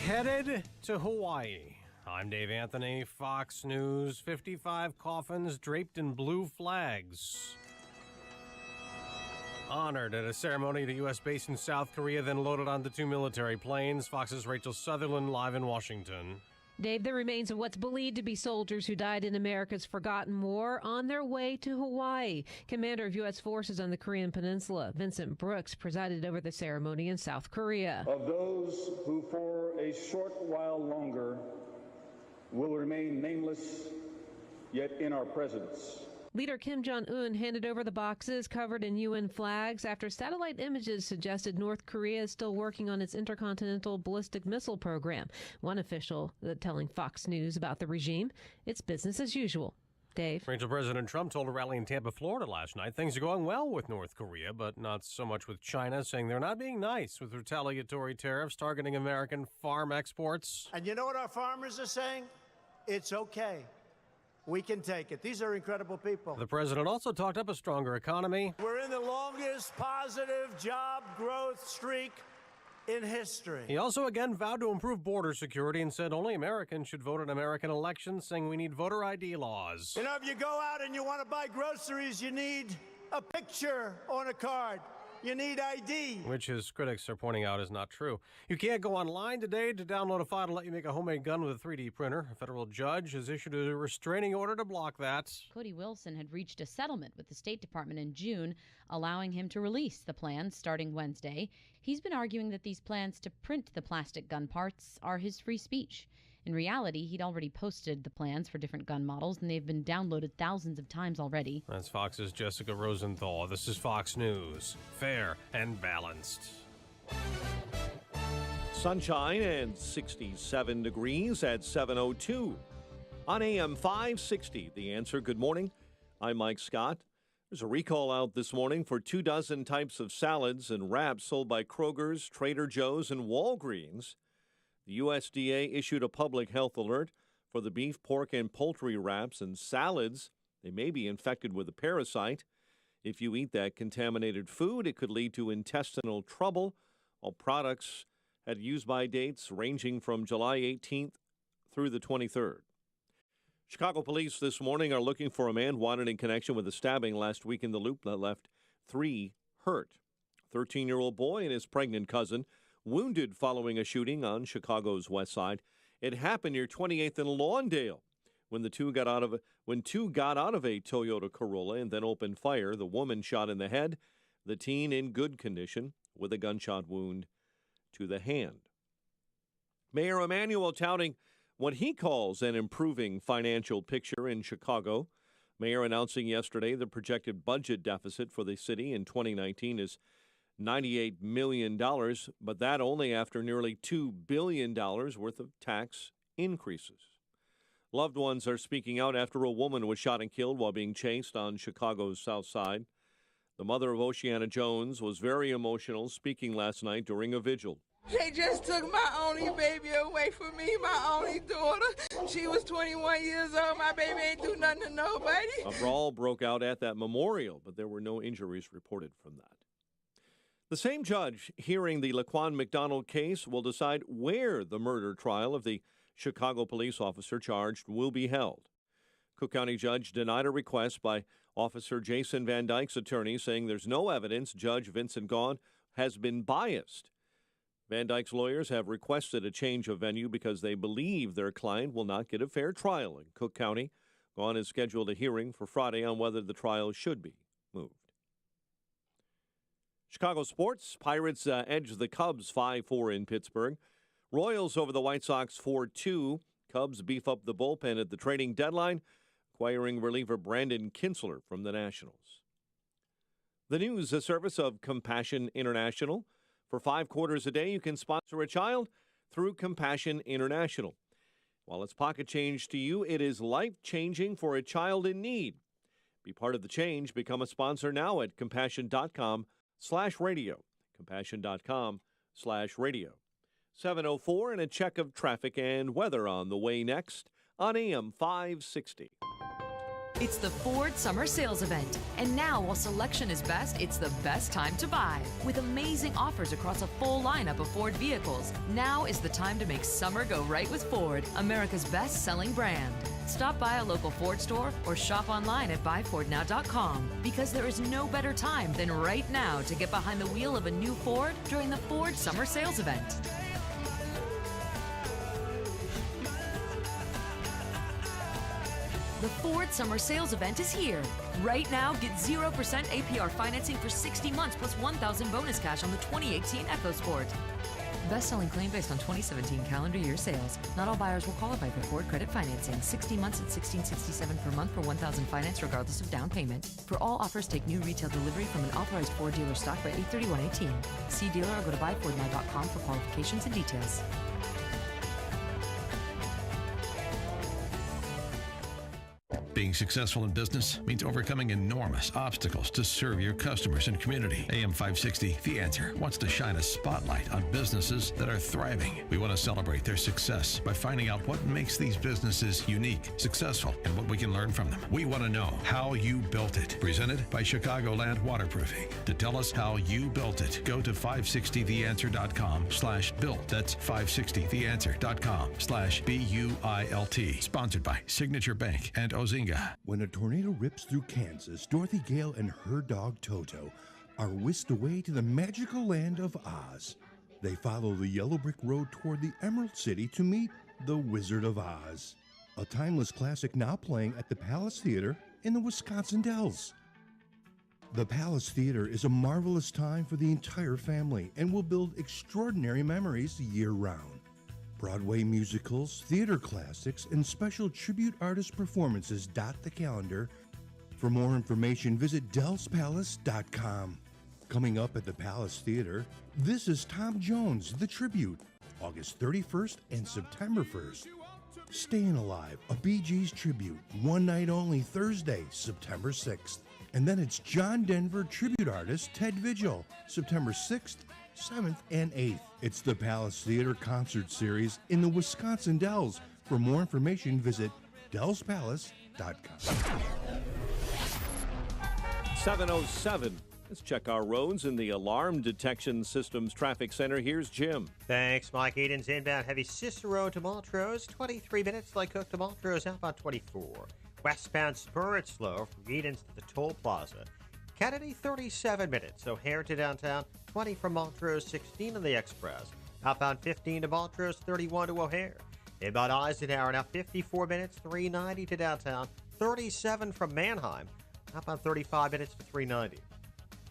Headed to Hawaii. I'm Dave Anthony, Fox News. 55 coffins draped in blue flags. Honored at a ceremony at a U.S. base in South Korea, then loaded onto 2 military planes. Fox's Rachel Sutherland live in Washington. Dave, the remains of what's believed to be soldiers who died in America's forgotten war on their way to Hawaii. Commander of U.S. forces on the Korean Peninsula, Vincent Brooks, presided over the ceremony in South Korea. Of those who for a short while longer will remain nameless, yet in our presence. Leader Kim Jong-un handed over the boxes covered in UN flags after satellite images suggested North Korea is still working on its intercontinental ballistic missile program. One official telling Fox News about the regime, it's business as usual. Dave. Rachel, President Trump told a rally in Tampa, Florida last night things are going well with North Korea, but not so much with China, saying they're not being nice with retaliatory tariffs targeting American farm exports. And you know what our farmers are saying? It's okay. We can take it. These are incredible people. The president also talked up a stronger economy. We're in the longest positive job growth streak in history. He also again vowed to improve border security and said only Americans should vote in American elections, saying we need voter ID laws. You know, if you go out and you want to buy groceries, you need a picture on a card. You need ID. Which his critics are pointing out is not true. You can't go online today to download a file to let you make a homemade gun with a 3D printer. A federal judge has issued a restraining order to block that. Cody Wilson had reached a settlement with the State Department in June, allowing him to release the plans starting Wednesday. He's been arguing that these plans to print the plastic gun parts are his free speech. In reality, he'd already posted the plans for different gun models, and they've been downloaded thousands of times already. That's Fox's Jessica Rosenthal. This is Fox News. Fair and balanced. Sunshine and 67 degrees at 7:02. On AM 560, The Answer. Good morning. I'm Mike Scott. There's a recall out this morning for 24 types of salads and wraps sold by Kroger's, Trader Joe's, and Walgreens. The USDA issued a public health alert for the beef, pork, and poultry wraps and salads. They may be infected with a parasite. If you eat that contaminated food, it could lead to intestinal trouble. All products had use-by dates ranging from July 18th through the 23rd. Chicago police this morning are looking for a man wanted in connection with a stabbing last week in the Loop that left 3 hurt. 13-year-old boy and his pregnant cousin wounded following a shooting on Chicago's west side. It happened near 28th and Lawndale when two got out of a Toyota Corolla and then opened fire. The woman shot in the head, the teen in good condition with a gunshot wound to the hand. Mayor Emanuel touting what he calls an improving financial picture in Chicago. Mayor announcing yesterday the projected budget deficit for the city in 2019 is $98 million, but that only after nearly $2 billion worth of tax increases. Loved ones are speaking out after a woman was shot and killed while being chased on Chicago's south side. The mother of Oceana Jones was very emotional, speaking last night during a vigil. They just took my only baby away from me, my only daughter. She was 21 years old. My baby ain't do nothing to nobody. A brawl broke out at that memorial, but there were no injuries reported from that. The same judge hearing the Laquan McDonald case will decide where the murder trial of the Chicago police officer charged will be held. Cook County judge denied a request by Officer Jason Van Dyke's attorney, saying there's no evidence Judge Vincent Gahn has been biased. Van Dyke's lawyers have requested a change of venue because they believe their client will not get a fair trial in Cook County. Gahn has scheduled a hearing for Friday on whether the trial should be moved. Chicago sports. Pirates edge the Cubs 5-4 in Pittsburgh. Royals over the White Sox 4-2. Cubs beef up the bullpen at the trading deadline, acquiring reliever Brandon Kinsler from the Nationals. The news, a service of Compassion International. For 5 quarters a day, you can sponsor a child through Compassion International. While it's pocket change to you, it is life-changing for a child in need. Be part of the change. Become a sponsor now at compassion.com/radio. Compassion.com/radio. 7:04 and a check of traffic and weather on the way next on AM 560. It's the Ford Summer Sales Event. And now, while selection is best, it's the best time to buy. With amazing offers across a full lineup of Ford vehicles, now is the time to make summer go right with Ford, America's best-selling brand. Stop by a local Ford store or shop online at buyfordnow.com, because there is no better time than right now to get behind the wheel of a new Ford during the Ford Summer Sales Event. The Ford Summer Sales Event is here. Right now, get 0% APR financing for 60 months plus $1,000 bonus cash on the 2018 EcoSport. Best-selling claim based on 2017 calendar year sales. Not all buyers will qualify for Ford credit financing. 60 months at $1,667 per month for $1,000 finance regardless of down payment. For all offers, take new retail delivery from an authorized Ford dealer stock by 8/31/18. See dealer or go to buyfordnow.com for qualifications and details. Being successful in business means overcoming enormous obstacles to serve your customers and community. AM 560, The Answer, wants to shine a spotlight on businesses that are thriving. We want to celebrate their success by finding out what makes these businesses unique, successful, and what we can learn from them. We want to know how you built it. Presented by Chicagoland Waterproofing. To tell us how you built it, go to 560theanswer.com/built. That's 560theanswer.com/BUILT. Sponsored by Signature Bank and Ozinga. When a tornado rips through Kansas, Dorothy Gale and her dog Toto are whisked away to the magical land of Oz. They follow the yellow brick road toward the Emerald City to meet the Wizard of Oz, a timeless classic now playing at the Palace Theater in the Wisconsin Dells. The Palace Theater is a marvelous time for the entire family and will build extraordinary memories year-round. Broadway musicals, theater classics, and special tribute artist performances dot the calendar. For more information, visit DellsPalace.com. Coming up at the Palace Theater, this is Tom Jones, The Tribute, August 31st and September 1st. Staying Alive, a Bee Gees tribute, one night only, Thursday, September 6th. And then it's John Denver tribute artist Ted Vigil, September 6th, 7th, and 8th. It's the Palace Theater Concert Series in the Wisconsin Dells. For more information, visit DellsPalace.com. 7:07. Let's check our roads in the Alarm Detection Systems Traffic Center. Here's Jim. Thanks, Mike. Eden's inbound heavy Cicero to Montrose, 23 minutes. Lake Cook to Montrose, outbound 24. Westbound Spur, it's slow from Eden's to the Toll Plaza. Kennedy, 37 minutes. O'Hare to downtown, 20 from Montrose, 16 on the Express. Outbound 15 to Montrose, 31 to O'Hare. Inbound Eisenhower, now 54 minutes, 390 to downtown, 37 from Manheim. Outbound 35 minutes to 390.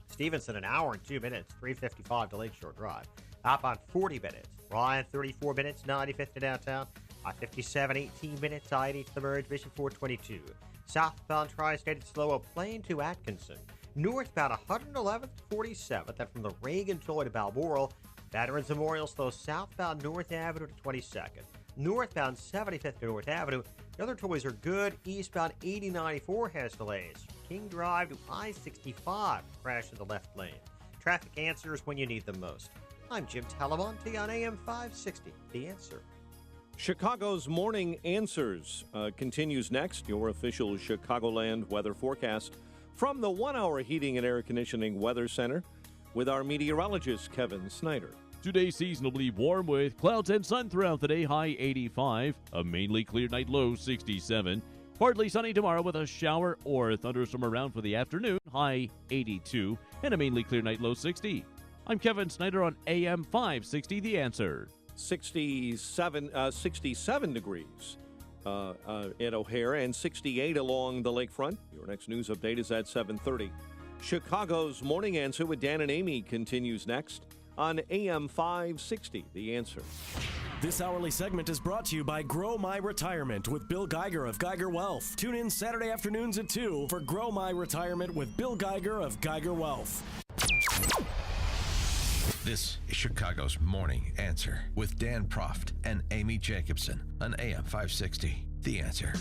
Stevenson, an hour and 2 minutes, 355 to Lakeshore Drive. Outbound 40 minutes. Ryan, 34 minutes, 95th to downtown. I-57, 18 minutes, I-80 to the merge, Mission 422. Southbound Tri-State, it's slow, Plain to Atkinson. Northbound 111th to 47th, then from the Reagan toll to Balmoral. Veterans Memorial slow southbound North Avenue to 22nd. Northbound 75th to North Avenue. The other tollways are good. Eastbound 8094 has delays. King Drive to I-65, crash in the left lane. Traffic answers when you need them most. I'm Jim Talamonte on AM 560, The Answer. Chicago's Morning Answers continues next. Your official Chicagoland weather forecast from the 1 Hour Heating and Air Conditioning Weather Center with our meteorologist, Kevin Snyder. Today, seasonably warm with clouds and sun throughout the day, high 85. A mainly clear night, low 67. Partly sunny tomorrow with a shower or thunderstorm around for the afternoon, high 82. And a mainly clear night, low 60. I'm Kevin Snyder on AM 560, The Answer. 67 degrees at O'Hare and 68 along the lakefront. Your next news update is at 7:30. Chicago's Morning Answer with Dan and Amy continues next on AM 560, The Answer. This hourly segment is brought to you by Grow My Retirement with Bill Geiger of Geiger Wealth. Tune in Saturday afternoons at 2 for Grow My Retirement with Bill Geiger of Geiger Wealth. This is Chicago's Morning Answer with Dan Proft and Amy Jacobson on AM 560, The Answer.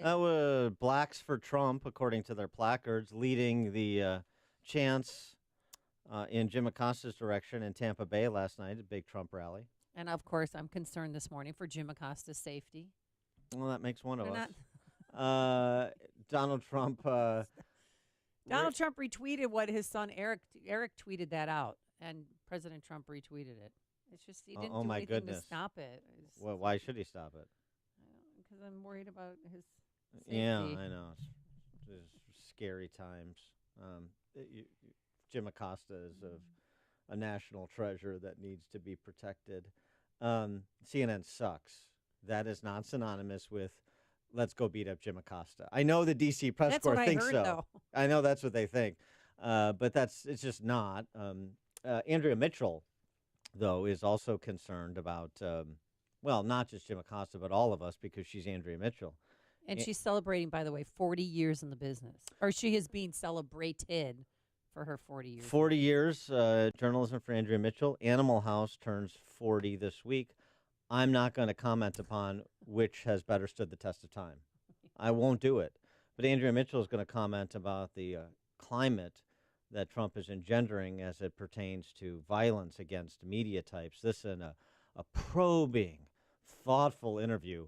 That was Blacks for Trump, according to their placards, leading the chants in Jim Acosta's direction in Tampa Bay last night, a big Trump rally. And, of course, I'm concerned this morning for Jim Acosta's safety. Well, that makes one of They're us. Donald Trump. Donald Trump retweeted what his son Eric tweeted that out, and President Trump retweeted it. It's just he didn't do anything to stop it. Well, why should he stop it? Because I'm worried about his safety. Yeah, I know. It's scary times. Jim Acosta is a national treasure that needs to be protected. CNN sucks. That is not synonymous with let's go beat up Jim Acosta. I know the D.C. press corps thinks so. Though. I know that's what they think. But it's just not. Andrea Mitchell, though, is also concerned about, not just Jim Acosta, but all of us because she's Andrea Mitchell. And she's celebrating, by the way, 40 years in the business. Or she is being celebrated for her 40 years. 40 years, journalism for Andrea Mitchell. Animal House turns 40 this week. I'm not going to comment upon which has better stood the test of time. I won't do it. But Andrea Mitchell is going to comment about the climate that Trump is engendering as it pertains to violence against media types. This in a probing, thoughtful interview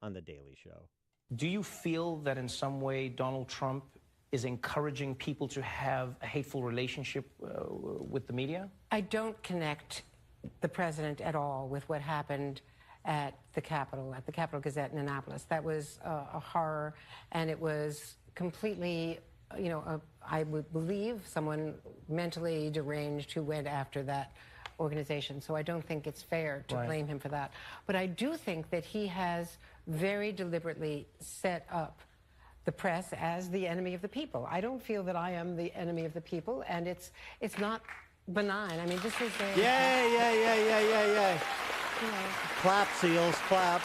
on The Daily Show. Do you feel that in some way Donald Trump is encouraging people to have a hateful relationship with the media? I don't connect the president at all with what happened at the Capitol Gazette in Annapolis. That was a horror, and it was completely, I would believe someone mentally deranged who went after that organization. So I don't think it's fair to blame him for that. But I do think that he has very deliberately set up the press as the enemy of the people. I don't feel that I am the enemy of the people, and it's not benign. I mean, this is a... Yay. Clap, seals, clap.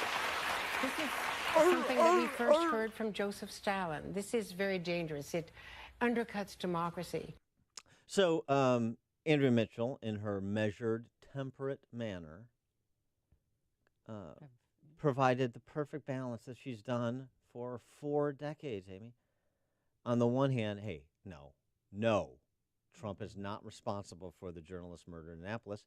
This is something that we first heard from Joseph Stalin. This is very dangerous. It undercuts democracy. So, Andrea Mitchell, in her measured, temperate manner, provided the perfect balance that she's done for 4 decades, Amy. On the one hand, hey, no, Trump is not responsible for the journalist murder in Annapolis.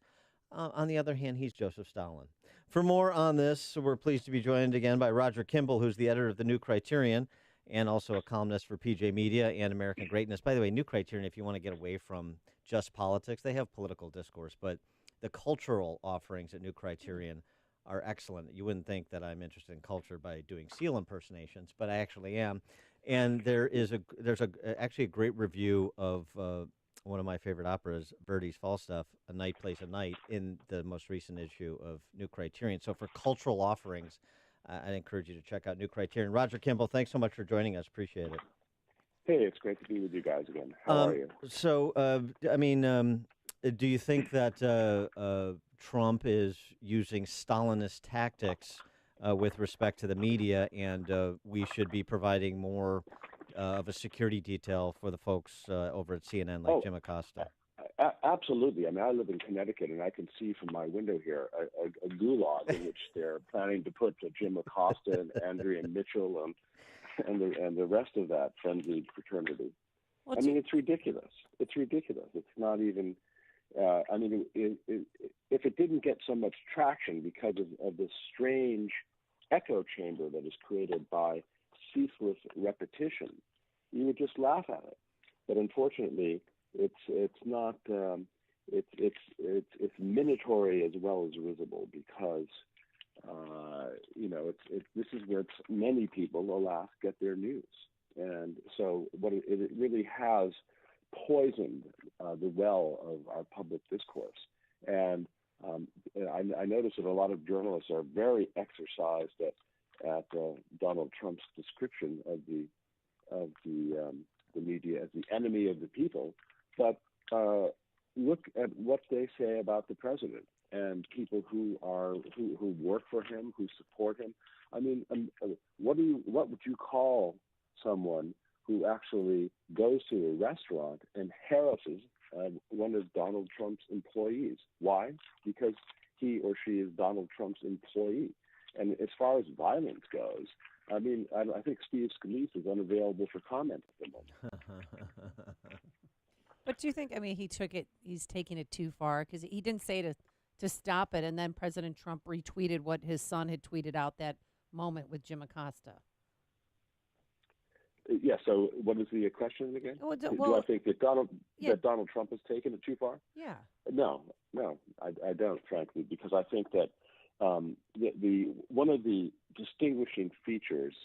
On the other hand, he's Joseph Stalin. For more on this, we're pleased to be joined again by Roger Kimball, who's the editor of the New Criterion and also a columnist for PJ Media and American Greatness. By the way, New Criterion, if you want to get away from just politics, they have political discourse, but the cultural offerings at New Criterion are excellent. You wouldn't think that I'm interested in culture by doing seal impersonations, but I actually am. And there's actually a great review of one of my favorite operas, Verdi's Falstaff, A Night Plays a Night, in the most recent issue of New Criterion. So for cultural offerings, I'd encourage you to check out New Criterion. Roger Kimball, thanks so much for joining us. Appreciate it. Hey, it's great to be with you guys again. How are you? So, do you think that Trump is using Stalinist tactics with respect to the media, and we should be providing more of a security detail for the folks over at CNN, like Jim Acosta? Absolutely. I mean, I live in Connecticut, and I can see from my window here a gulag in which they're planning to put Jim Acosta and Andrea Mitchell and the rest of that friendly fraternity. It's ridiculous. It's ridiculous. It's not even. If it didn't get so much traction because of this strange echo chamber that is created by ceaseless repetition, you would just laugh at it. But unfortunately, it's not. It's minatory as well as risible because this is where many people, alas, get their news, and so it really has poisoned the well of our public discourse. And I notice that a lot of journalists are very exercised at Donald Trump's description of the media as the enemy of the people, but look at what they say about the president and people who work for him, who support him. I mean, what would you call someone who actually goes to a restaurant and harasses one of Donald Trump's employees? Why? Because he or she is Donald Trump's employee. And as far as violence goes, I mean, I think Steve Scalise is unavailable for comment at the moment. But do you think, he's taking it too far? Because he didn't say to stop it, and then President Trump retweeted what his son had tweeted out that moment with Jim Acosta. Yeah, so what is the question again? Do I think that Donald Trump has taken it too far? Yeah. No, I don't, frankly, because I think that the one of the distinguishing features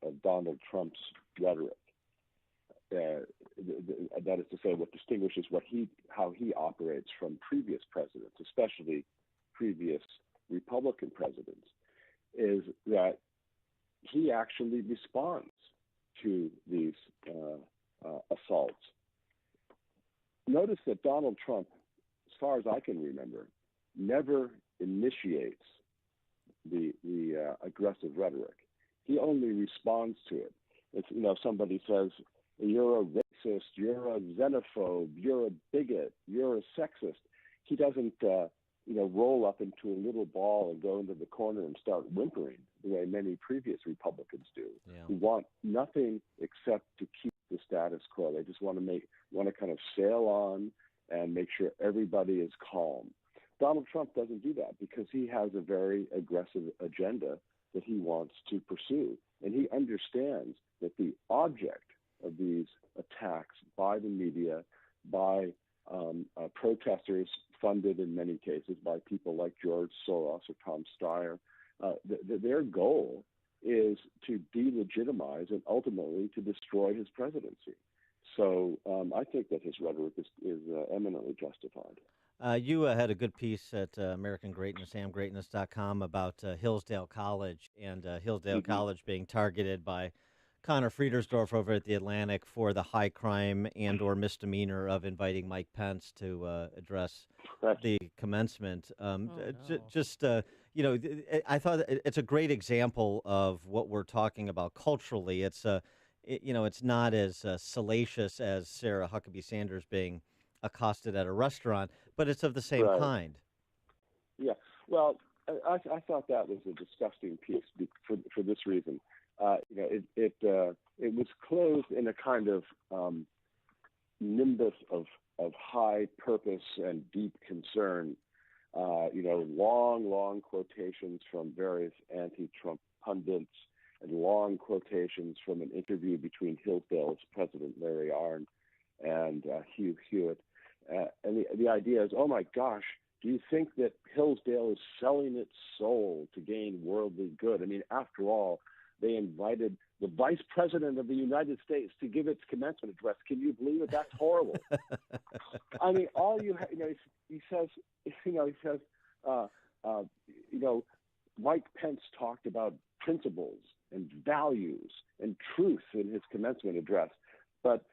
of Donald Trump's rhetoric, that is to say, what distinguishes how he operates from previous presidents, especially previous Republican presidents, is that he actually responds to these assaults. Notice that Donald Trump, as far as I can remember, never initiates the aggressive rhetoric. He only responds to it. It's, somebody says, "You're a racist, you're a xenophobe, you're a bigot, you're a sexist." He doesn't roll up into a little ball and go into the corner and start whimpering the way many previous Republicans do, who want nothing except to keep the status quo. They just want to kind of sail on and make sure everybody is calm. Donald Trump doesn't do that because he has a very aggressive agenda that he wants to pursue. And he understands that the object of these attacks by the media, by protesters funded in many cases by people like George Soros or Tom Steyer, their goal is to delegitimize and ultimately to destroy his presidency. So I think that his rhetoric is eminently justified. You had a good piece at American Greatness, amgreatness.com about Hillsdale College and Hillsdale College being targeted by Connor Friedersdorf over at the Atlantic for the high crime and or misdemeanor of inviting Mike Pence to address the commencement. I thought it's a great example of what we're talking about culturally. It's it's not as salacious as Sarah Huckabee Sanders being accosted at a restaurant, but it's of the same kind. Yeah. Well, I thought that was a disgusting piece for this reason. It was clothed in a kind of nimbus of high purpose and deep concern. Long quotations from various anti-Trump pundits and long quotations from an interview between Hillsdale's president, Larry Arnn, and Hugh Hewitt. And the idea is, oh my gosh, do you think that Hillsdale is selling its soul to gain worldly good? I mean, after all, they invited the vice president of the United States to give its commencement address. Can you believe it? That's horrible. I mean, all you have, he says, Mike Pence talked about principles and values and truth in his commencement address, but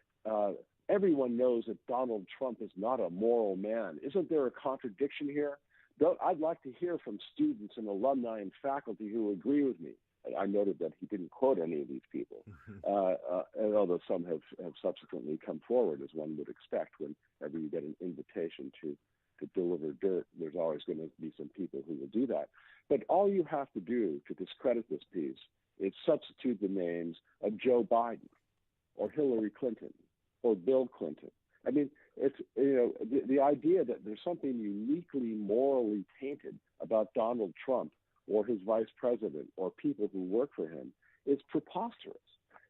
everyone knows that Donald Trump is not a moral man. Isn't there a contradiction here? I'd like to hear from students and alumni and faculty who agree with me. I noted that he didn't quote any of these people, and although some have subsequently come forward, as one would expect whenever you get an invitation to deliver dirt, there's always going to be some people who will do that. But all you have to do to discredit this piece is substitute the names of Joe Biden or Hillary Clinton or Bill Clinton. I mean, it's the idea that there's something uniquely morally tainted about Donald Trump or his vice president or people who work for him is preposterous.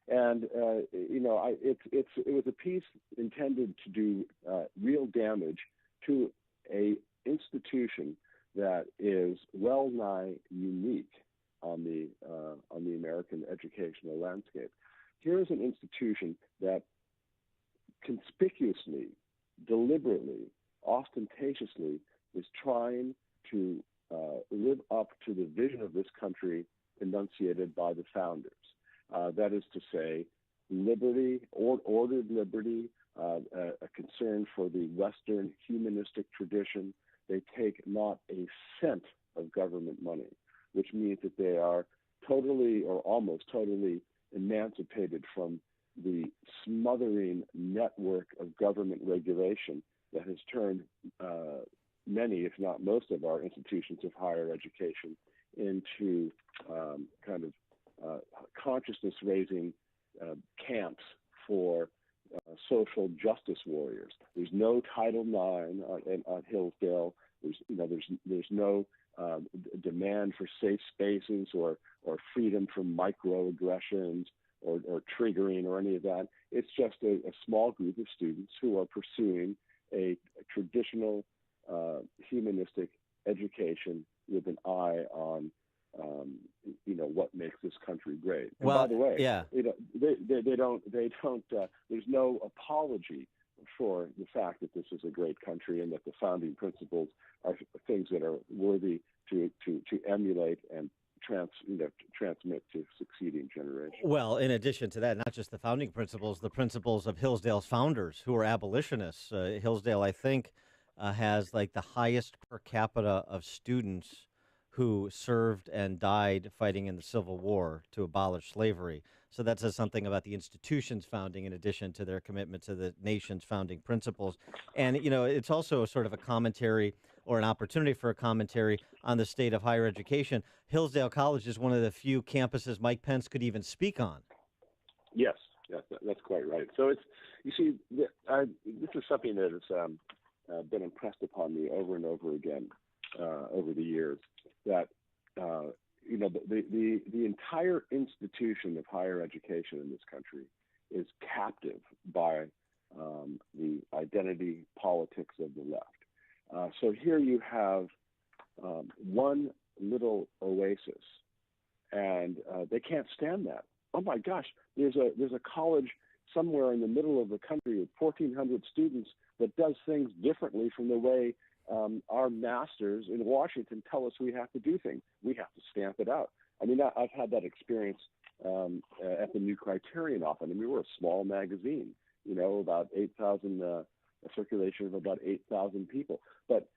And it was a piece intended to do real damage to a institution that is well nigh unique on the American educational landscape. Here is an institution that conspicuously, deliberately, ostentatiously is trying to live up to the vision of this country enunciated by the founders. That is to say, liberty, ordered liberty, a concern for the Western humanistic tradition. They take not a cent of government money, which means that they are totally or almost totally emancipated from the smothering network of government regulation that has turned many, if not most, of our institutions of higher education into kind of consciousness-raising camps for social justice warriors. There's no Title IX on Hillsdale. There's no demand for safe spaces or freedom from microaggressions or triggering or any of that. It's just a small group of students who are pursuing a traditional humanistic education with an eye on what makes this country great. And Well, by the way, yeah. they don't. There's no apology for the fact that this is a great country and that the founding principles are things that are worthy to emulate and transmit to succeeding generations. Well, in addition to that, not just the founding principles, the principles of Hillsdale's founders, who are abolitionists. Hillsdale, I think, has like the highest per capita of students who served and died fighting in the Civil War to abolish slavery. So that says something about the institution's founding in addition to their commitment to the nation's founding principles. And, it's also sort of a commentary or an opportunity for a commentary on the state of higher education. Hillsdale College is one of the few campuses Mike Pence could even speak on. Yes, that's quite right. So this is something that has been impressed upon me over and over again over the years, that the entire institution of higher education in this country is captive by the identity politics of the left. So here you have one little oasis, and they can't stand that. Oh my gosh, there's a college somewhere in the middle of the country with 1,400 students that does things differently from the way our masters in Washington tell us we have to do things. We have to stamp it out. I mean, I've had that experience at the New Criterion often. I mean, we're a small magazine, about 8,000, a circulation of about 8,000 people. But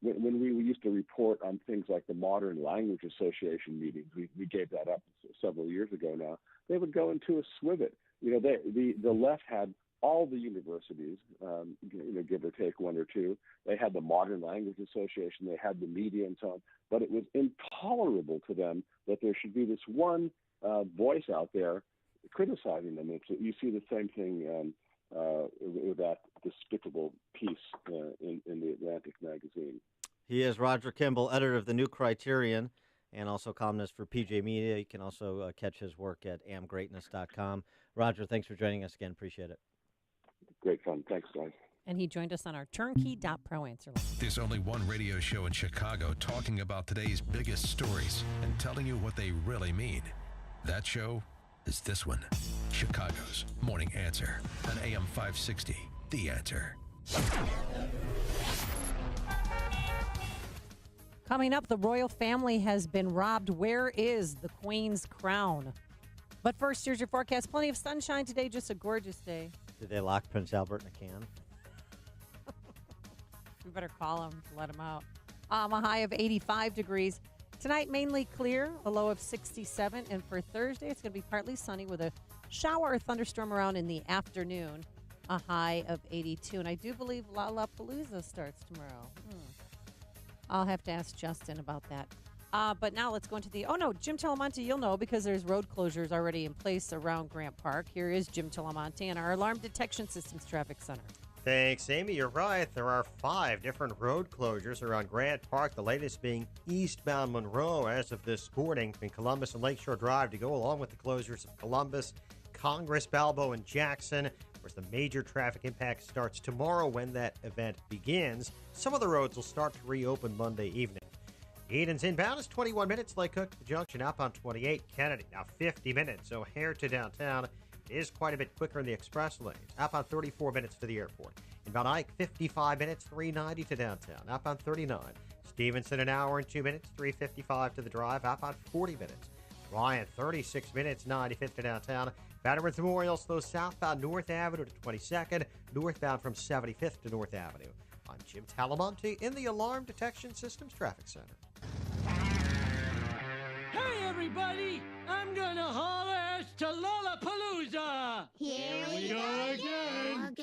when we used to report on things like the Modern Language Association meetings, we gave that up several years ago now. They would go into a swivet. The left had all the universities, give or take one or two. They had the Modern Language Association. They had the media and so on. But it was intolerable to them that there should be this one voice out there criticizing them. You see the same thing with that despicable piece in the Atlantic magazine. He is Roger Kimball, editor of the New Criterion and also columnist for PJ Media. You can also catch his work at amgreatness.com. Roger, thanks for joining us again. Appreciate it. Great fun. Thanks, guys. And he joined us on our turnkey.pro answer line. There's only one radio show in Chicago talking about today's biggest stories and telling you what they really mean. That show is this one, Chicago's Morning Answer on AM 560, The Answer. Coming up, the royal family has been robbed. Where is the Queen's crown? But first, here's your forecast. Plenty of sunshine today, just a gorgeous day. Did they lock Prince Albert in a can? We better call him to let him out. A high of 85 degrees. Tonight, mainly clear, a low of 67. And for Thursday, it's going to be partly sunny with a shower or thunderstorm around in the afternoon, a high of 82. And I do believe Lollapalooza starts tomorrow. I'll have to ask Justin about that. But now let's go into Jim Talamonte, you'll know because there's road closures already in place around Grant Park. Here is Jim Talamonte and our Alarm Detection Systems Traffic Center. Thanks, Amy. You're right. There are 5 different road closures around Grant Park, the latest being eastbound Monroe as of this morning between Columbus and Lakeshore Drive to go along with the closures of Columbus, Congress, Balboa, and Jackson. Of course, the major traffic impact starts tomorrow when that event begins. Some of the roads will start to reopen Monday evening. Eden's inbound is 21 minutes. Lake Cook to the junction, outbound 28 Kennedy. Now 50 minutes. O'Hare to downtown is quite a bit quicker in the express lanes. Outbound 34 minutes to the airport. Inbound Ike, 55 minutes, 390 to downtown. Outbound 39. Stevenson, an hour and 2 minutes, 355 to the drive. Outbound 40 minutes. Ryan, 36 minutes, 95th to downtown. Veterans Memorial slows southbound North Avenue to 22nd. Northbound from 75th to North Avenue. I'm Jim Talamonte in the Alarm Detection Systems Traffic Center. Hey, everybody! I'm gonna haul ass to Lollapalooza! Here we go again.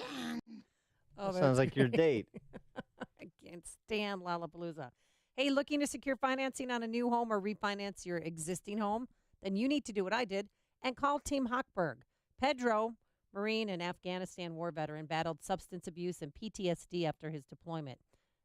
Oh, Sounds like your date. I can't stand Lollapalooza. Hey, looking to secure financing on a new home or refinance your existing home? Then you need to do what I did and call Team Hochberg. Pedro, Marine and Afghanistan war veteran, battled substance abuse and PTSD after his deployment.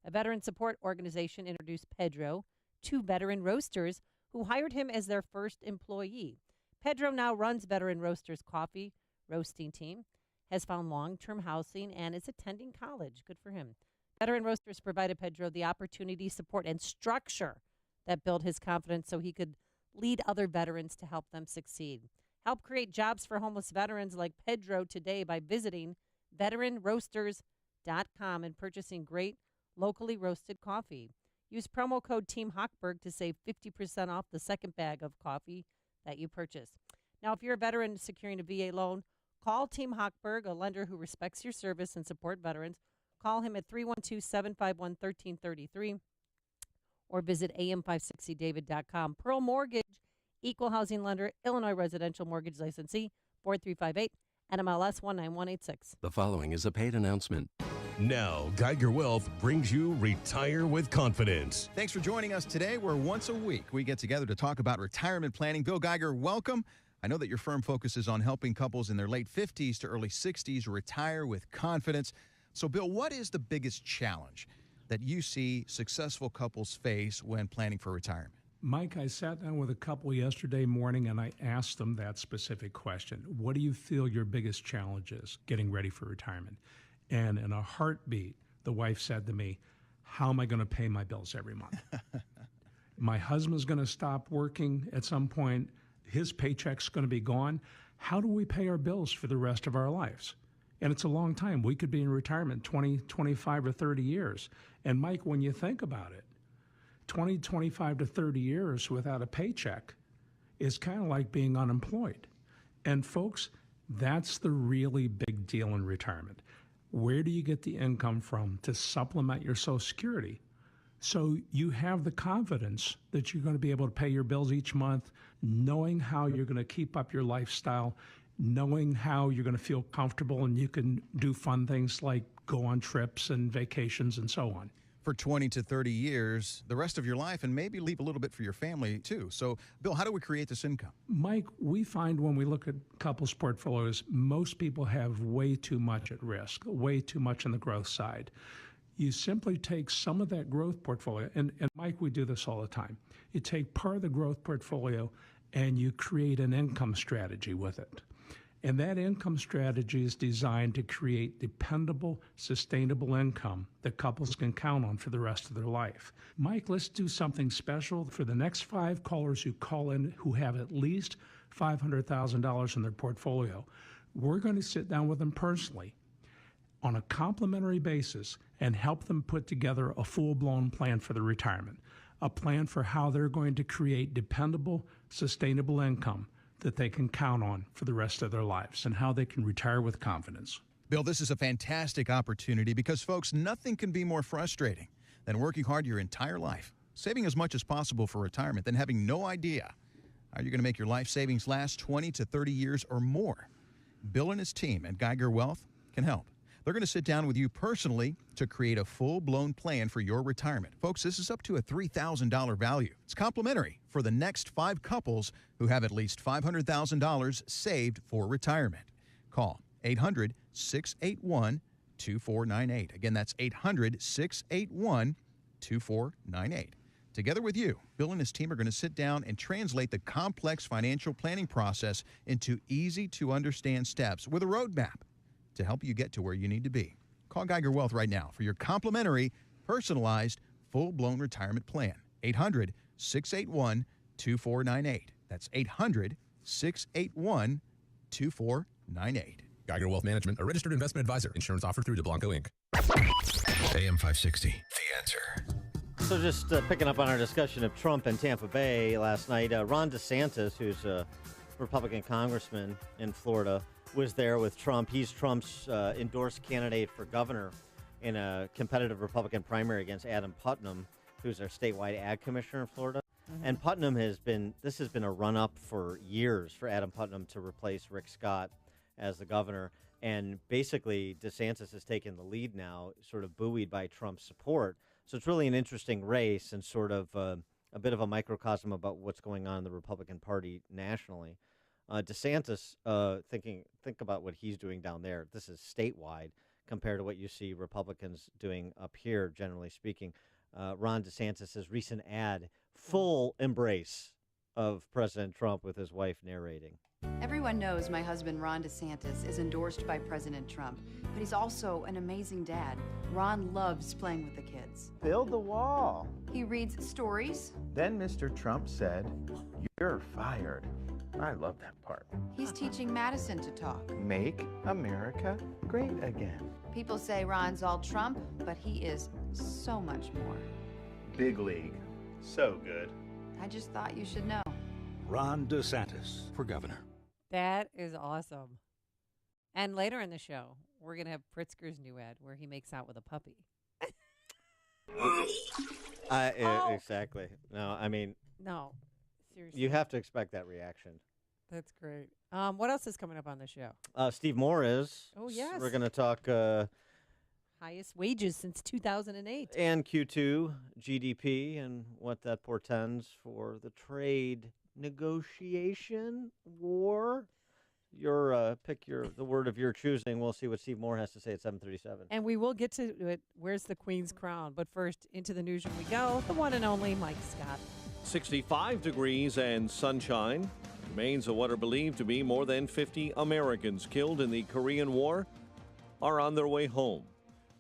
A veteran support organization introduced Pedro to Veteran Roasters, who hired him as their first employee. Pedro now runs Veteran Roasters' coffee roasting team, has found long-term housing, and is attending college. Good for him. Veteran Roasters provided Pedro the opportunity, support, and structure that built his confidence so he could lead other veterans to help them succeed. Help create jobs for homeless veterans like Pedro today by visiting veteranroasters.com and purchasing great locally roasted coffee. Use promo code Team Hochberg to save 50% off the second bag of coffee that you purchase. Now, if you're a veteran securing a VA loan, call Team Hochberg, a lender who respects your service and support veterans. Call him at 312-751-1333 or visit am560david.com. Pearl Mortgage, equal housing lender, Illinois residential mortgage licensee, 4358, NMLS 19186. The following is a paid announcement. Now, Geiger Wealth brings you Retire with Confidence. Thanks for joining us today, where once a week we get together to talk about retirement planning. Bill Geiger, welcome. I know that your firm focuses on helping couples in their late 50s to early 60s retire with confidence. So, Bill, what is the biggest challenge that you see successful couples face when planning for retirement? Mike, I sat down with a couple yesterday morning and I asked them that specific question. What do you feel your biggest challenge is getting ready for retirement? And in a heartbeat, the wife said to me, how am I going to pay my bills every month? My husband's going to stop working at some point. His paycheck's going to be gone. How do we pay our bills for the rest of our lives? And it's a long time. We could be in retirement 20, 25, or 30 years. And Mike, when you think about it, 20, 25 to 30 years without a paycheck is kind of like being unemployed. And folks, that's the really big deal in retirement. Where do you get the income from to supplement your Social Security? So you have the confidence that you're going to be able to pay your bills each month, knowing how you're going to keep up your lifestyle, knowing how you're going to feel comfortable, and you can do fun things like go on trips and vacations and so on. For 20 to 30 years, the rest of your life, and maybe leave a little bit for your family too. So, Bill, how do we create this income? Mike, we find when we look at couples' portfolios, most people have way too much at risk, way too much on the growth side. You simply take some of that growth portfolio, and Mike, we do this all the time. You take part of the growth portfolio and you create an income strategy with it. And that income strategy is designed to create dependable, sustainable income that couples can count on for the rest of their life. Mike, let's do something special for the next 5 callers who call in who have at least $500,000 in their portfolio. We're going to sit down with them personally on a complimentary basis and help them put together a full-blown plan for their retirement, a plan for how they're going to create dependable, sustainable income that they can count on for the rest of their lives and how they can retire with confidence. Bill, this is a fantastic opportunity because, folks, nothing can be more frustrating than working hard your entire life, saving as much as possible for retirement, then having no idea how you're going to make your life savings last 20 to 30 years or more. Bill and his team at Geiger Wealth can help. They're going to sit down with you personally to create a full-blown plan for your retirement. Folks, this is up to a $3,000 value. It's complimentary for the next 5 couples who have at least $500,000 saved for retirement. Call 800-681-2498. Again, that's 800-681-2498. Together with you, Bill and his team are going to sit down and translate the complex financial planning process into easy-to-understand steps with a roadmap to help you get to where you need to be. Call Geiger Wealth right now for your complimentary, personalized, full-blown retirement plan. 800-681-2498. That's 800-681-2498. Geiger Wealth Management, a registered investment advisor. Insurance offered through DeBlanco Inc. AM 560, The Answer. So just picking up on our discussion of Trump and Tampa Bay last night, Ron DeSantis, who's a Republican congressman in Florida, was there with Trump. He's Trump's endorsed candidate for governor in a competitive Republican primary against Adam Putnam, who's our statewide ag commissioner in Florida. Mm-hmm. And Putnam has been a run-up for years for Adam Putnam to replace Rick Scott as the governor. And basically, DeSantis has taken the lead now, sort of buoyed by Trump's support. So it's really an interesting race and sort of a bit of a microcosm about what's going on in the Republican Party nationally. DeSantis, think about what he's doing down there. This is statewide compared to what you see Republicans doing up here, generally speaking. Ron DeSantis' recent ad, full embrace of President Trump with his wife narrating. Everyone knows my husband, Ron DeSantis, is endorsed by President Trump, but he's also an amazing dad. Ron loves playing with the kids. Build the wall. He reads stories. Then Mr. Trump said, "You're fired." I love that part. He's teaching Madison to talk. Make America great again. People say Ron's all Trump, but he is so much more. Big league. So good. I just thought you should know. Ron DeSantis for governor. That is awesome. And later in the show, we're going to have Pritzker's new ad where he makes out with a puppy. Exactly. No, I mean... No. Seriously. You have to expect that reaction. That's great. What else is coming up on the show? Steve Moore is. Oh, yes. We're going to talk... highest wages since 2008. And Q2, GDP, and what that portends for the trade negotiation war. Pick the word of your choosing. We'll see what Steve Moore has to say at 7:37. And we will get to it. Where's the Queen's crown? But first, into the newsroom we go. The one and only Mike Scott. 65 degrees and sunshine. Remains of what are believed to be more than 50 Americans killed in the Korean War are on their way home.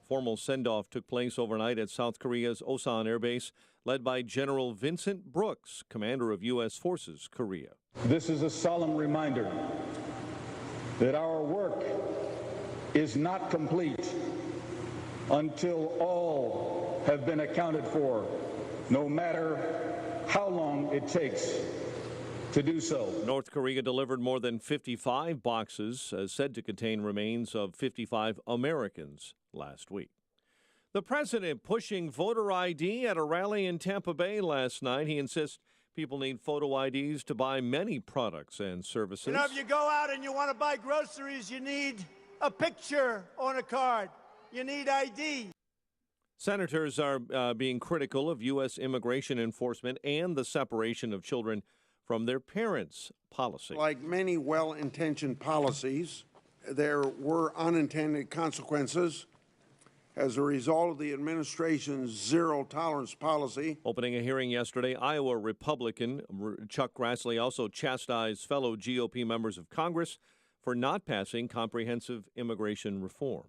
Formal send-off took place overnight at South Korea's Osan Air Base, led by General Vincent Brooks, commander of U.S. Forces Korea. This is a solemn reminder that our work is not complete until all have been accounted for, no matter how long it takes to do so. North Korea delivered more than 55 boxes said to contain remains of 55 Americans last week. The president pushing voter ID at a rally in Tampa Bay last night. He insists people need photo IDs to buy many products and services. You know, if you go out and you want to buy groceries, you need a picture on a card. You need ID. Senators are being critical of U.S. immigration enforcement and the separation of children from their parents' policy. Like many well-intentioned policies, there were unintended consequences as a result of the administration's zero-tolerance policy. Opening a hearing yesterday, Iowa Republican Chuck Grassley also chastised fellow GOP members of Congress for not passing comprehensive immigration reform.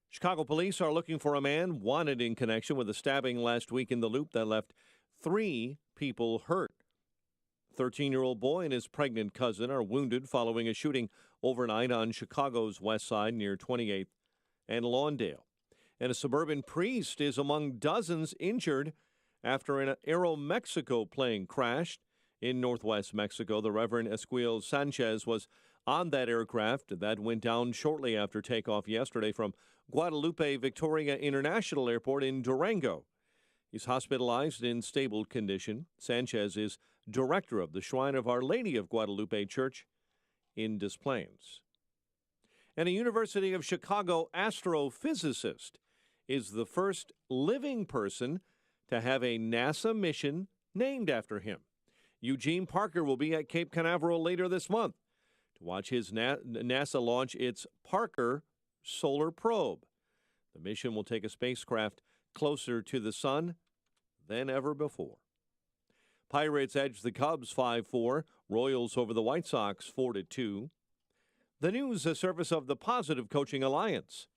Chicago police are looking for a man wanted in connection with a stabbing last week in the Loop that left 3 people hurt. A 13-year-old boy and his pregnant cousin are wounded following a shooting overnight on Chicago's west side near 28th and Lawndale. And a suburban priest is among dozens injured after an Aeromexico plane crashed in northwest Mexico. The Reverend Esquiel Sanchez was on that aircraft that went down shortly after takeoff yesterday from Guadalupe Victoria International Airport in Durango. He's hospitalized in stable condition. Sanchez is director of the Shrine of Our Lady of Guadalupe Church in Des Plaines. And a University of Chicago astrophysicist is the first living person to have a NASA mission named after him. Eugene Parker will be at Cape Canaveral later this month to watch his NASA launch its Parker Solar Probe. The mission will take a spacecraft closer to the sun than ever before. Pirates edge the Cubs 5-4. Royals over the White Sox 4-2. The news, a service of the Positive Coaching Alliance.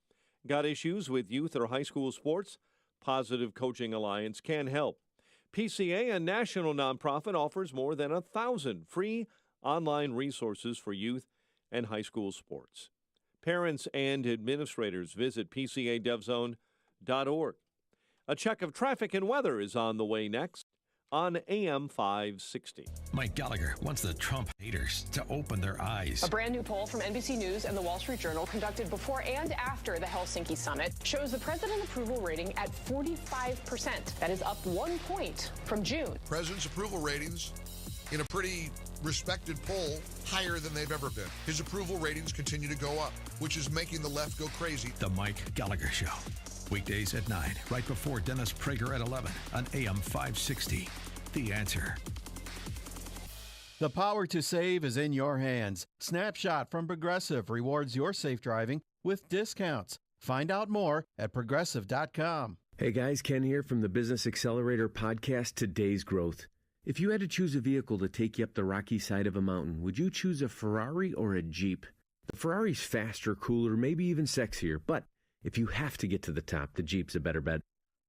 Got issues with youth or high school sports? Positive Coaching Alliance can help. PCA, a national nonprofit, offers more than 1,000 free online resources for youth and high school sports. Parents and administrators visit PCADevZone.org. A check of traffic and weather is on the way next on AM 560. Mike Gallagher wants the Trump haters to open their eyes. A brand new poll from NBC News and the Wall Street Journal conducted before and after the Helsinki summit shows the president approval rating at 45%. That is up 1 point from June. President's approval ratings in a pretty respected poll higher than they've ever been. His approval ratings continue to go up, which is making the left go crazy. The Mike Gallagher Show. Weekdays at 9, right before Dennis Prager at 11 on AM 560. The Answer. The power to save is in your hands. Snapshot from Progressive rewards your safe driving with discounts. Find out more at Progressive.com. Hey guys, Ken here from the Business Accelerator podcast, Today's Growth. If you had to choose a vehicle to take you up the rocky side of a mountain, would you choose a Ferrari or a Jeep? The Ferrari's faster, cooler, maybe even sexier, but if you have to get to the top, the Jeep's a better bet.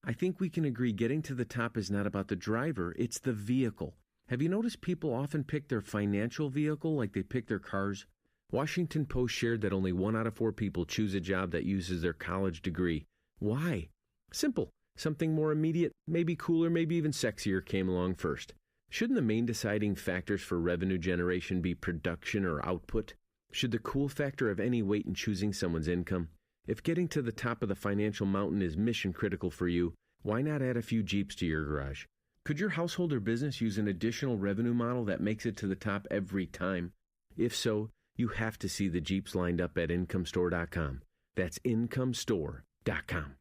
I think we can agree getting to the top is not about the driver, it's the vehicle. Have you noticed people often pick their financial vehicle like they pick their cars? Washington Post shared that only 1 out of 4 people choose a job that uses their college degree. Why? Simple. Something more immediate, maybe cooler, maybe even sexier came along first. Shouldn't the main deciding factors for revenue generation be production or output? Should the cool factor have any weight in choosing someone's income? If getting to the top of the financial mountain is mission critical for you, why not add a few Jeeps to your garage? Could your household or business use an additional revenue model that makes it to the top every time? If so, you have to see the Jeeps lined up at IncomeStore.com. That's IncomeStore.com.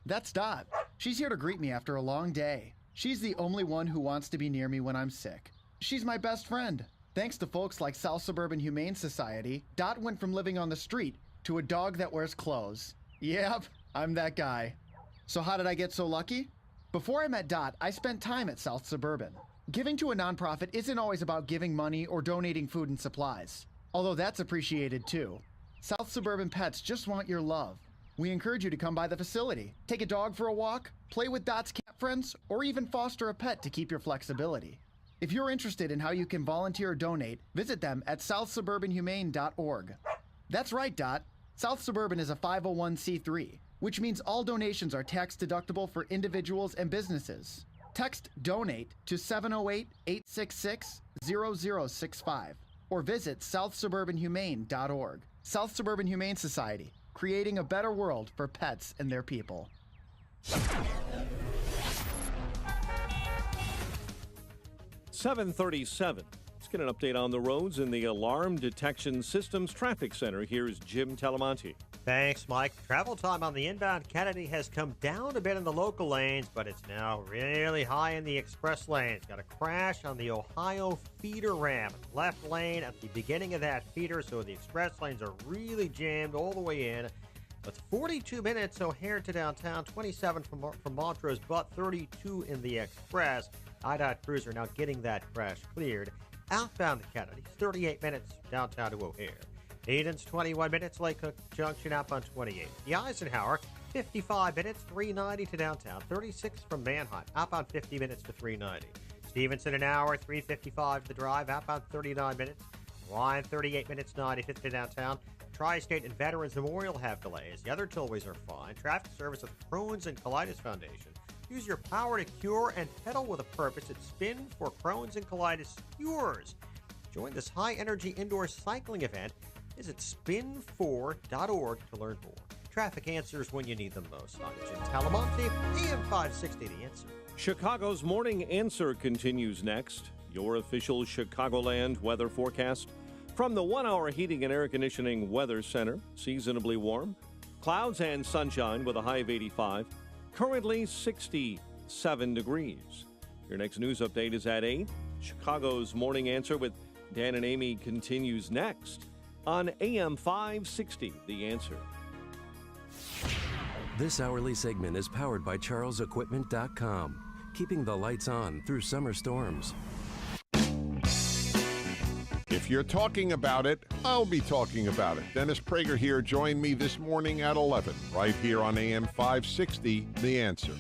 That's Dot. She's here to greet me after a long day. She's the only one who wants to be near me when I'm sick. She's my best friend. Thanks to folks like South Suburban Humane Society, Dot went from living on the street to a dog that wears clothes. Yep, I'm that guy. So how did I get so lucky? Before I met Dot, I spent time at South Suburban. Giving to a nonprofit isn't always about giving money or donating food and supplies, although that's appreciated too. South Suburban Pets just want your love. We encourage you to come by the facility, take a dog for a walk, play with Dot's cat friends, or even foster a pet to keep your flexibility. If you're interested in how you can volunteer or donate, visit them at southsuburbanhumane.org. That's right, Dot. South Suburban is a 501c3, which means all donations are tax deductible for individuals and businesses. Text DONATE to 708-866-0065 or visit southsuburbanhumane.org. South Suburban Humane Society, creating a better world for pets and their people. 7:37. Let's get an update on the roads in the Alarm Detection Systems Traffic Center. Here's Jim Talamonte. Thanks, Mike. Travel time on the inbound Kennedy has come down a bit in the local lanes, but it's now really high in the express lanes. Got a crash on the Ohio feeder ramp, left lane at the beginning of that feeder, so the express lanes are really jammed all the way in. It's 42 minutes O'Hare to downtown, 27 from Montrose, but 32 in the express. IDOT crews are now getting that crash cleared. Outbound to Kennedy, 38 minutes downtown to O'Hare. Eden's 21 minutes, Lake Cook Junction outbound 28. The Eisenhower, 55 minutes, 390 to downtown, 36 from Manheim, outbound 50 minutes to 390. Stevenson an hour, 355 to the drive, outbound 39 minutes. Line 38 minutes, 95 to downtown. Tri-State and Veterans Memorial have delays. The other tollways are fine. Traffic service with Crohn's and Colitis Foundation. Use your power to cure and pedal with a purpose at Spin for Crohn's and Colitis Cures. Join this high-energy indoor cycling event. Visit spin4.org to learn more. Traffic answers when you need them most. I'm Jim Talamonte, AM 560, The Answer. Chicago's Morning Answer continues next. Your official Chicagoland weather forecast from the 1 Hour Heating and Air Conditioning Weather Center. Seasonably warm. Clouds and sunshine with a high of 85. Currently 67 degrees. Your next news update is at 8. Chicago's Morning Answer with Dan and Amy continues next on AM 560, The Answer. This hourly segment is powered by CharlesEquipment.com, keeping the lights on through summer storms. If you're talking about it, I'll be talking about it. Dennis Prager here. Join me this morning at 11, right here on AM 560, The Answer.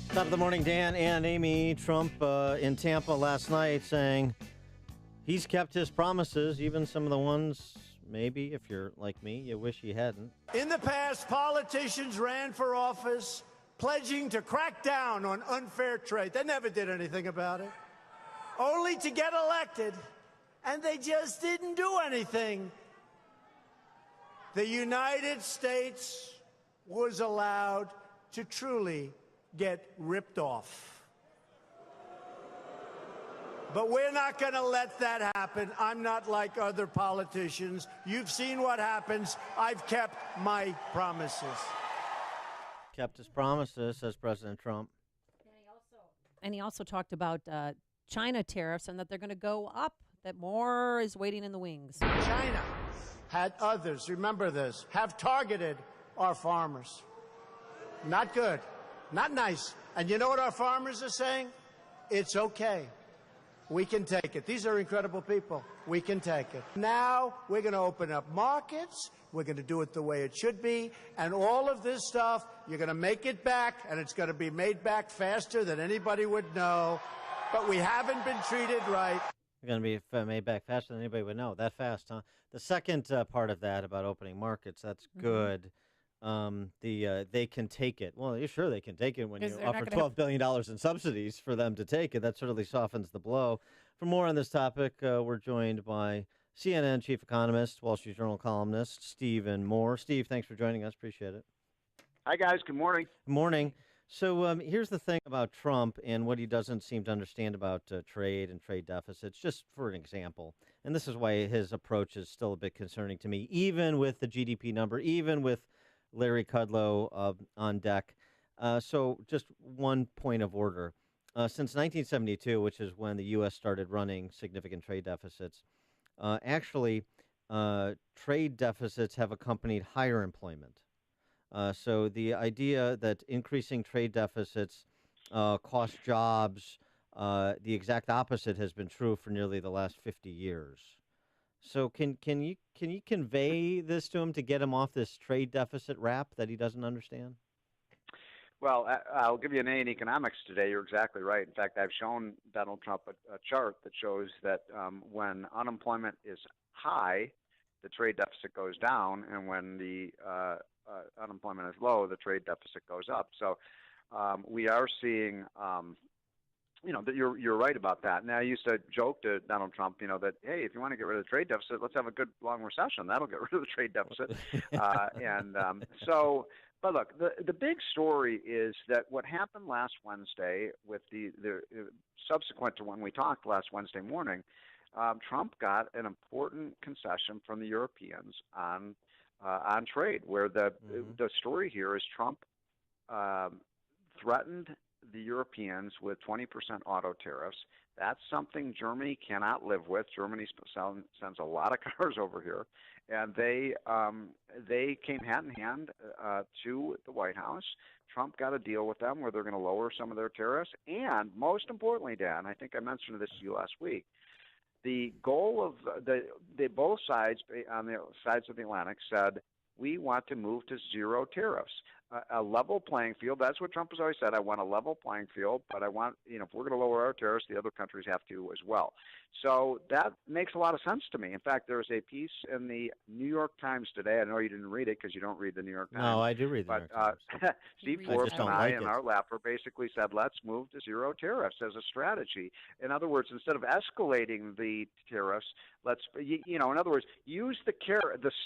Top of the morning, Dan and Amy. Trump in Tampa last night saying he's kept his promises, even some of the ones, maybe, if you're like me, you wish he hadn't. In the past, politicians ran for office pledging to crack down on unfair trade. They never did anything about it, only to get elected, and they just didn't do anything. The United States was allowed to truly get ripped off. But we're not going to let that happen. I'm not like other politicians. You've seen what happens. I've kept my promises. Kept his promises, says President Trump. And he also talked about China tariffs and that they're going to go up, that more is waiting in the wings. China had others, remember this, have targeted our farmers. Not good, not nice. And you know what our farmers are saying? It's okay. We can take it. These are incredible people. We can take it. Now we're going to open up markets. We're going to do it the way it should be. And all of this stuff, you're going to make it back, and it's going to be made back faster than anybody would know. But we haven't been treated right. They're going to be made back faster than anybody would know. That fast, huh? The second part of that about opening markets, that's good. They can take it. Well, you're sure they can take it when you offer $12 billion in subsidies for them to take it. That certainly softens the blow. For more on this topic, we're joined by CNN chief economist, Wall Street Journal columnist, Stephen Moore. Steve, thanks for joining us. Appreciate it. Hi, guys. Good morning. Good morning. So here's the thing about Trump and what he doesn't seem to understand about trade and trade deficits, just for an example. And this is why his approach is still a bit concerning to me, even with the GDP number, even with Larry Kudlow on deck. So just one point of order. Since 1972, which is when the U.S. started running significant trade deficits, actually trade deficits have accompanied higher employment. So the idea that increasing trade deficits cost jobs, the exact opposite has been true for nearly the last 50 years. So can you convey this to him to get him off this trade deficit rap that he doesn't understand? Well, I'll give you an A in economics today. You're exactly right. In fact, I've shown Donald Trump a chart that shows that when unemployment is high, the trade deficit goes down, and when the unemployment is low, the trade deficit goes up. So we are seeing, that you're right about that. Now, I used to joke to Donald Trump, that, hey, if you want to get rid of the trade deficit, let's have a good long recession. That'll get rid of the trade deficit. But look, the big story is that what happened last Wednesday with the subsequent to when we talked last Wednesday morning, Trump got an important concession from the Europeans on trade, where the story here is Trump threatened the Europeans with 20% auto tariffs. That's something Germany cannot live with. Germany sends a lot of cars over here, and they came hand in hand to the White House. Trump got a deal with them where they're going to lower some of their tariffs, and most importantly, Dan, I think I mentioned this to you last week, the goal of both sides on the sides of the Atlantic said, we want to move to zero tariffs, a level playing field. That's what Trump has always said. I want a level playing field, but I want, if we're going to lower our tariffs, the other countries have to as well. So that makes a lot of sense to me. In fact, there's a piece in the New York Times today. I know you didn't read it because you don't read the New York Times. No, I do read the New York Times. Steve Forbes and I and our Laffer basically said, let's move to zero tariffs as a strategy. In other words, instead of escalating the tariffs, let's, in other words, use the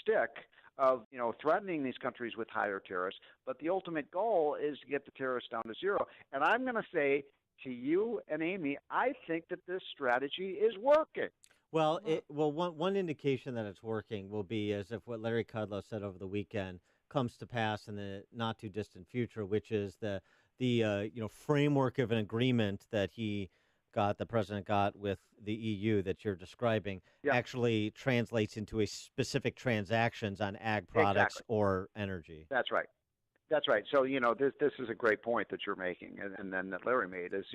stick of threatening these countries with higher tariffs, but the ultimate goal is to get the tariffs down to zero. And I'm going to say to you and Amy, I think that this strategy is working. Well, one indication that it's working will be as if what Larry Kudlow said over the weekend comes to pass in the not too distant future, which is the framework of an agreement that the president got with the EU that you're describing actually translates into a specific transactions on ag products or energy. That's right. So, this is a great point that you're making, and then that Larry made is,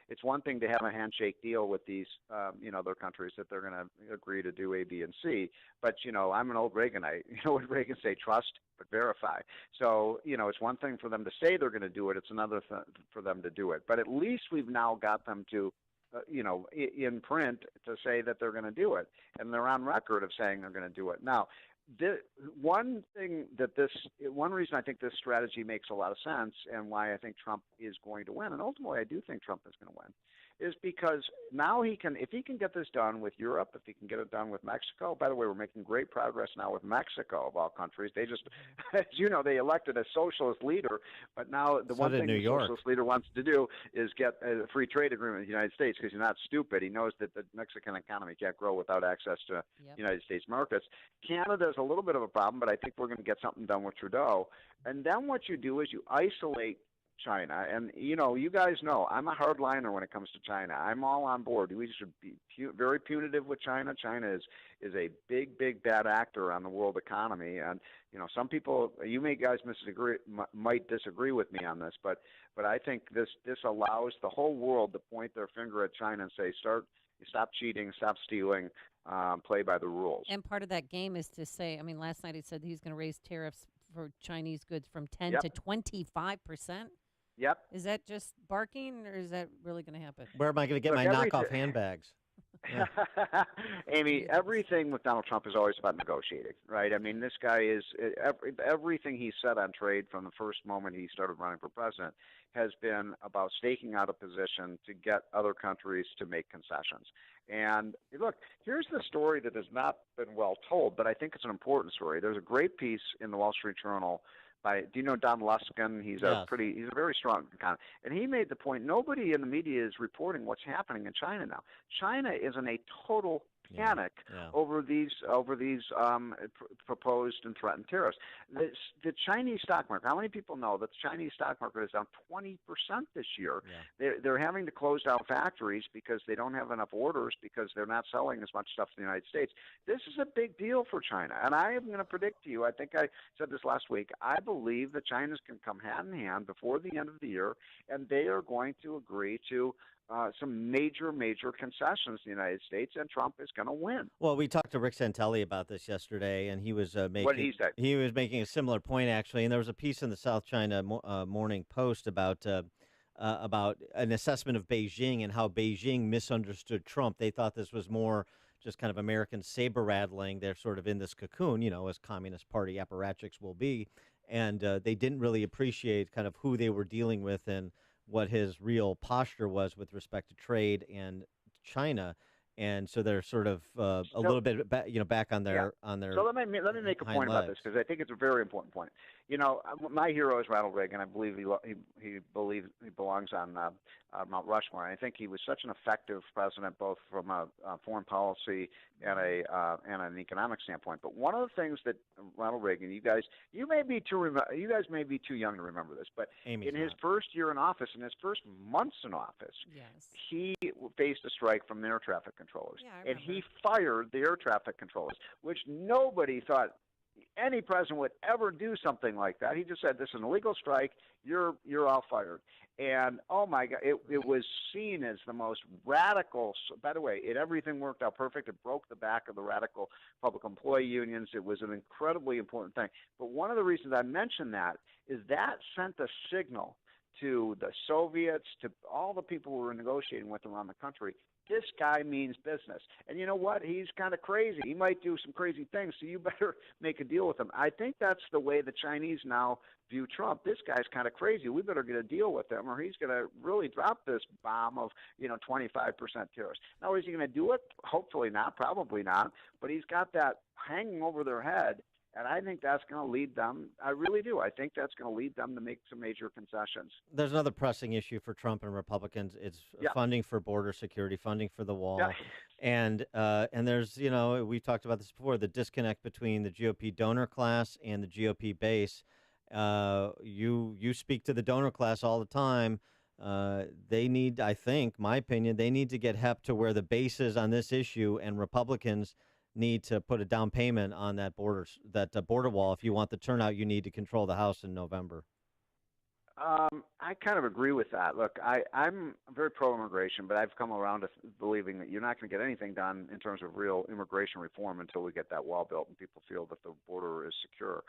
it's one thing to have a handshake deal with these, other countries that they're going to agree to do A, B, and C. But, I'm an old Reaganite. You know what Reagan say? Trust, but verify. So, it's one thing for them to say they're going to do it. It's another for them to do it. But at least we've now got them to, in print to say that they're going to do it. And they're on record of saying they're going to do it. Now, one reason I think this strategy makes a lot of sense and why I think Trump is going to win, and ultimately I do think Trump is going to win, is because now if he can get this done with Europe, if he can get it done with Mexico. By the way, we're making great progress now with Mexico, of all countries. They just, as you know, they elected a socialist leader, but now the one thing the socialist leader wants to do is get a free trade agreement with the United States, because he's not stupid. He knows that the Mexican economy can't grow without access to United States markets. Canada's a little bit of a problem, but I think we're going to get something done with Trudeau. And then what you do is you isolate China, and you guys know I'm a hardliner when it comes to China. I'm all on board. We should be very punitive with China. China is a big bad actor on the world economy, and some people, you guys might disagree with me on this, but I think this allows the whole world to point their finger at China and say, stop cheating, stop stealing, play by the rules. And part of that game is to say, last night he said he's going to raise tariffs for Chinese goods from 10 to 25%. Yep. Is that just barking, or is that really going to happen? Where am I going to get my knockoff handbags? Amy, everything with Donald Trump is always about negotiating, right? This guy is everything he said on trade from the first moment he started running for president has been about staking out a position to get other countries to make concessions. And look, here's the story that has not been well told, but I think it's an important story. There's a great piece in the Wall Street Journal do you know Don Luskin? He's a very strong economist. And he made the point, nobody in the media is reporting what's happening in China now. China is in a total panic over these proposed and threatened tariffs. The Chinese stock market, how many people know that the Chinese stock market is down 20% this year? They're having to close down factories because they don't have enough orders, because they're not selling as much stuff in the United States. This is a big deal for China. And I am going to predict to you, I think I said this last week, I believe the China's can come hand in hand before the end of the year, and they are going to agree to some major concessions in the United States, and Trump is going to win. Well, we talked to Rick Santelli about this yesterday, and he was making what did he say? He was making a similar point, actually. And there was a piece in the South China Morning Post about an assessment of Beijing and how Beijing misunderstood Trump. They thought this was more just kind of American saber rattling. They're sort of in this cocoon, as Communist Party apparatchiks will be. And they didn't really appreciate kind of who they were dealing with and what his real posture was with respect to trade and China. And so they're sort of a little bit back on their So let me make a point about this, because I think it's a very important point. My hero is Ronald Reagan. I believe he belongs on Mount Rushmore. And I think he was such an effective president, both from a foreign policy and an economic standpoint. But one of the things that Ronald Reagan, you guys may be too young to remember this, but in his first year in office, in his first months in office, he faced a strike from the air traffic controllers, and he fired the air traffic controllers, which nobody thought any president would ever do something like that. He just said, "This is an illegal strike. You're all fired." And oh my God, it was seen as the most radical. By the way, everything worked out perfect. It broke the back of the radical public employee unions. It was an incredibly important thing. But one of the reasons I mention that is that sent a signal to the Soviets, to all the people who were negotiating with around the country. This guy means business. And you know what? He's kind of crazy. He might do some crazy things, so you better make a deal with him. I think that's the way the Chinese now view Trump. This guy's kind of crazy. We better get a deal with him, or he's going to really drop this bomb of 25% tariffs. Now, is he going to do it? Hopefully not. Probably not. But he's got that hanging over their head. And I think that's going to lead them. I really do. I think that's going to lead them to make some major concessions. There's another pressing issue for Trump and Republicans. It's funding for border security, funding for the wall. Yeah. And there's, we've talked about this before, the disconnect between the GOP donor class and the GOP base. You speak to the donor class all the time. They need, I think, my opinion, they need to get hep to where the base is on this issue, and Republicans need to put a down payment on that border wall if you want the turnout you need to control the House in November. I kind of agree with that. Look, I'm very pro-immigration, but I've come around to believing that you're not going to get anything done in terms of real immigration reform until we get that wall built and people feel that the border is secure.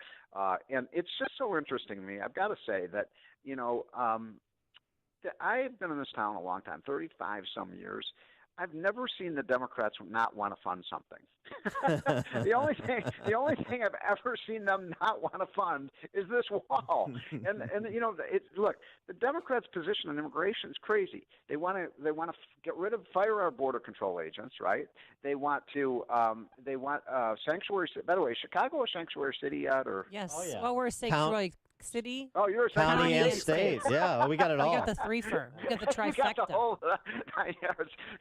And it's just so interesting to me. I've got to say that, I've been in this town a long time, 35 some years. I've never seen the Democrats not want to fund something. The only thing I've ever seen them not want to fund is this wall. And look, the Democrats' position on immigration is crazy. They want to fire our border control agents, right? They want sanctuary. By the way, is Chicago a sanctuary city yet, or yes? Oh, yeah. Well, we're a sanctuary city. Oh, you're a county and state. Yeah, we got it all. We got the threefer. We got the trifecta. Got the whole,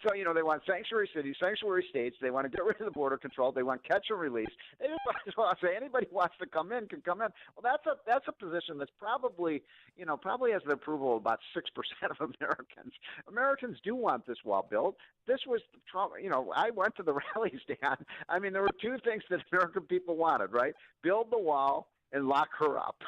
so they want sanctuary cities, sanctuary states. They want to get rid of the border control. They want catch and release. They just want to say anybody who wants to come in can come in. Well, that's a position that's probably has the approval of about 6% of Americans. Americans do want this wall built. This was Trump. I went to the rallies, Dan. I mean, there were two things that American people wanted, right? Build the wall and lock her up.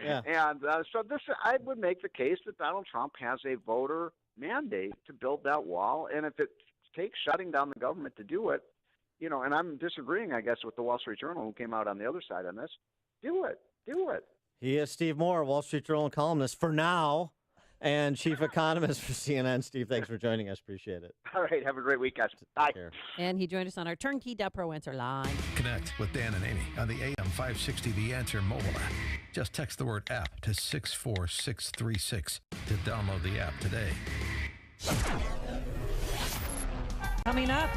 Yeah. And so I would make the case that Donald Trump has a voter mandate to build that wall. And if it takes shutting down the government to do it, and I'm disagreeing, I guess, with the Wall Street Journal, who came out on the other side on this, do it. He is Steve Moore, Wall Street Journal columnist for now, and chief economist for CNN. Steve, thanks for joining us. Appreciate it. All right. Have a great week, guys. Bye. And he joined us on our Turnkey.pro answer line. Connect with Dan and Amy on the AM 560 The Answer mobile app. Just text the word app to 64636 to download the app today. Coming up,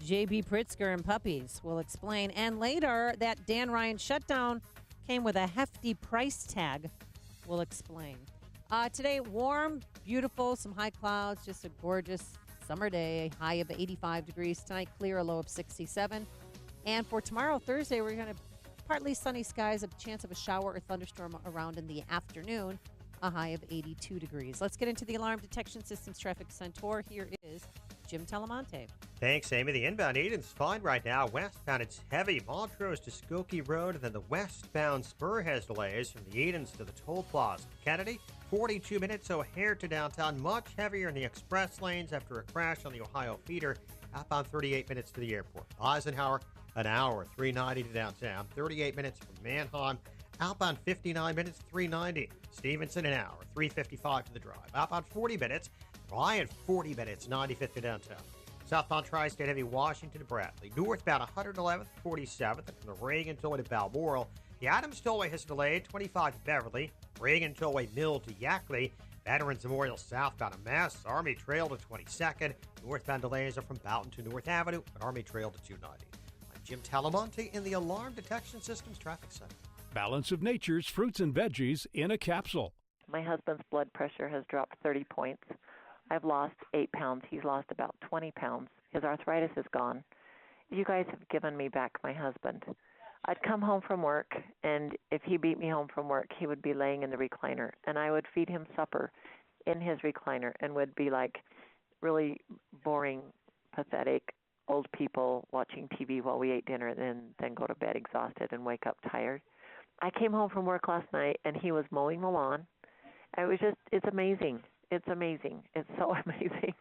J.B. Pritzker and puppies will explain. And later, that Dan Ryan shutdown came with a hefty price tag. We'll explain. Today, warm, beautiful, some high clouds, just a gorgeous summer day, high of 85 degrees. Tonight, clear, a low of 67. And for tomorrow, Thursday, we're going to partly sunny skies, a chance of a shower or thunderstorm around in the afternoon, a high of 82 degrees. Let's get into the Alarm Detection Systems Traffic Center. Here is Jim Telemonte. Thanks, Amy. The inbound Eden's fine right now. Westbound, it's heavy. Montrose to Skokie Road, and then the westbound spur has delays from the Edens to the toll plaza. Kennedy, 42 minutes O'Hare to downtown. Much heavier in the express lanes after a crash on the Ohio feeder. Outbound, 38 minutes to the airport. Eisenhower, an hour, 390 to downtown. 38 minutes from Manheim. Outbound, 59 minutes, 390. Stevenson, an hour, 355 to the drive. Outbound, 40 minutes. Ryan, 40 minutes, 95th to downtown. Southbound Tri-State Heavy Washington to Bradley. Northbound 111th, 47th, and from the Reagan Tollway to Balmoral. The Adams Tollway has delayed, 25 to Beverly. Reagan Tollway Mill to Yackley. Veterans Memorial southbound to Mass. Army Trail to 22nd. Northbound delays are from Boughton to North Avenue and Army Trail to 290. I'm Jim Talamonte in the Alarm Detection Systems Traffic Center. Balance of Nature's fruits and veggies in a capsule. My husband's blood pressure has dropped 30 points. I've lost 8 pounds. He's lost about 20 pounds. His arthritis is gone. You guys have given me back my husband. I'd come home from work, and if he beat me home from work, he would be laying in the recliner, and I would feed him supper in his recliner and would be like really boring, pathetic old people watching TV while we ate dinner and then go to bed exhausted and wake up tired. I came home from work last night, and he was mowing the lawn. It's amazing. It's amazing. It's so amazing.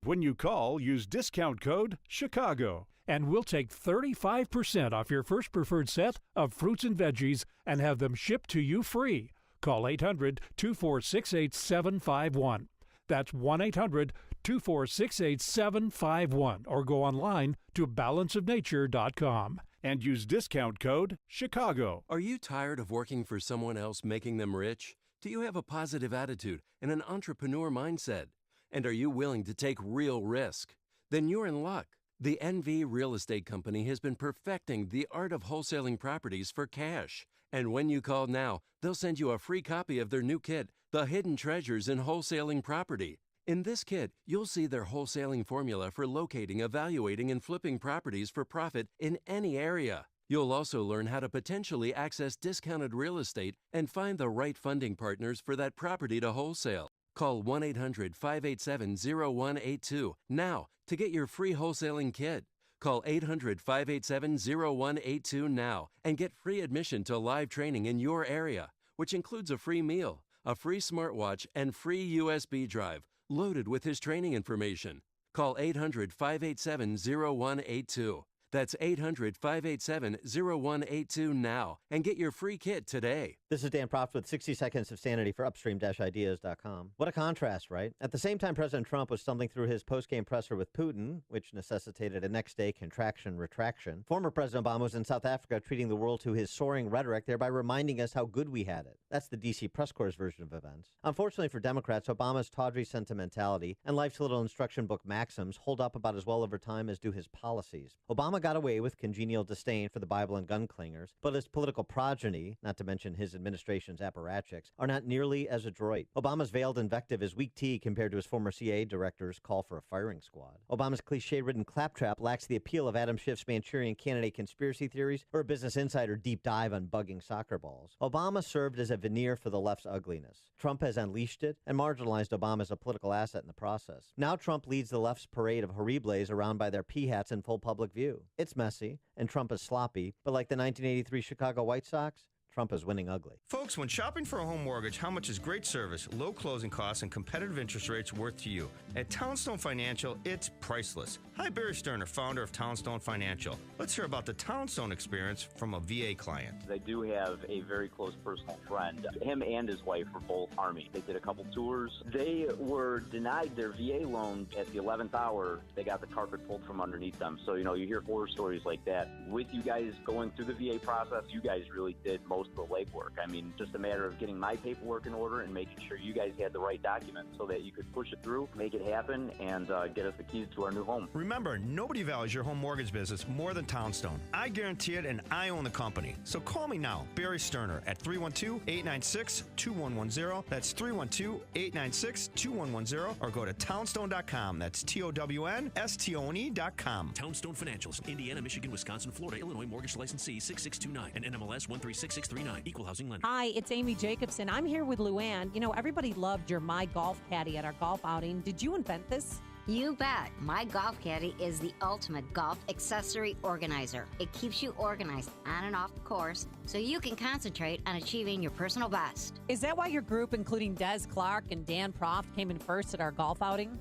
When you call, use discount code CHICAGO, and we'll take 35% off your first preferred set of fruits and veggies and have them shipped to you free. Call 800-246-8751. That's 1-800-246-8751, or go online to balanceofnature.com and use discount code CHICAGO. Are you tired of working for someone else making them rich? Do you have a positive attitude and an entrepreneur mindset? And are you willing to take real risk? Then you're in luck. The NV Real Estate Company has been perfecting the art of wholesaling properties for cash. And when you call now, they'll send you a free copy of their new kit, The Hidden Treasures in Wholesaling Property. In this kit, you'll see their wholesaling formula for locating, evaluating, and flipping properties for profit in any area. You'll also learn how to potentially access discounted real estate and find the right funding partners for that property to wholesale. Call 1-800-587-0182 now to get your free wholesaling kit. Call 800-587-0182 now and get free admission to live training in your area, which includes a free meal, a free smartwatch, and free USB drive loaded with his training information. Call 800-587-0182. That's 800-587-0182 now and get your free kit today. This is Dan Proft with 60 Seconds of Sanity for Upstream-Ideas.com. What a contrast, right? At the same time, President Trump was stumbling through his post-game presser with Putin, which necessitated a next-day contraction-retraction. Former President Obama was in South Africa treating the world to his soaring rhetoric, thereby reminding us how good we had it. That's the D.C. press corps' version of events. Unfortunately for Democrats, Obama's tawdry sentimentality and life's little instruction book maxims hold up about as well over time as do his policies. Obama got away with congenial disdain for the Bible and gun clingers, but his political progeny, not to mention his administration's apparatchiks, are not nearly as adroit. Obama's veiled invective is weak tea compared to his former CIA director's call for a firing squad. Obama's cliche-ridden claptrap lacks the appeal of Adam Schiff's Manchurian Candidate conspiracy theories or a Business Insider deep dive on bugging soccer balls. Obama served as a veneer for the left's ugliness. Trump has unleashed it and marginalized Obama as a political asset in the process. Now Trump leads the left's parade of horribles around by their pea hats in full public view. It's messy, and Trump is sloppy, but like the 1983 Chicago White Sox, Trump is winning ugly. Folks, when shopping for a home mortgage, how much is great service, low closing costs, and competitive interest rates worth to you? At Townstone Financial, it's priceless. Hi, Barry Sterner, founder of Townstone Financial. Let's hear about the Townstone experience from a VA client. I do have a very close personal friend. Him and his wife were both Army. They did a couple tours. They were denied their VA loan at the 11th hour. They got the carpet pulled from underneath them. So, you hear horror stories like that. With you guys going through the VA process, you guys really did most of the legwork. I mean, just a matter of getting my paperwork in order and making sure you guys had the right documents so that you could push it through, make it happen, and get us the keys to our new home. Remember, nobody values your home mortgage business more than Townstone. I guarantee it, and I own the company. So call me now, Barry Sterner, at 312-896-2110. That's 312-896-2110, or go to townstone.com. That's TOWNSTONE.com. Townstone Financials, Indiana, Michigan, Wisconsin, Florida, Illinois, mortgage licensee 6629 and NMLS 136639. Equal housing lender. Hi, it's Amy Jacobson. I'm here with Luann. Everybody loved your My Golf Caddy at our golf outing. Did you invent this? You bet. My Golf Caddy is the ultimate golf accessory organizer. It keeps you organized on and off the course so you can concentrate on achieving your personal best. Is that why your group, including Des Clark and Dan Proft, came in first at our golf outing?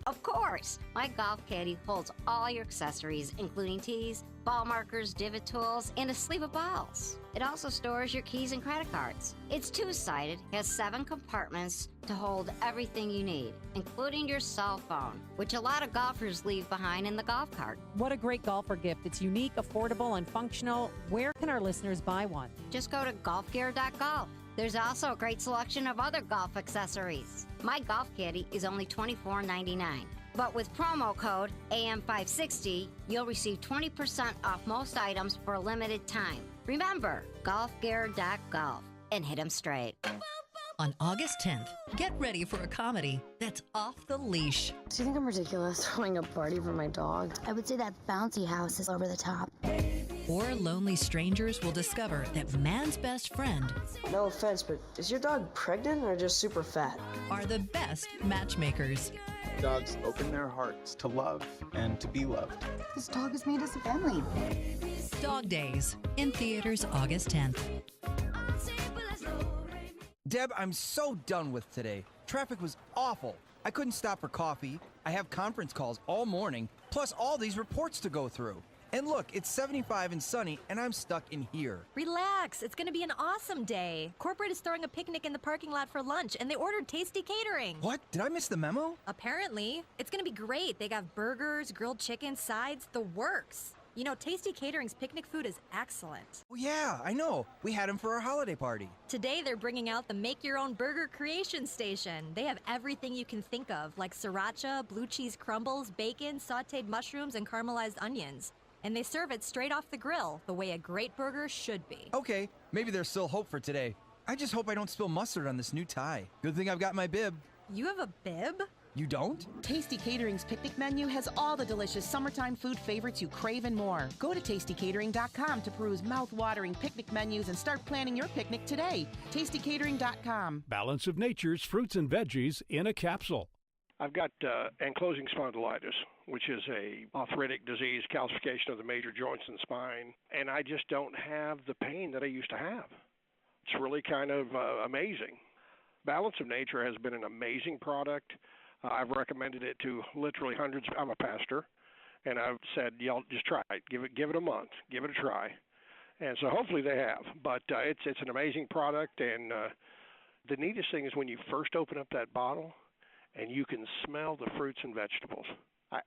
Of course. My Golf Caddy holds all your accessories, including tees, ball markers, divot tools, and a sleeve of balls. It also stores your keys and credit cards. It's two-sided, has 7 compartments to hold everything you need, including your cell phone, which a lot of golfers leave behind in the golf cart. What a great golfer gift. It's unique, affordable, and functional. Where can our listeners buy one? Just go to golfgear.golf. There's also a great selection of other golf accessories. My golf caddy is only $24.99. But with promo code AM560, you'll receive 20% off most items for a limited time. Remember, golfgear.golf and hit 'em straight. On August 10th, get ready for a comedy that's off the leash. Do you think I'm ridiculous throwing a party for my dog? I would say that bouncy house is over the top. Or lonely strangers will discover that man's best friend No offense, but is your dog pregnant or just super fat? are the best matchmakers. Dogs open their hearts to love and to be loved. This dog has made us a family. Dog Days, in theaters August 10th. Deb, I'm so done with today. Traffic was awful. I couldn't stop for coffee. I have conference calls all morning, plus all these reports to go through. And look, it's 75 and sunny, and I'm stuck in here. Relax, it's gonna be an awesome day. Corporate is throwing a picnic in the parking lot for lunch, and they ordered tasty catering. What? Did I miss the memo? Apparently. It's gonna be great. They got burgers, grilled chicken, sides, the works. You know, Tasty Catering's picnic food is excellent. Oh yeah, I know. We had them for our holiday party. Today, they're bringing out the Make Your Own Burger Creation Station. They have everything you can think of, like sriracha, blue cheese crumbles, bacon, sautéed mushrooms, and caramelized onions. And they serve it straight off the grill, the way a great burger should be. Okay, maybe there's still hope for today. I just hope I don't spill mustard on this new tie. Good thing I've got my bib. You have a bib? You don't? Tasty Catering's picnic menu has all the delicious summertime food favorites you crave and more. Go to tastycatering.com to peruse mouth-watering picnic menus and start planning your picnic today. tastycatering.com. Balance of Nature's fruits and veggies in a capsule. I've got ankylosing spondylitis, which is a arthritic disease, calcification of the major joints and spine, and I just don't have the pain that I used to have. It's really kind of amazing. Balance of Nature has been an amazing product. I've recommended it to literally hundreds. I'm a pastor, and I've said, y'all just try it. Give it a month. Give it a try. And so hopefully they have. But it's an amazing product, and the neatest thing is when you first open up that bottle and you can smell the fruits and vegetables.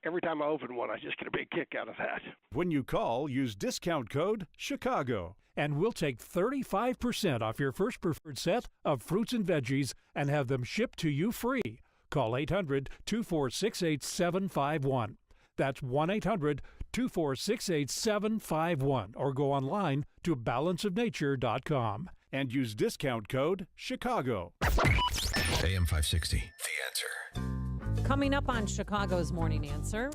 Every time I open one, I just get a big kick out of that. When you call, use discount code CHICAGO, and we'll take 35% off your first preferred set of fruits and veggies and have them shipped to you free. Call 800-246-8751. That's 1-800-246-8751, or go online to balanceofnature.com and use discount code CHICAGO. AM 560, The Answer. Coming up on Chicago's Morning Answer.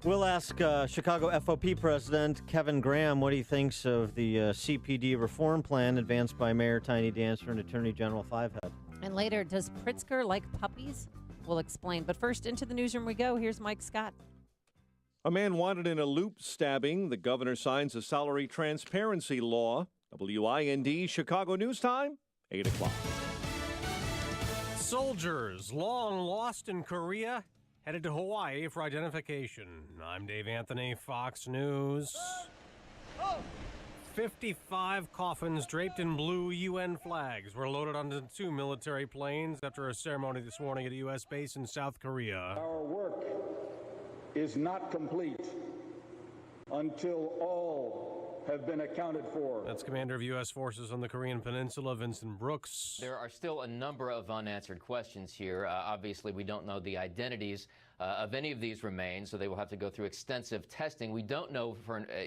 We'll ask Chicago FOP President Kevin Graham what he thinks of the CPD reform plan advanced by Mayor Tiny Dancer and Attorney General Fivehead. And later, does Pritzker like puppies? We'll explain. But first, into the newsroom we go. Here's Mike Scott. A man wanted in a loop stabbing. The governor signs a salary transparency law. WIND Chicago News Time, 8 o'clock. Soldiers long lost in Korea headed to Hawaii for identification. I'm Dave Anthony, Fox News. 55 coffins draped in blue UN flags were loaded onto 2 military planes after a ceremony this morning at a U.S. base in South Korea. Our work is not complete until all have been accounted for. That's Commander of U.S. Forces on the Korean Peninsula, Vincent Brooks. There are still a number of unanswered questions here. Obviously, we don't know the identities of any of these remains, so they will have to go through extensive testing. We don't know,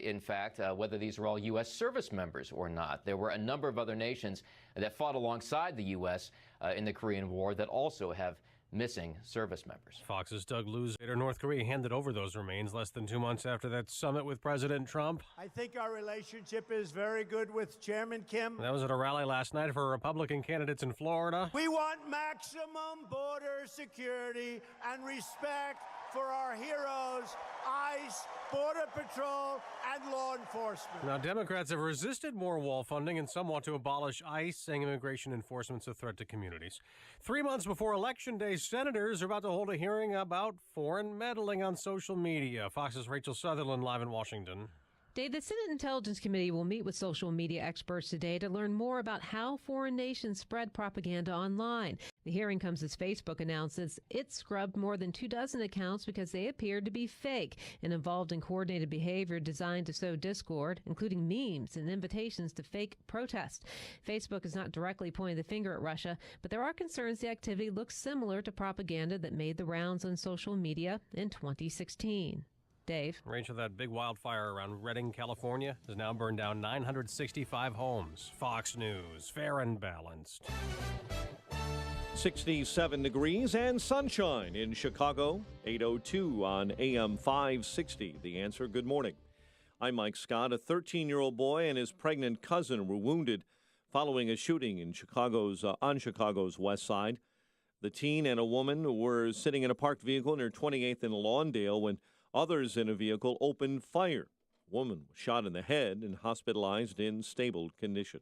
in fact, whether these are all U.S. service members or not. There were a number of other nations that fought alongside the U.S. In the Korean War that also have missing service members. Fox's Doug Luzader. North Korea handed over those remains less than 2 months after that summit with President Trump. I think our relationship is very good with Chairman Kim. That was at a rally last night for Republican candidates in Florida. We want maximum border security and respect for our heroes, ICE, Border Patrol, and law enforcement. Now, Democrats have resisted more wall funding and some want to abolish ICE, saying immigration enforcement's a threat to communities. 3 months before Election Day, senators are about to hold a hearing about foreign meddling on social media. Fox's Rachel Sutherland live in Washington. Dave, the Senate Intelligence Committee will meet with social media experts today to learn more about how foreign nations spread propaganda online. The hearing comes as Facebook announces it scrubbed more than 24 accounts because they appeared to be fake and involved in coordinated behavior designed to sow discord, including memes and invitations to fake protests. Facebook has not directly pointed the finger at Russia, but there are concerns the activity looks similar to propaganda that made the rounds on social media in 2016. Dave. Rachel, that big wildfire around Redding, California, has now burned down 965 homes. Fox News, fair and balanced. 67 degrees and sunshine in Chicago. 8:02 on AM 560. The Answer. Good morning. I'm Mike Scott. A 13-year-old boy and his pregnant cousin were wounded following a shooting in on Chicago's west side. The teen and a woman were sitting in a parked vehicle near 28th and Lawndale when others in a vehicle opened fire. A woman was shot in the head and hospitalized in stable condition.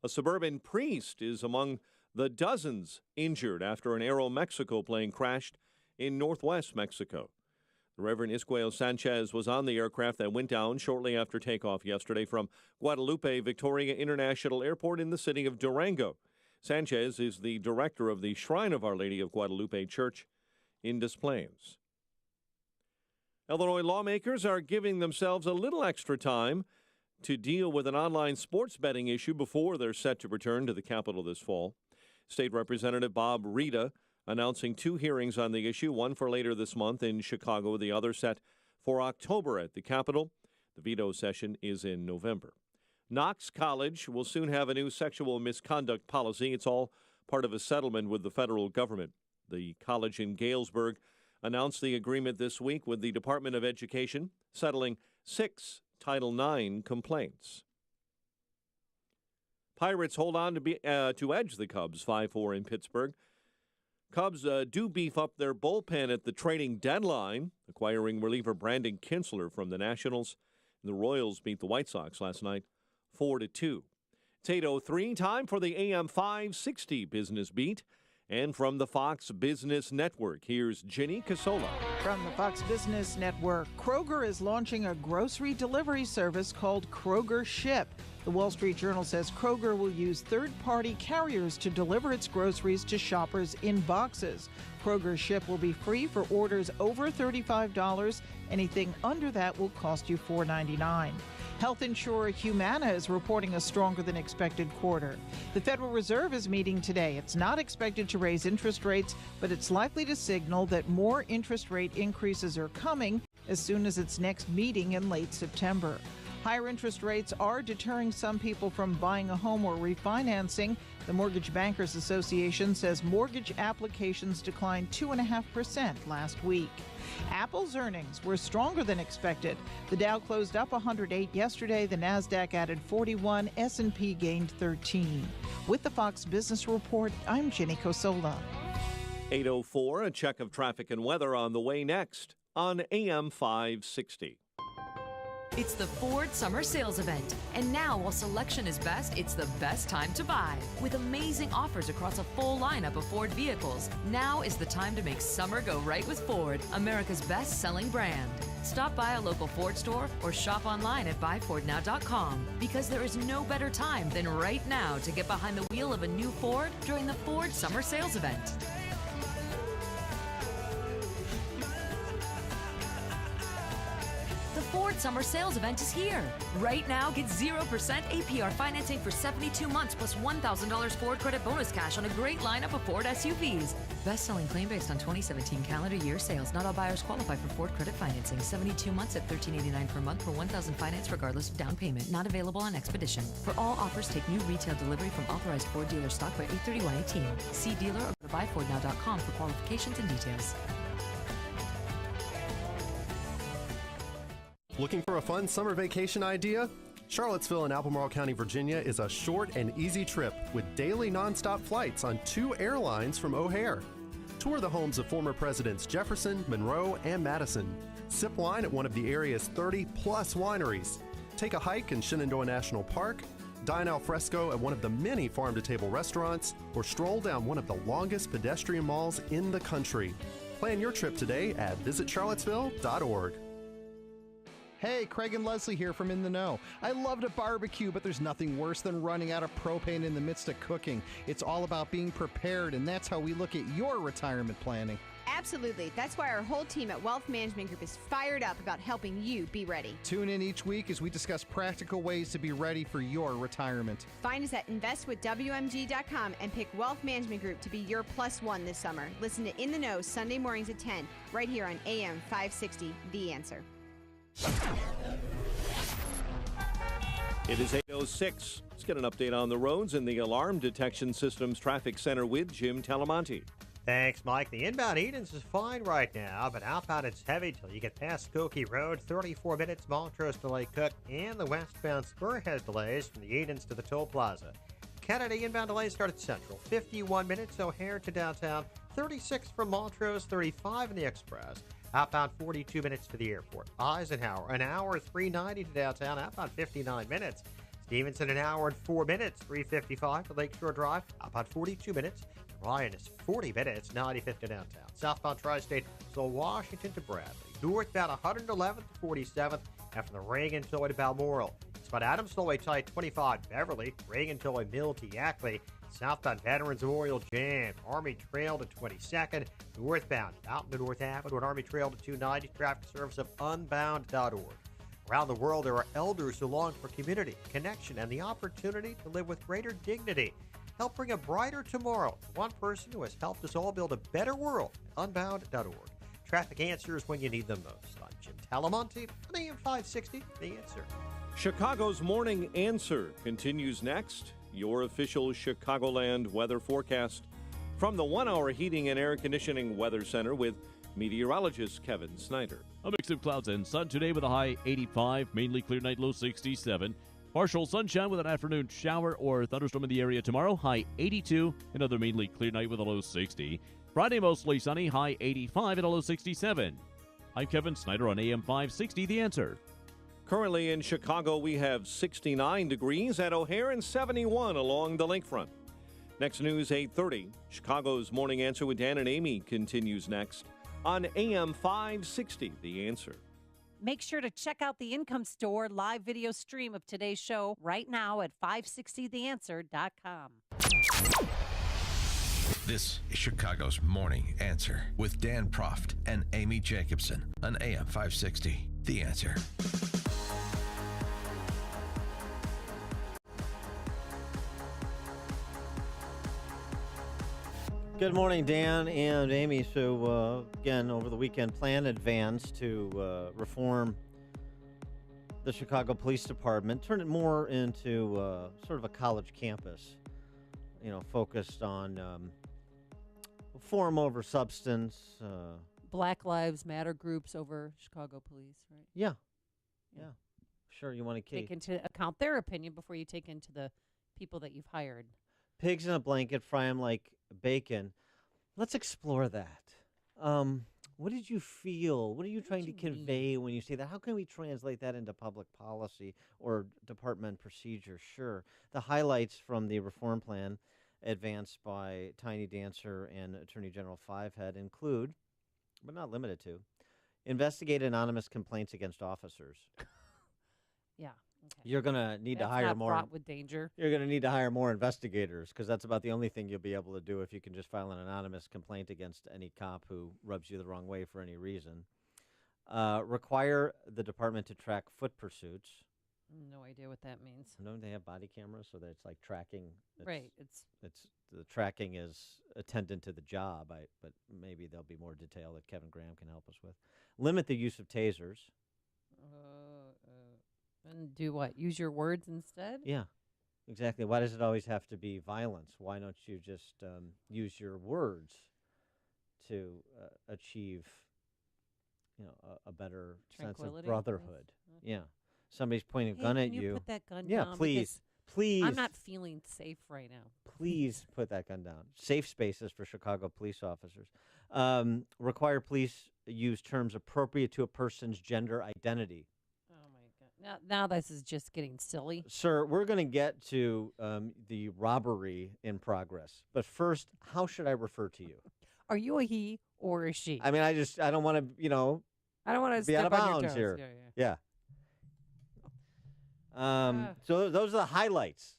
A suburban priest is among the dozens injured after an Aeromexico plane crashed in northwest Mexico. The Reverend Isquiel Sanchez was on the aircraft that went down shortly after takeoff yesterday from Guadalupe Victoria International Airport in the city of Durango. Sanchez is the director of the Shrine of Our Lady of Guadalupe Church in Des Plaines. Illinois lawmakers are giving themselves a little extra time to deal with an online sports betting issue before they're set to return to the Capitol this fall. State Representative Bob Rita announcing 2 hearings on the issue, one for later this month in Chicago, the other set for October at the Capitol. The veto session is in November. Knox College will soon have a new sexual misconduct policy. It's all part of a settlement with the federal government. The college in Galesburg announced the agreement this week with the Department of Education, settling 6 Title IX complaints. Pirates hold on to edge the Cubs 5-4 in Pittsburgh. Cubs do beef up their bullpen at the trading deadline, acquiring reliever Brandon Kinsler from the Nationals. The Royals beat the White Sox last night 4-2. It's 8:03, time for the AM 560 Business Beat. And from the Fox Business Network, here's Jenny Casola. From the Fox Business Network, Kroger is launching a grocery delivery service called Kroger Ship. The Wall Street Journal says Kroger will use third-party carriers to deliver its groceries to shoppers in boxes. Kroger Ship will be free for orders over $35. Anything under that will cost you $4.99. Health insurer Humana is reporting a stronger than expected quarter. The Federal Reserve is meeting today. It's not expected to raise interest rates, but it's likely to signal that more interest rate increases are coming as soon as its next meeting in late September. Higher interest rates are deterring some people from buying a home or refinancing. The Mortgage Bankers Association says mortgage applications declined 2.5% last week. Apple's earnings were stronger than expected. The Dow closed up 108 yesterday. The Nasdaq added 41. S&P gained 13. With the Fox Business Report, I'm Jenny Cosola. 8:04, a check of traffic and weather on the way next on AM 560. It's the Ford Summer Sales Event. And now, while selection is best, it's the best time to buy. With amazing offers across a full lineup of Ford vehicles, now is the time to make summer go right with Ford, America's best-selling brand. Stop by a local Ford store or shop online at buyfordnow.com, because there is no better time than right now to get behind the wheel of a new Ford during the Ford Summer Sales Event. Ford Summer Sales Event is here. Right now, get 0% APR financing for 72 months plus $1,000 Ford credit bonus cash on a great lineup of Ford SUVs. Best-selling claim based on 2017 calendar year sales. Not all buyers qualify for Ford credit financing. 72 months at $1,389 per month for $1,000 finance regardless of down payment. Not available on Expedition. For all offers, take new retail delivery from authorized Ford dealer stock by 8/31/18. See dealer or go to buyfordnow.com for qualifications and details. Looking for a fun summer vacation idea? Charlottesville in Albemarle County, Virginia is a short and easy trip with daily nonstop flights on 2 airlines from O'Hare. Tour the homes of former presidents Jefferson, Monroe, and Madison. Sip wine at one of the area's 30-plus wineries. Take a hike in Shenandoah National Park. Dine al fresco at one of the many farm-to-table restaurants. Or stroll down one of the longest pedestrian malls in the country. Plan your trip today at visitcharlottesville.org. Hey, Craig and Leslie here from In the Know. I love to barbecue, but there's nothing worse than running out of propane in the midst of cooking. It's all about being prepared, and that's how we look at your retirement planning. Absolutely. That's why our whole team at Wealth Management Group is fired up about helping you be ready. Tune in each week as we discuss practical ways to be ready for your retirement. Find us at investwithwmg.com and pick Wealth Management Group to be your +1 this summer. Listen to In the Know Sunday mornings at 10, right here on AM 560, The Answer. It is 8:06. Let's get an update on the roads in the Alarm Detection Systems Traffic Center with Jim Talamonte. Thanks, Mike. The inbound Edens is fine right now, but outbound it's heavy till you get past Skokie Road. 34 minutes, Montrose to Lake Cook, and the westbound spur has delays from the Edens to the Toll Plaza. Kennedy inbound delays start at Central. 51 minutes, O'Hare to downtown. 36 from Montrose, 35 in the Express. Outbound 42 minutes to the airport. Eisenhower, an hour, 390 to downtown. Outbound 59 minutes. Stevenson, an hour and 4 minutes, 355 to Lakeshore Drive. Outbound 42 minutes. Ryan is 40 minutes, 95th to downtown. Southbound Tri-State, so Washington to Bradley. Northbound 111th to 47th after the Reagan Tollway to Balmoral. Spot Adams Tollway tight 25 Beverly. Reagan Tollway Mill to Yackley. Southbound Veterans Memorial Jam. Army Trail to 22nd. Northbound Mountain to North Avenue and Army Trail to 290. Traffic service of unbound.org. Around the world, there are elders who long for community, connection, and the opportunity to live with greater dignity. Help bring a brighter tomorrow. One person who has helped us all build a better world. Unbound.org. Traffic answers when you need them most. I'm Jim Talamonte on AM 560, The Answer. Chicago's Morning Answer continues next. Your official Chicagoland weather forecast from the 1 Hour Heating and Air Conditioning Weather Center with meteorologist Kevin Snyder. A mix of clouds and sun today with a high 85, mainly clear night, low 67. Partial sunshine with an afternoon shower or thunderstorm in the area tomorrow, high 82. Another mainly clear night with a low 60. Friday mostly sunny, high 85 and a low 67. I'm Kevin Snyder on AM 560, The Answer. Currently in Chicago, we have 69 degrees at O'Hare and 71 along the lakefront. Next news, 8:30. Chicago's Morning Answer with Dan and Amy continues next on AM 560, The Answer. Make sure to check out the Income Store live video stream of today's show right now at 560theanswer.com. This is Chicago's Morning Answer with Dan Proft and Amy Jacobson on AM 560, The Answer. Good morning, Dan and Amy. So, again, over the weekend, Plan Advance to reform the Chicago Police Department, turn it more into sort of a college campus, focused on form over substance. Black Lives Matter groups over Chicago police, right? Yeah. Sure, you want to take into account their opinion before you take into the people that you've hired. Pigs in a blanket, fry them like bacon. Let's explore that. What did you feel? What are you trying to convey when you say that? How can we translate that into public policy or department procedure? Sure. The highlights from the reform plan advanced by Tiny Dancer and Attorney General Fivehead include, but not limited to, investigate anonymous complaints against officers. Yeah. Okay. You're going to need to hire more. Fraught with danger. You're going to need to hire more investigators because that's about the only thing you'll be able to do if you can just file an anonymous complaint against any cop who rubs you the wrong way for any reason. Require the department to track foot pursuits. No idea what that means. Don't they have body cameras so that it's like tracking? Right. It's the tracking is attendant to the job. But maybe there'll be more detail that Kevin Graham can help us with. Limit the use of tasers. And do what? Use your words instead? Yeah, exactly. Why does it always have to be violence? Why don't you just use your words to achieve, a better sense of brotherhood? Okay. Yeah. Somebody's pointing a gun at you. Can you put that gun down? Yeah, please. I'm not feeling safe right now. Please put that gun down. Safe spaces for Chicago police officers. Require police use terms appropriate to a person's gender identity. Now this is just getting silly. Sir, we're going to get to the robbery in progress. But first, how should I refer to you? Are you a he or a she? I mean, I don't want to, I don't want to be out of step on your bounds toes. here. Yeah. So those are the highlights.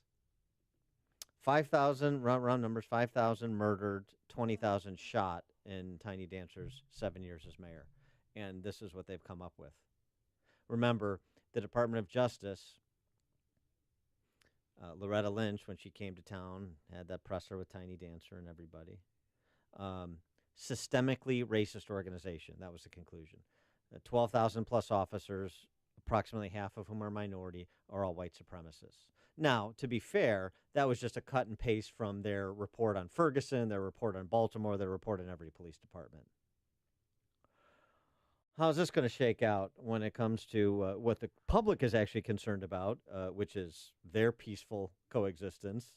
5,000, round numbers, 5,000 murdered, 20,000 shot in Tiny Dancer's 7 years as mayor. And this is what they've come up with. Remember, the Department of Justice, Loretta Lynch, when she came to town, had that presser with Tiny Dancer and everybody. Systemically racist organization. That was the conclusion. 12,000 plus officers, approximately half of whom are minority, are all white supremacists. Now, to be fair, that was just a cut and paste from their report on Ferguson, their report on Baltimore, their report on every police department. How's this going to shake out when it comes to what the public is actually concerned about, which is their peaceful coexistence,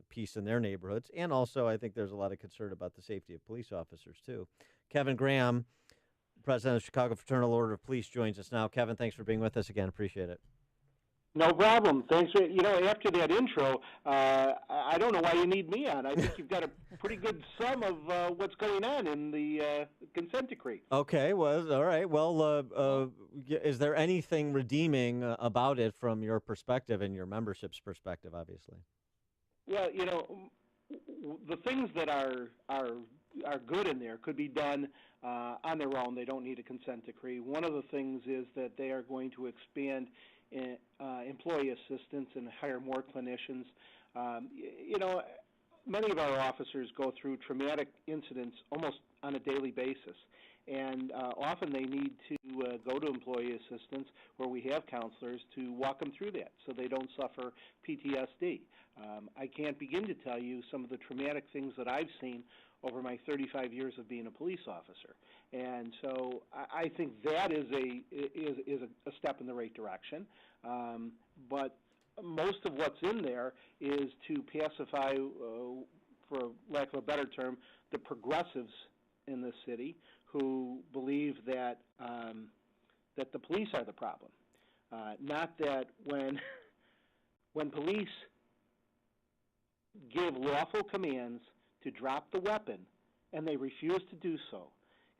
peace in their neighborhoods, and also I think there's a lot of concern about the safety of police officers, too. Kevin Graham, president of Chicago Fraternal Order of Police, joins us now. Kevin, thanks for being with us again. Appreciate it. No problem. Thanks. After that intro, I don't know why you need me on. I think you've got a pretty good sum of what's going on in the consent decree. Okay, well, all right. Well, is there anything redeeming about it from your perspective and your membership's perspective, obviously? Well, the things that are good in there could be done on their own. They don't need a consent decree. One of the things is that they are going to expand employee assistance and hire more clinicians. Many of our officers go through traumatic incidents almost on a daily basis, and often they need to go to employee assistance where we have counselors to walk them through that so they don't suffer PTSD. I can't begin to tell you some of the traumatic things that I've seen over my 35 years of being a police officer. And so I think that is a step in the right direction. But most of what's in there is to pacify, for lack of a better term, the progressives in this city who believe that that the police are the problem. Not that when police give lawful commands to drop the weapon and they refuse to do so,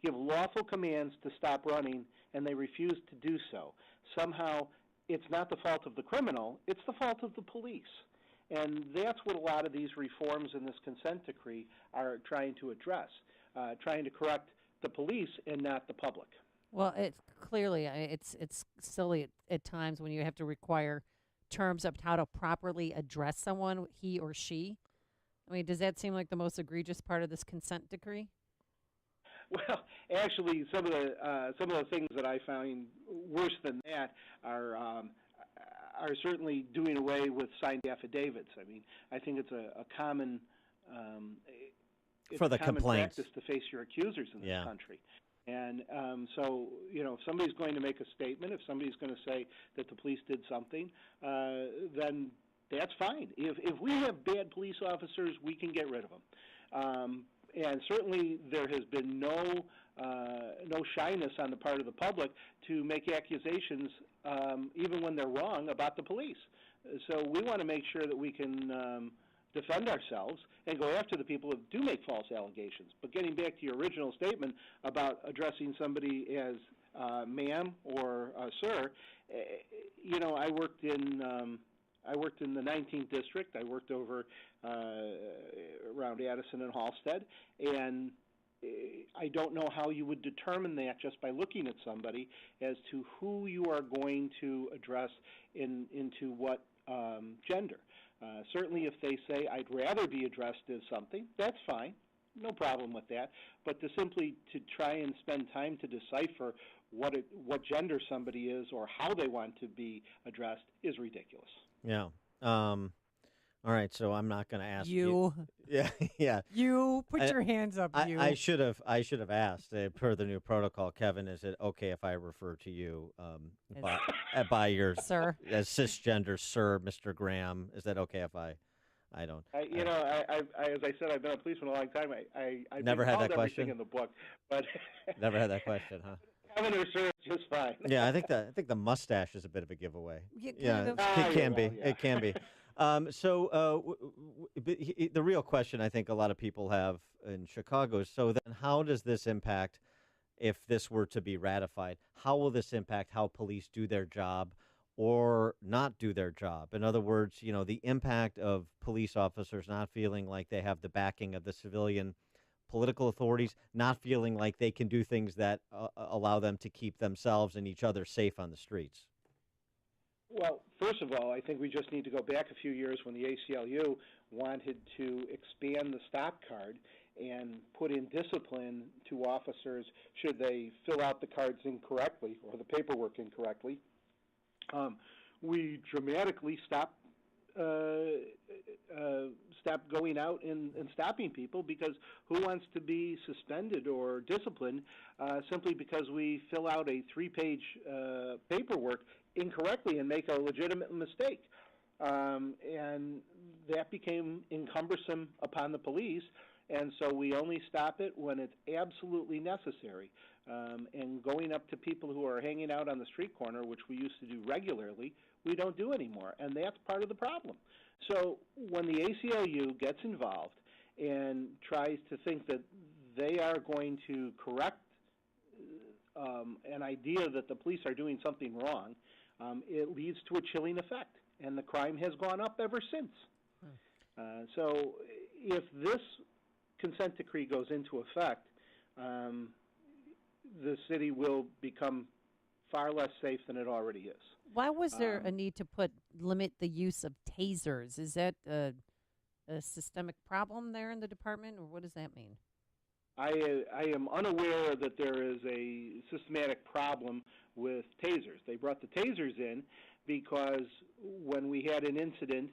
give lawful commands to stop running and they refuse to do so, somehow it's not the fault of the criminal, it's the fault of the police. And that's what a lot of these reforms in this consent decree are trying to address, trying to correct the police and not the public. Well, it's clearly it's silly at times when you have to require terms of how to properly address someone, he or she. I mean, does that seem like the most egregious part of this consent decree? Well, actually, some of the things that I find worse than that are certainly doing away with signed affidavits. I mean, I think it's a common for the complaints practice to face your accusers in this country. And so, if somebody's going to make a statement, if somebody's going to say that the police did something, then that's fine. If we have bad police officers, we can get rid of them. And certainly there has been no shyness on the part of the public to make accusations, even when they're wrong, about the police. So we want to make sure that we can defend ourselves and go after the people who do make false allegations. But getting back to your original statement about addressing somebody as ma'am or sir, I worked in the 19th district. I worked over around Addison and Halstead, and I don't know how you would determine that just by looking at somebody as to who you are going to address into what gender. Certainly if they say, I'd rather be addressed as something, that's fine. No problem with that. But to simply to try and spend time to decipher what gender somebody is or how they want to be addressed is ridiculous. Yeah. All right. So I'm not going to ask you. Yeah. Yeah. You put your hands up. I should have asked per the new protocol. Kevin, is it okay if I refer to you by your sir, as cisgender sir, Mr. Graham? Is that okay if I don't? As I said, I've been a policeman a long time. I've never had that question everything in the book, but never had that question, huh? Kevin or sir is just fine. Yeah, I think the mustache is a bit of a giveaway. Yeah, it can be. Yeah. It can be. The real question I think a lot of people have in Chicago is, so then how does this impact, if this were to be ratified, how will this impact how police do their job or not do their job. In other words, the impact of police officers not feeling like they have the backing of the civilian political authorities, not feeling like they can do things that allow them to keep themselves and each other safe on the streets? Well, first of all, I think we just need to go back a few years when the ACLU wanted to expand the stop card and put in discipline to officers should they fill out the cards incorrectly or the paperwork incorrectly. We dramatically stopped going out and stopping people, because who wants to be suspended or disciplined simply because we fill out a 3-page paperwork incorrectly and make a legitimate mistake? And that became encumbersome upon the police, and so we only stop it when it's absolutely necessary. And going up to people who are hanging out on the street corner, which we used to do regularly, we don't do anymore, and that's part of the problem. So when the ACLU gets involved and tries to think that they are going to correct an idea that the police are doing something wrong, it leads to a chilling effect, and the crime has gone up ever since. So if this consent decree goes into effect, the city will become far less safe than it already is. Why was there a need to limit the use of tasers? Is that a systemic problem there in the department, or what does that mean? I am unaware that there is a systematic problem with tasers. They brought the tasers in because when we had an incident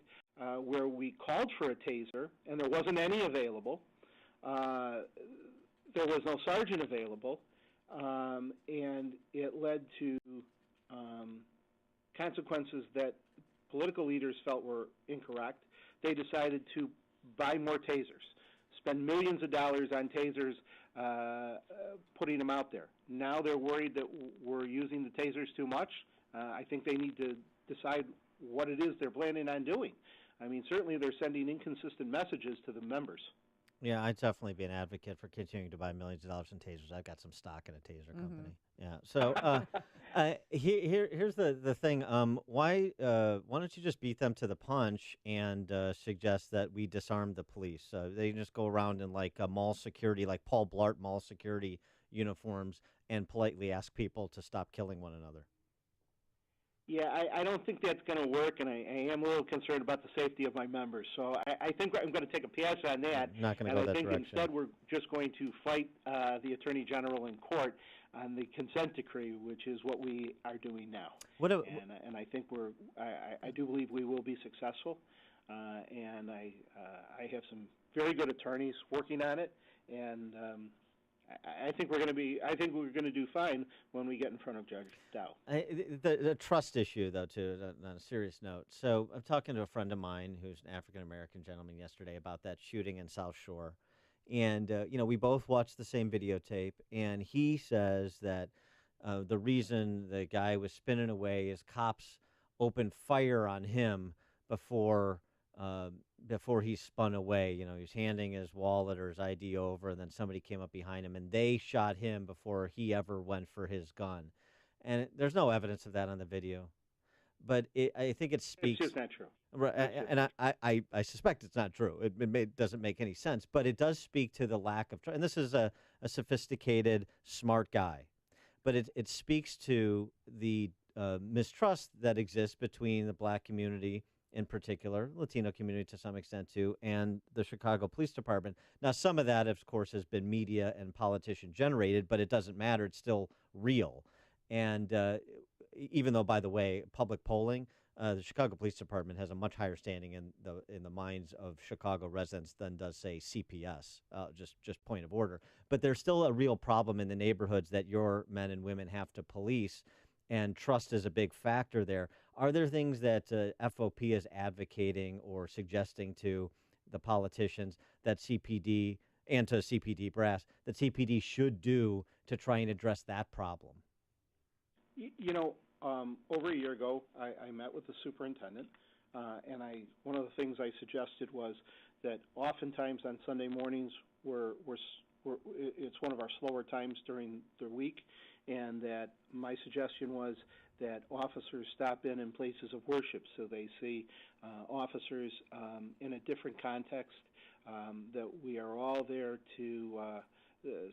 where we called for a taser and there wasn't any available, there was no sergeant available, and it led to consequences that political leaders felt were incorrect. They decided to buy more tasers, spend millions of dollars on tasers, putting them out there. Now they're worried that we're using the tasers too much. I think they need to decide what it is they're planning on doing. I mean, certainly they're sending inconsistent messages to the members. Yeah, I'd definitely be an advocate for continuing to buy millions of dollars in tasers. I've got some stock in a taser company. Yeah. So here's the thing. Why don't you just beat them to the punch and suggest that we disarm the police? They can just go around in like mall security, like Paul Blart mall security uniforms, and politely ask people to stop killing one another. Yeah, I don't think that's going to work, and I am a little concerned about the safety of my members. So I think I'm going to take a pass on that. Not going to go that direction. And I think instead we're just going to fight the Attorney General in court on the consent decree, which is what we are doing now. And I think I do believe we will be successful. And I have some very good attorneys working on it, and I think we're going to do fine when we get in front of Judge Dow. The trust issue, though, too, on a serious note. So I'm talking to a friend of mine who's an African-American gentleman yesterday about that shooting in South Shore. And, we both watched the same videotape, and he says that the reason the guy was spinning away is cops opened fire on him before he spun away. He was handing his wallet or his ID over, and then somebody came up behind him, and they shot him before he ever went for his gun. And there's no evidence of that on the video. But I think it speaks... It's just not true. Right, and I suspect it's not true. It doesn't make any sense. But it does speak to the lack of trust. And this is a sophisticated, smart guy. But it speaks to the mistrust that exists between the black community in particular, Latino community to some extent too, and the Chicago Police Department. Now, some of that, of course, has been media and politician generated, but it doesn't matter. It's still real. And even though, by the way, public polling, the Chicago Police Department has a much higher standing in the minds of Chicago residents than does, say, CPS, just point of order. But there's still a real problem in the neighborhoods that your men and women have to police, and trust is a big factor there. Are there things that FOP is advocating or suggesting to the politicians that CPD and to CPD brass that CPD should do to try and address that problem? Over a year ago, I met with the superintendent, and one of the things I suggested was that oftentimes on Sunday mornings it's one of our slower times during the week, and that my suggestion was that officers stop in places of worship, so they see officers in a different context, that we are all there to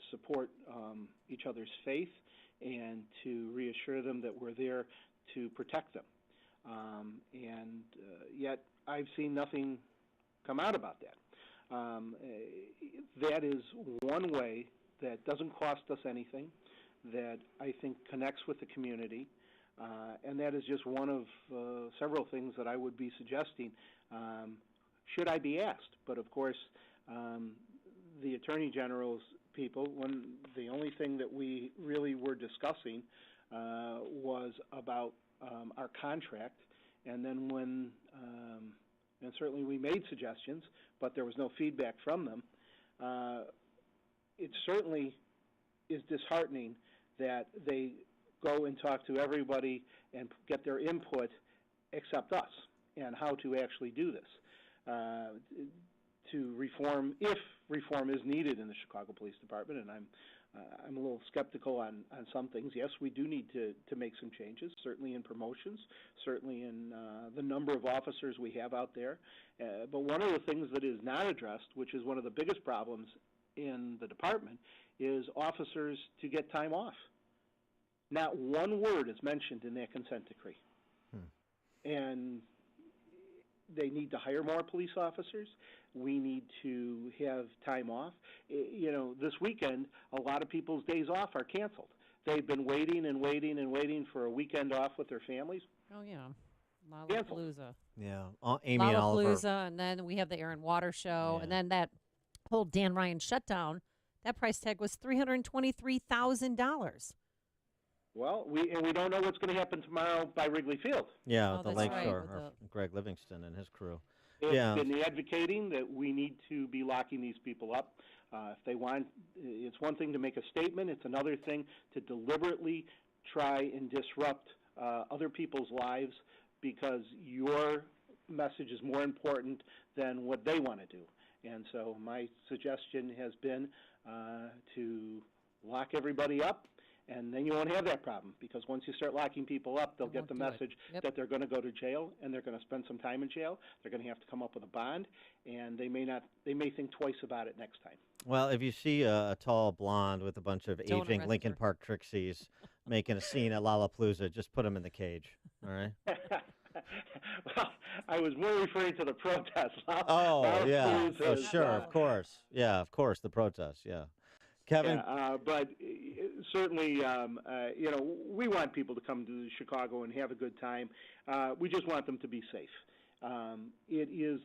support each other's faith and to reassure them that we're there to protect them. Yet I've seen nothing come out about that. That is one way that doesn't cost us anything, that I think connects with the community, and that is just one of several things that I would be suggesting should I be asked. But of course, the Attorney General's people, the only thing that we really were discussing was about our contract, and then and certainly we made suggestions, but there was no feedback from them. It certainly is disheartening that they go and talk to everybody and get their input except us and how to actually do this. To reform, if reform is needed in the Chicago Police Department, and I'm a little skeptical on some things. Yes, we do need to make some changes, certainly in promotions, certainly in the number of officers we have out there. But one of the things that is not addressed, which is one of the biggest problems in the department, is officers to get time off. Not one word is mentioned in that consent decree. And they need to hire more police officers. We need to have time off. You know, this weekend, a lot of people's days off are canceled. They've been waiting and waiting and waiting for a weekend off with their families. Oh, yeah. Lollapalooza. Yeah. Amy and Oliver. Lollapalooza, and then we have the Air and Water Show, and then that whole Dan Ryan shutdown, that price tag was $323,000. Well, we don't know what's going to happen tomorrow by Wrigley Field. Yeah, the Lakeshore, Greg Livingston and his crew. They've been advocating that we need to be locking these people up. If they want, it's one thing to make a statement. It's another thing to deliberately try and disrupt other people's lives because your message is more important than what they want to do. And so my suggestion has been to lock everybody up, and then you won't have that problem, because once you start locking people up, they'll get the message that they're going to go to jail, and they're going to spend some time in jail. They're going to have to come up with a bond, and they may think twice about it next time. Well, if you see a tall blonde with a bunch of aging Lincoln Park Trixies making a scene at Lollapalooza, just put them in the cage, all right? Well, I was more referring to the protest. Oh, yeah. Oh, sure, of course. Yeah, of course, the protest, yeah. Kevin? Yeah, but certainly, you know, we want people to come to Chicago and have a good time. We just want them to be safe. It is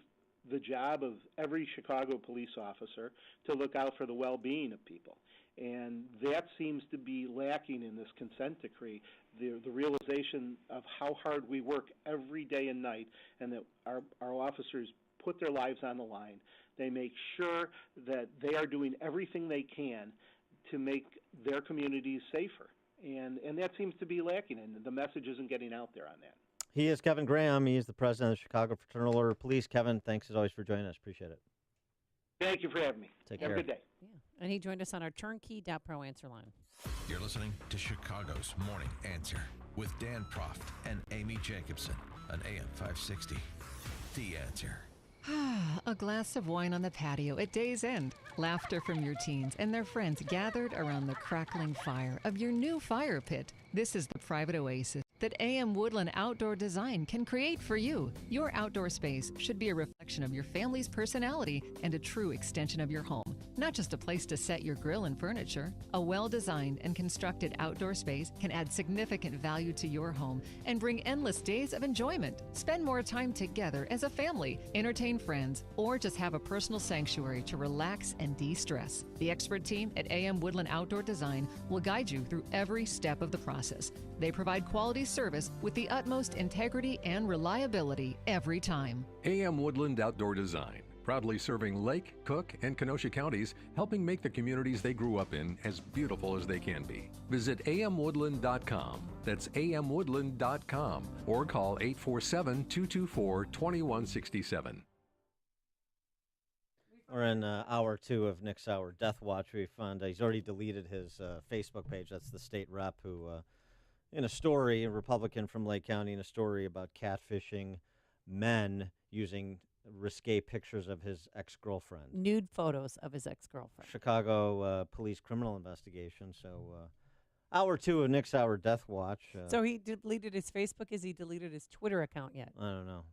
the job of every Chicago police officer to look out for the well-being of people. And that seems to be lacking in this consent decree, the realization of how hard we work every day and night, and that our officers put their lives on the line. They make sure that they are doing everything they can to make their communities safer. And that seems to be lacking, and the message isn't getting out there on that. He is Kevin Graham. He is the president of the Chicago Fraternal Order of Police. Kevin, thanks as always for joining us. Appreciate it. Thank you for having me. Take care. Have a good day. Yeah. And he joined us on our turnkey.pro answer line. You're listening to Chicago's Morning Answer with Dan Proft and Amy Jacobson on AM 560. The Answer. A glass of wine on the patio at day's end. Laughter from your teens and their friends gathered around the crackling fire of your new fire pit. This is the private oasis that AM Woodland Outdoor Design can create for you. Your outdoor space should be a reflection of your family's personality and a true extension of your home. Not just a place to set your grill and furniture. A well-designed and constructed outdoor space can add significant value to your home and bring endless days of enjoyment. Spend more time together as a family, entertain friends, or just have a personal sanctuary to relax and de-stress. The expert team at AM Woodland Outdoor Design will guide you through every step of the process. They provide quality service with the utmost integrity and reliability every time. AM Woodland Outdoor Design, proudly serving Lake, Cook, and Kenosha counties, helping make the communities they grew up in as beautiful as they can be. Visit amwoodland.com. That's amwoodland.com, or call 847-224-2167. We're in hour 2 of Nick's Hour Death Watch. We found he's already deleted his Facebook page. That's the state rep who in a story, a Republican from Lake County, in a story about catfishing men using risque pictures of his ex-girlfriend. Nude photos of his ex-girlfriend. Chicago police criminal investigation. So hour 2 of Nick's Hour Death Watch. So he deleted his Facebook. Has he deleted his Twitter account yet? I don't know.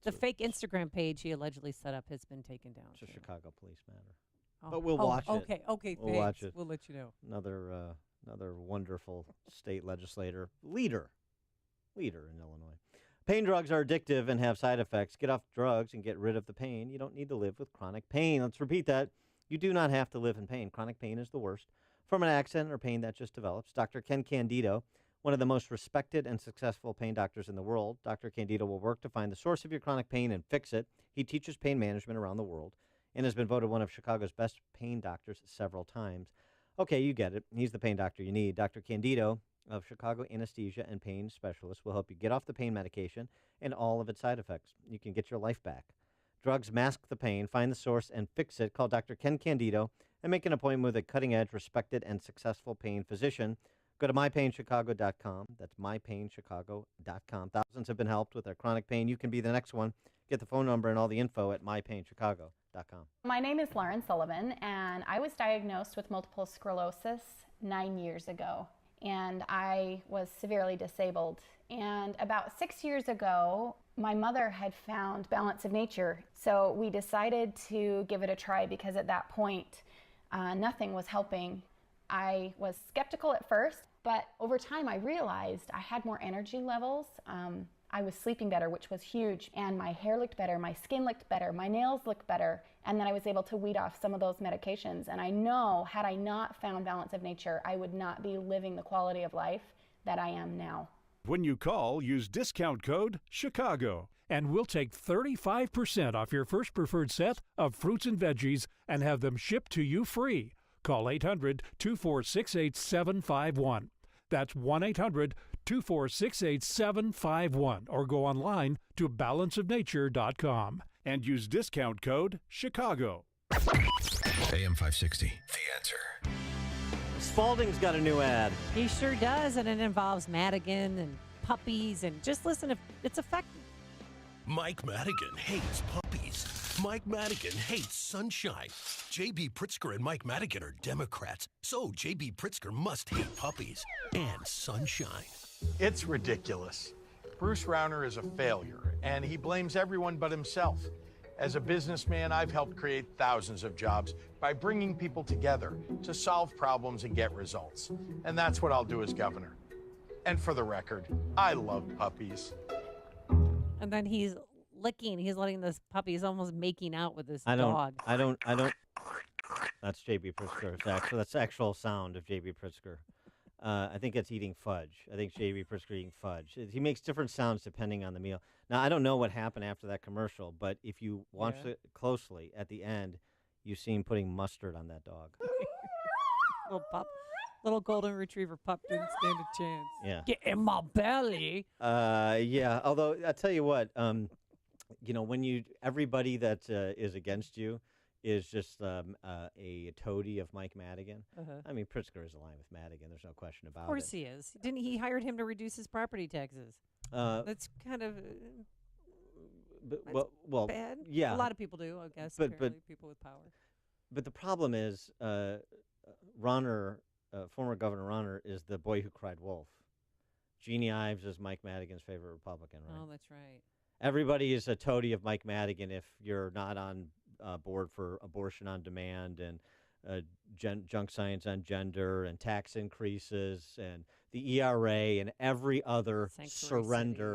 The fake Instagram page he allegedly set up has been taken down. It's a Chicago police matter. Oh. But we'll watch it. Okay, we'll watch it. We'll let you know. Another wonderful state legislator, leader in Illinois. Pain drugs are addictive and have side effects. Get off drugs and get rid of the pain. You don't need to live with chronic pain. Let's repeat that. You do not have to live in pain. Chronic pain is the worst. From an accident or pain that just develops. Dr. Ken Candido, one of the most respected and successful pain doctors in the world. Dr. Candido will work to find the source of your chronic pain and fix it. He teaches pain management around the world and has been voted one of Chicago's best pain doctors several times. Okay, you get it. He's the pain doctor you need. Dr. Candido of Chicago Anesthesia and Pain Specialist will help you get off the pain medication and all of its side effects. You can get your life back. Drugs mask the pain. Find the source and fix it. Call Dr. Ken Candido and make an appointment with a cutting-edge, respected, and successful pain physician. Go to mypainchicago.com. That's mypainchicago.com. Thousands have been helped with their chronic pain. You can be the next one. Get the phone number and all the info at mypainchicago.com. My name is Lauren Sullivan, and I was diagnosed with multiple sclerosis 9 years ago, and I was severely disabled. And about 6 years ago, my mother had found Balance of Nature, so we decided to give it a try because at that point, nothing was helping. I was skeptical at first, but over time I realized I had more energy levels. I was sleeping better, which was huge, and my hair looked better, my skin looked better, my nails looked better, and then I was able to weed off some of those medications. And I know, had I not found Balance of Nature, I would not be living the quality of life that I am now. When you call, use discount code CHICAGO, and we'll take 35% off your first preferred set of fruits and veggies and have them shipped to you free. Call 800-246-8751. That's 1-800-246-8751, or go online to balanceofnature.com and use discount code CHICAGO. AM 560, The Answer. Spalding's got a new ad. He sure does, and it involves Madigan and puppies, and just listen if it's effective. Mike Madigan hates puppies. Mike Madigan hates sunshine. J.B. Pritzker and Mike Madigan are Democrats, so J.B. Pritzker must hate puppies and sunshine. It's ridiculous. Bruce Rauner is a failure, and he blames everyone but himself. As a businessman, I've helped create thousands of jobs by bringing people together to solve problems and get results. And that's what I'll do as governor. And for the record, I love puppies. And then he's licking. He's letting this puppy. He's almost making out with this dog. I don't. That's J.B. Pritzker. That's the actual sound of J.B. Pritzker. I think it's eating fudge. I think J.B. Pritzker eating fudge. He makes different sounds depending on the meal. Now, I don't know what happened after that commercial, but if you watch it closely, at the end, you see him putting mustard on that dog. Little golden retriever pup didn't stand a chance. Yeah. Get in my belly. Yeah. Although I tell you what, when everybody that is against you is just a toady of Mike Madigan. I mean, Pritzker is aligned with Madigan. There's no question about it. Of course he is. Didn't he hired him to reduce his property taxes? That's kind of well, bad. Yeah, a lot of people do, I guess. But apparently, people with power. But the problem is, Rauner, former Governor Rauner, is the boy who cried wolf. Jeannie Ives is Mike Madigan's favorite Republican, right? Oh, that's right. Everybody is a toady of Mike Madigan if you're not on board for abortion on demand and junk science on gender and tax increases and the ERA and every other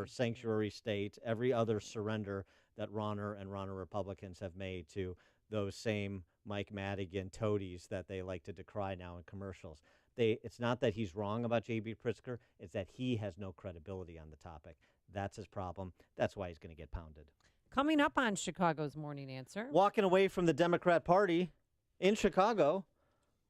sanctuary state, every other surrender that Rauner and Rauner Republicans have made to those same Mike Madigan toadies that they like to decry now in commercials. It's not that he's wrong about J.B. Pritzker, it's that he has no credibility on the topic. That's his problem. That's why he's going to get pounded. Coming up on Chicago's Morning Answer. Walking away from the Democrat Party in Chicago,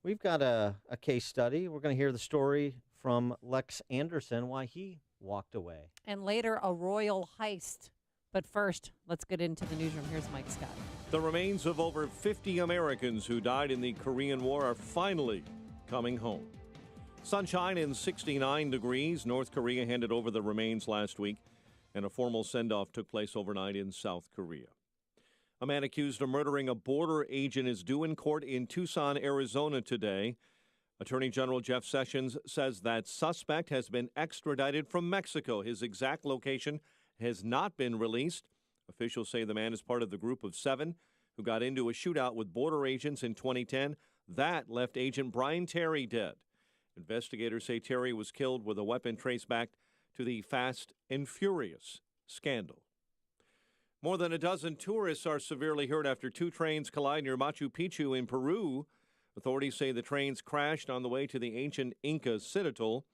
we've got a case study. We're going to hear the story from Lex Anderson, why he walked away. And later, a royal heist. But first, let's get into the newsroom. Here's Mike Scott. The remains of over 50 Americans who died in the Korean War are finally coming home. Sunshine and 69 degrees. North Korea handed over the remains last week, and a formal send-off took place overnight in South Korea. A man accused of murdering a border agent is due in court in Tucson, Arizona today. Attorney General Jeff Sessions says that suspect has been extradited from Mexico. His exact location has not been released. Officials say the man is part of the group of 7 who got into a shootout with border agents in 2010. That left Agent Brian Terry dead. Investigators say Terry was killed with a weapon traced back to the Fast and Furious scandal. More than a dozen tourists are severely hurt after 2 trains collide near Machu Picchu in Peru. Authorities say the trains crashed on the way to the ancient Inca citadel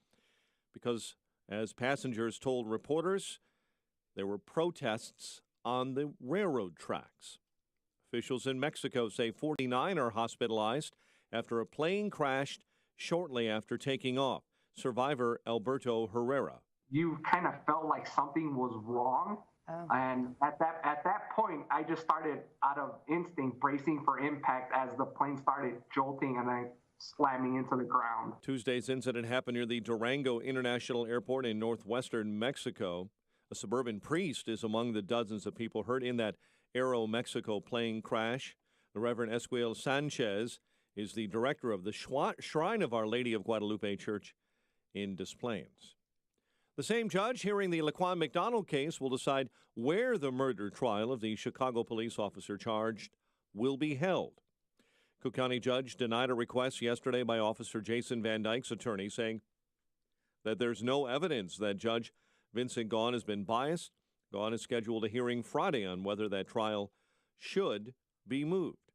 because, as passengers told reporters, there were protests on the railroad tracks. Officials in Mexico say 49 are hospitalized after a plane crashed shortly after taking off. Survivor Alberto Herrera. You kind of felt like something was wrong. And at that point, I just started out of instinct bracing for impact as the plane started jolting and then slamming into the ground. Tuesday's incident happened near the Durango International Airport in northwestern Mexico. A suburban priest is among the dozens of people hurt in that Aeromexico plane crash. The Reverend Esquiel Sanchez is the director of the Shrine of Our Lady of Guadalupe Church in Des Plaines. The same judge hearing the Laquan McDonald case will decide where the murder trial of the Chicago police officer charged will be held. Cook County judge denied a request yesterday by Officer Jason Van Dyke's attorney, saying that there's no evidence that Judge Vincent Gaughan has been biased. Gaughan has scheduled a hearing Friday on whether that trial should be moved.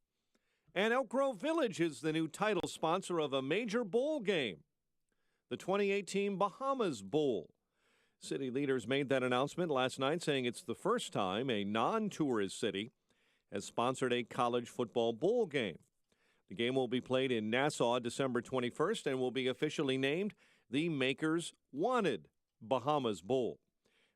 And Elk Grove Village is the new title sponsor of a major bowl game, the 2018 Bahamas Bowl. City leaders made that announcement last night, saying it's the first time a non-tourist city has sponsored a college football bowl game. The game will be played in Nassau December 21st and will be officially named the Makers Wanted Bahamas Bowl.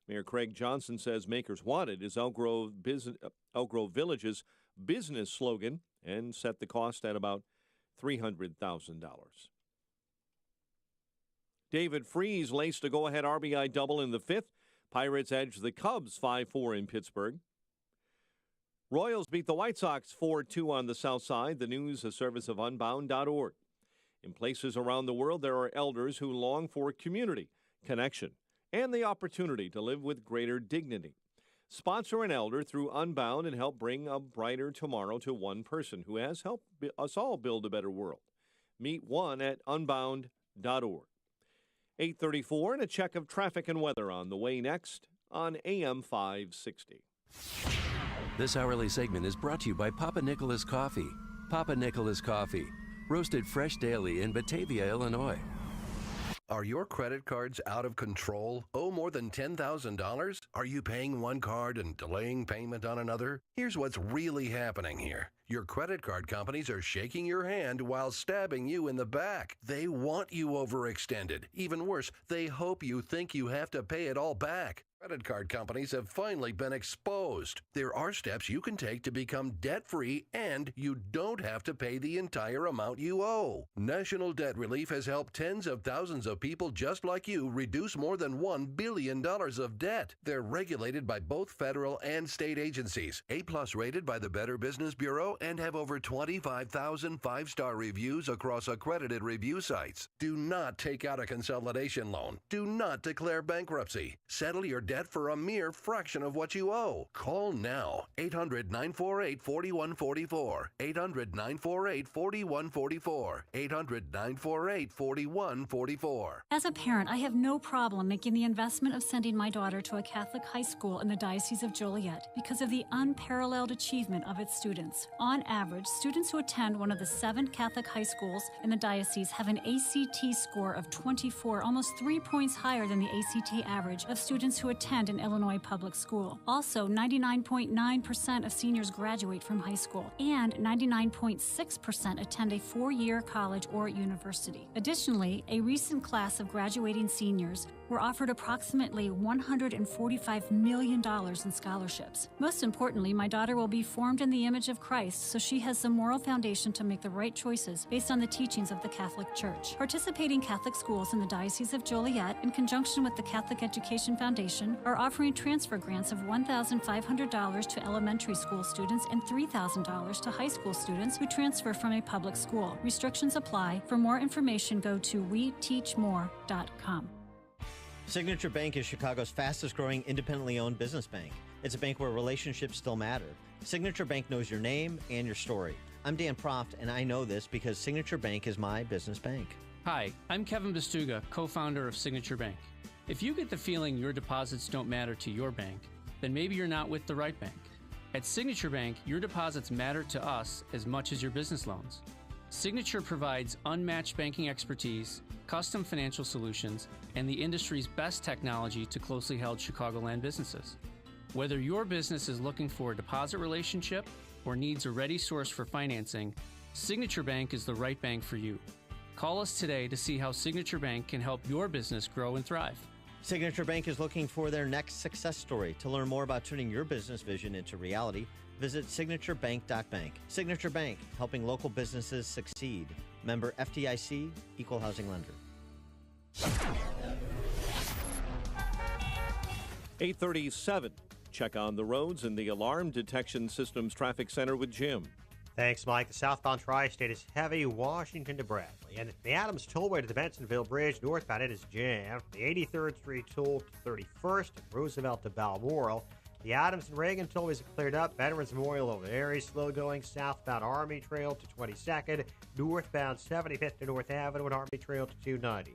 Mayor Craig Johnson says Makers Wanted is Elk Grove Village's business slogan and set the cost at about $300,000. David Freese laced a go-ahead RBI double in the 5th. Pirates edged the Cubs 5-4 in Pittsburgh. Royals beat the White Sox 4-2 on the South Side. The news, a service of Unbound.org. In places around the world, there are elders who long for community, connection, and the opportunity to live with greater dignity. Sponsor an elder through Unbound and help bring a brighter tomorrow to one person who has helped us all build a better world. Meet one at Unbound.org. 8:34 and a check of traffic and weather on the way next on AM 560. This hourly segment is brought to you by Papa Nicholas Coffee. Papa Nicholas Coffee, roasted fresh daily in Batavia, Illinois. Are your credit cards out of control? Owe more than $10,000? Are you paying one card and delaying payment on another? Here's what's really happening here. Your credit card companies are shaking your hand while stabbing you in the back. They want you overextended. Even worse, they hope you think you have to pay it all back. Credit card companies have finally been exposed. There are steps you can take to become debt-free, and you don't have to pay the entire amount you owe. National Debt Relief has helped tens of thousands of people just like you reduce more than $1 billion of debt. They're regulated by both federal and state agencies, A+ rated by the Better Business Bureau, and have over 25,000 five-star reviews across accredited review sites. Do not take out a consolidation loan. Do not declare bankruptcy. Settle your debt for a mere fraction of what you owe. Call now. 800-948-4144. 800-948-4144. 800-948-4144. As a parent, I have no problem making the investment of sending my daughter to a Catholic high school in the Diocese of Joliet because of the unparalleled achievement of its students. On average, students who attend one of the 7 Catholic high schools in the diocese have an ACT score of 24, almost 3 points higher than the ACT average of students who attend an Illinois public school. Also, 99.9% of seniors graduate from high school, and 99.6% attend a 4-year college or university. Additionally, a recent class of graduating seniors were offered approximately $145 million in scholarships. Most importantly, my daughter will be formed in the image of Christ Christ so she has the moral foundation to make the right choices based on the teachings of the Catholic Church. Participating Catholic schools in the Diocese of Joliet, in conjunction with the Catholic Education Foundation, are offering transfer grants of $1,500 to elementary school students and $3,000 to high school students who transfer from a public school. Restrictions apply. For more information, go to weteachmore.com. Signature Bank is Chicago's fastest growing independently owned business bank. It's a bank where relationships still matter. Signature Bank knows your name and your story. I'm Dan Proft, and I know this because Signature Bank is my business bank. Hi, I'm Kevin Bastuga, co-founder of Signature Bank. If you get the feeling your deposits don't matter to your bank, then maybe you're not with the right bank. At Signature Bank, your deposits matter to us as much as your business loans. Signature provides unmatched banking expertise, custom financial solutions, and the industry's best technology to closely held Chicagoland businesses. Whether your business is looking for a deposit relationship or needs a ready source for financing, Signature Bank is the right bank for you. Call us today to see how Signature Bank can help your business grow and thrive. Signature Bank is looking for their next success story. To learn more about turning your business vision into reality, visit signaturebank.bank. Signature Bank, helping local businesses succeed. Member FDIC, Equal Housing Lender. 8:37. Check on the roads in the Alarm Detection Systems Traffic Center with Jim. Thanks, Mike. The southbound tri-state is heavy, Washington to Bradley. And the Adams Tollway to the Bensonville Bridge, northbound, it is jammed. The 83rd Street Toll to 31st, and Roosevelt to Balmoral. The Adams and Reagan Tollways are cleared up. Veterans Memorial over there is slow going. Southbound Army Trail to 22nd. Northbound 75th to North Avenue and Army Trail to 290.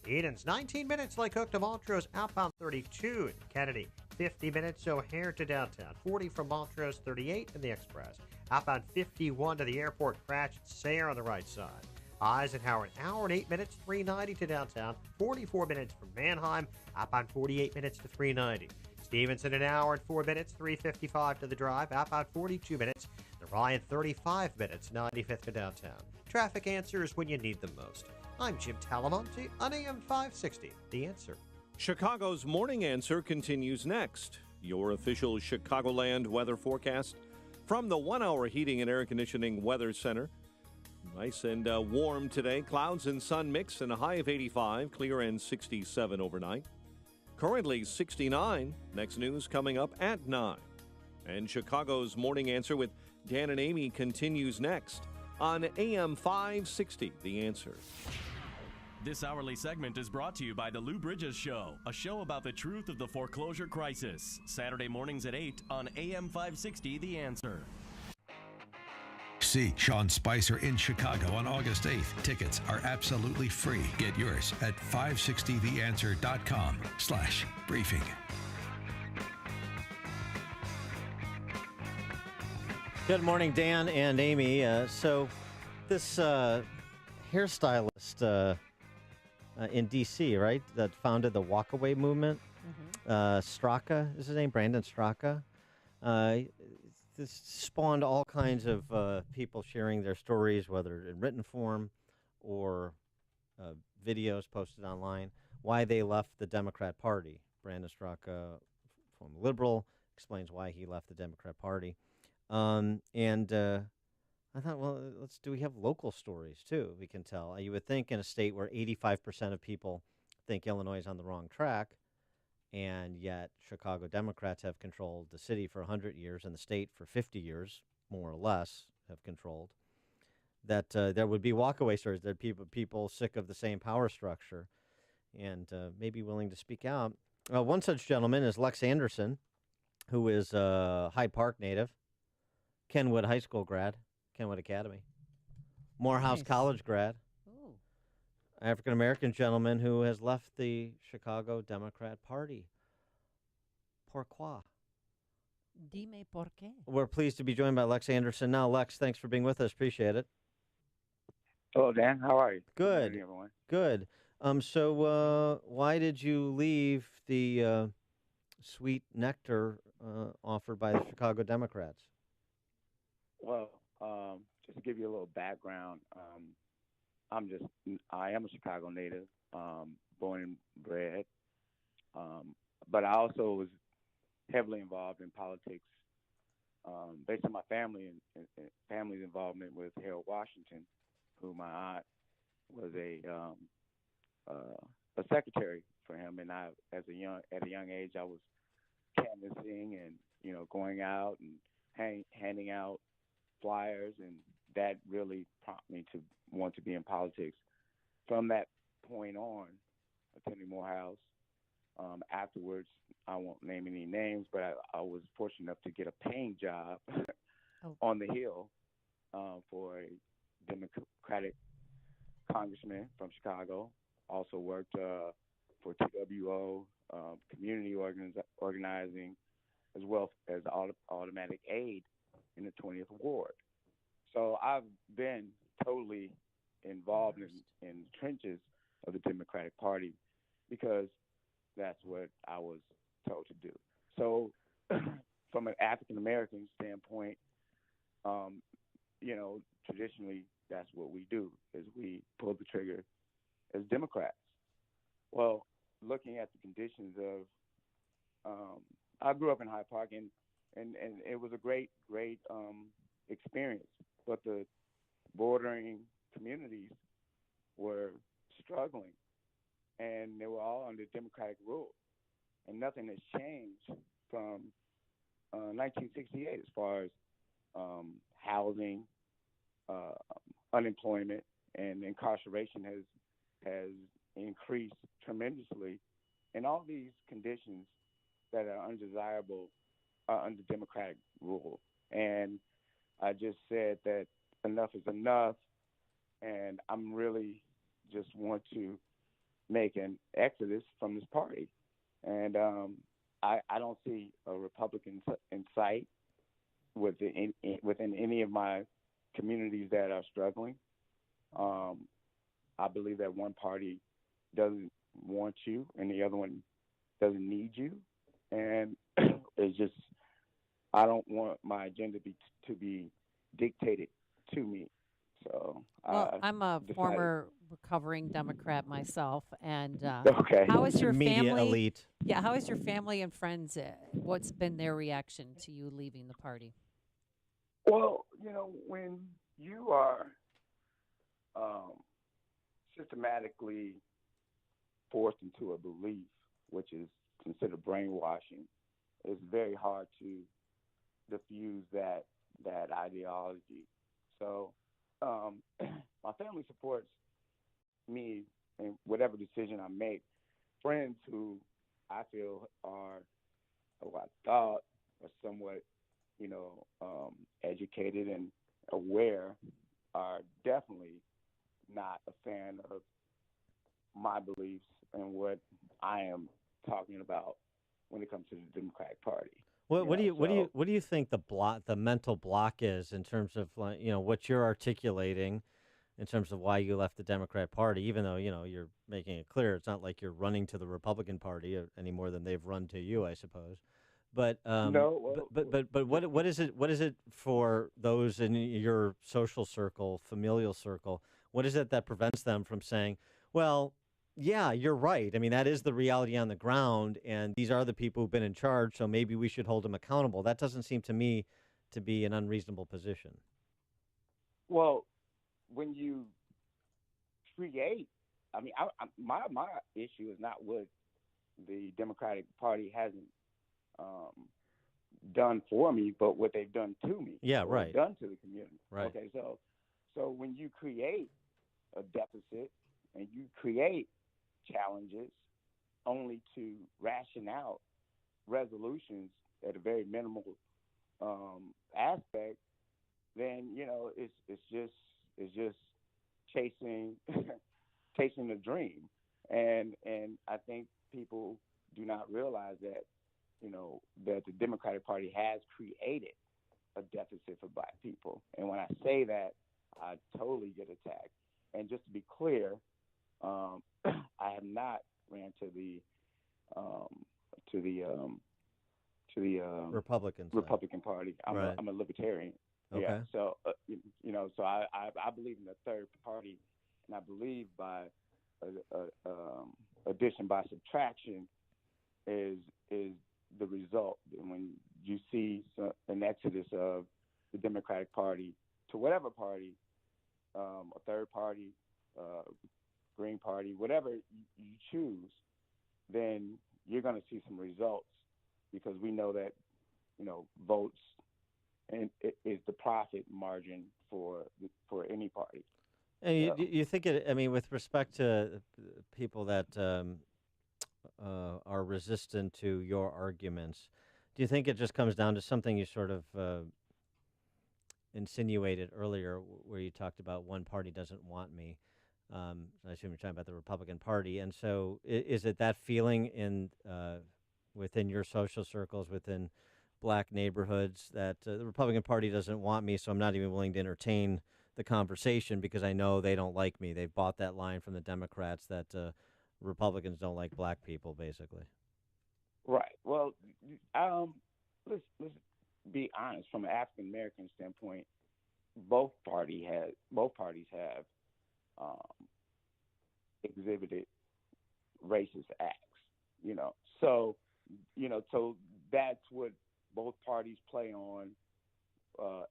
Eden's 19 minutes like Cook to Montrose, outbound 32 in Kennedy. 50 minutes O'Hare to downtown. 40 from Montrose, 38 in the Express. Outbound 51 to the airport. Crash at Sayre on the right side. Eisenhower, an hour and 8 minutes, 390 to downtown. 44 minutes from Manheim. Outbound 48 minutes to 390. Stevenson, an hour and 4 minutes, 355 to the drive. Outbound 42 minutes. The Ryan, 35 minutes, 95th to downtown. Traffic answers when you need them most. I'm Jim Talamonte on AM 560. The Answer. Chicago's Morning Answer continues next. Your official Chicagoland weather forecast from the 1 Hour Heating and Air Conditioning Weather Center. Nice and warm today. Clouds and sun mix and a high of 85, clear and 67 overnight. Currently 69. Next news coming up at 9. And Chicago's Morning Answer with Dan and Amy continues next on AM 560. The Answer. This hourly segment is brought to you by The Lou Bridges Show, a show about the truth of the foreclosure crisis. Saturday mornings at 8 on AM 560, The Answer. See Sean Spicer in Chicago on August 8th. Tickets are absolutely free. Get yours at 560theanswer.com/briefing. Good morning, Dan and Amy. So this hairstylist in D.C., right, that founded the Walkaway movement, Straka is his name, Brandon Straka. This spawned all kinds of people sharing their stories, whether in written form or videos posted online, why they left the Democrat Party. Brandon Straka, from liberal, explains why he left the Democrat Party. I thought, well, do we have local stories, too, we can tell? You would think in a state where 85% of people think Illinois is on the wrong track, and yet Chicago Democrats have controlled the city for 100 years and the state for 50 years, more or less, have controlled, that there would be walkaway stories, that people sick of the same power structure and maybe willing to speak out. One such gentleman is Lex Anderson, who is a Hyde Park native, Kenwood High School grad, Kenwood Academy, Morehouse College grad, African-American gentleman who has left the Chicago Democrat Party. Pourquoi? Dime por qué. We're pleased to be joined by Lex Anderson. Now, Lex, thanks for being with us. Appreciate it. Hello, Dan. How are you? Good. Good morning, Good. So why did you leave the sweet nectar offered by the Chicago Democrats? Well, just to give you a little background, I am a Chicago native, born and bred, but I also was heavily involved in politics based on my family and family's involvement with Harold Washington, who my aunt was a secretary for him, and at a young age, I was canvassing and going out and handing out flyers, and that really prompted me to want to be in politics. From that point on, attending Morehouse. Afterwards, I won't name any names, but I was fortunate enough to get a paying job on the Hill for a Democratic congressman from Chicago. Also worked for TWO, community organizing, as well as automatic aid in the 20th Ward. So I've been totally involved in the trenches of the Democratic Party because that's what I was told to do. So from an African American standpoint, traditionally that's what we do, is we pull the trigger as Democrats. Well, looking at the conditions of, I grew up in Hyde Park, and it was a great experience, but the bordering communities were struggling, and they were all under Democratic rule, and nothing has changed from 1968 as far as housing, unemployment, and incarceration has increased tremendously, and all these conditions that are undesirable are under Democratic rule. And I just said that enough is enough, and I'm really just want to make an exodus from this party. And I don't see a Republican in sight within any of my communities that are struggling. I believe that one party doesn't want you and the other one doesn't need you. And it's just, I don't want my agenda to be dictated to me. So I'm a former recovering Democrat myself, and okay. How is your media family? Elite? Yeah, how is your family and friends? What's been their reaction to you leaving the party? Well, when you are systematically forced into a belief, which is considered brainwashing, it's very hard to diffuse that ideology. So my family supports me in whatever decision I make. Friends who I feel are, who I thought are somewhat, educated and aware, are definitely not a fan of my beliefs and what I am talking about when it comes to the Democratic Party. What do you think the mental block is in terms of what you're articulating in terms of why you left the Democrat Party, even though you're making it clear it's not like you're running to the Republican Party any more than they've run to you, I suppose. But what is it for those in your social circle, familial circle? What is it that prevents them from saying, well, yeah, you're right. I mean, that is the reality on the ground, and these are the people who've been in charge, so maybe we should hold them accountable. That doesn't seem to me to be an unreasonable position. Well, when you create, I mean, my issue is not what the Democratic Party hasn't done for me, but what they've done to me. Yeah, right. Done to the community. Right. Okay, so when you create a deficit and you create challenges only to ration out resolutions at a very minimal aspect, then it's just chasing a dream, and I think people do not realize that that the Democratic Party has created a deficit for Black people, and when I say that, I totally get attacked. And just to be clear, I have not ran to the Republican Party. I'm a libertarian. Okay. Yeah. So so I believe in the third party, and I believe by addition by subtraction is the result when you see an exodus of the Democratic Party to whatever party, a third party, Green Party, whatever you choose, then you're going to see some results, because we know that, votes and it is the profit margin for any party. And you think it? I mean, with respect to people that are resistant to your arguments, do you think it just comes down to something you sort of insinuated earlier, where you talked about one party doesn't want me? I assume you're talking about the Republican Party, and so is it that feeling in within your social circles, within black neighborhoods, that the Republican Party doesn't want me, so I'm not even willing to entertain the conversation because I know they don't like me? They've bought that line from the Democrats that Republicans don't like black people, basically. Right. Well, let's be honest. From an African American standpoint, both parties have exhibited racist acts. So that's what both parties play on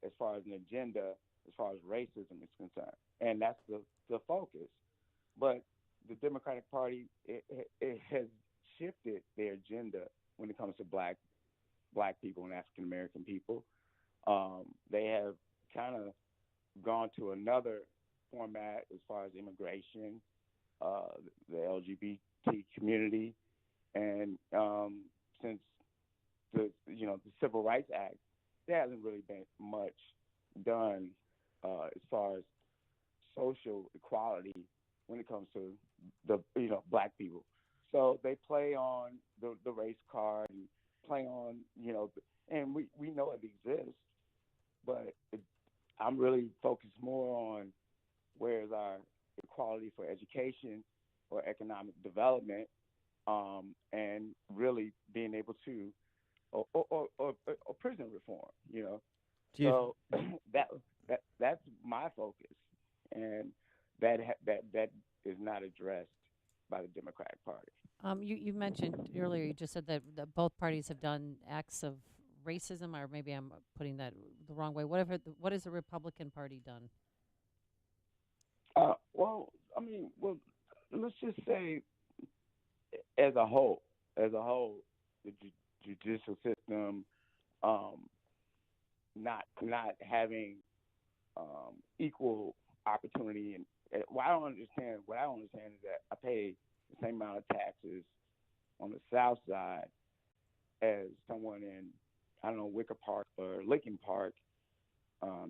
as far as an agenda, as far as racism is concerned, and that's the focus. But the Democratic Party, it has shifted their agenda when it comes to black people and African American people. They have kind of gone to another format as far as immigration, the LGBT community, and since the Civil Rights Act, there hasn't really been much done as far as social equality when it comes to the black people. So they play on the race card and play on and we know it exists, but I'm really focused more on where is our equality for education or economic development, and really being able to or prison reform. So that's my focus, and that is not addressed by the Democratic Party. You mentioned earlier, you just said that both parties have done acts of racism, or maybe I'm putting that the wrong way. What has the Republican Party done? Let's just say, as a whole, the judicial system not having equal opportunity, and what I don't understand is that I pay the same amount of taxes on the South Side as someone in, I don't know, Wicker Park or Lincoln Park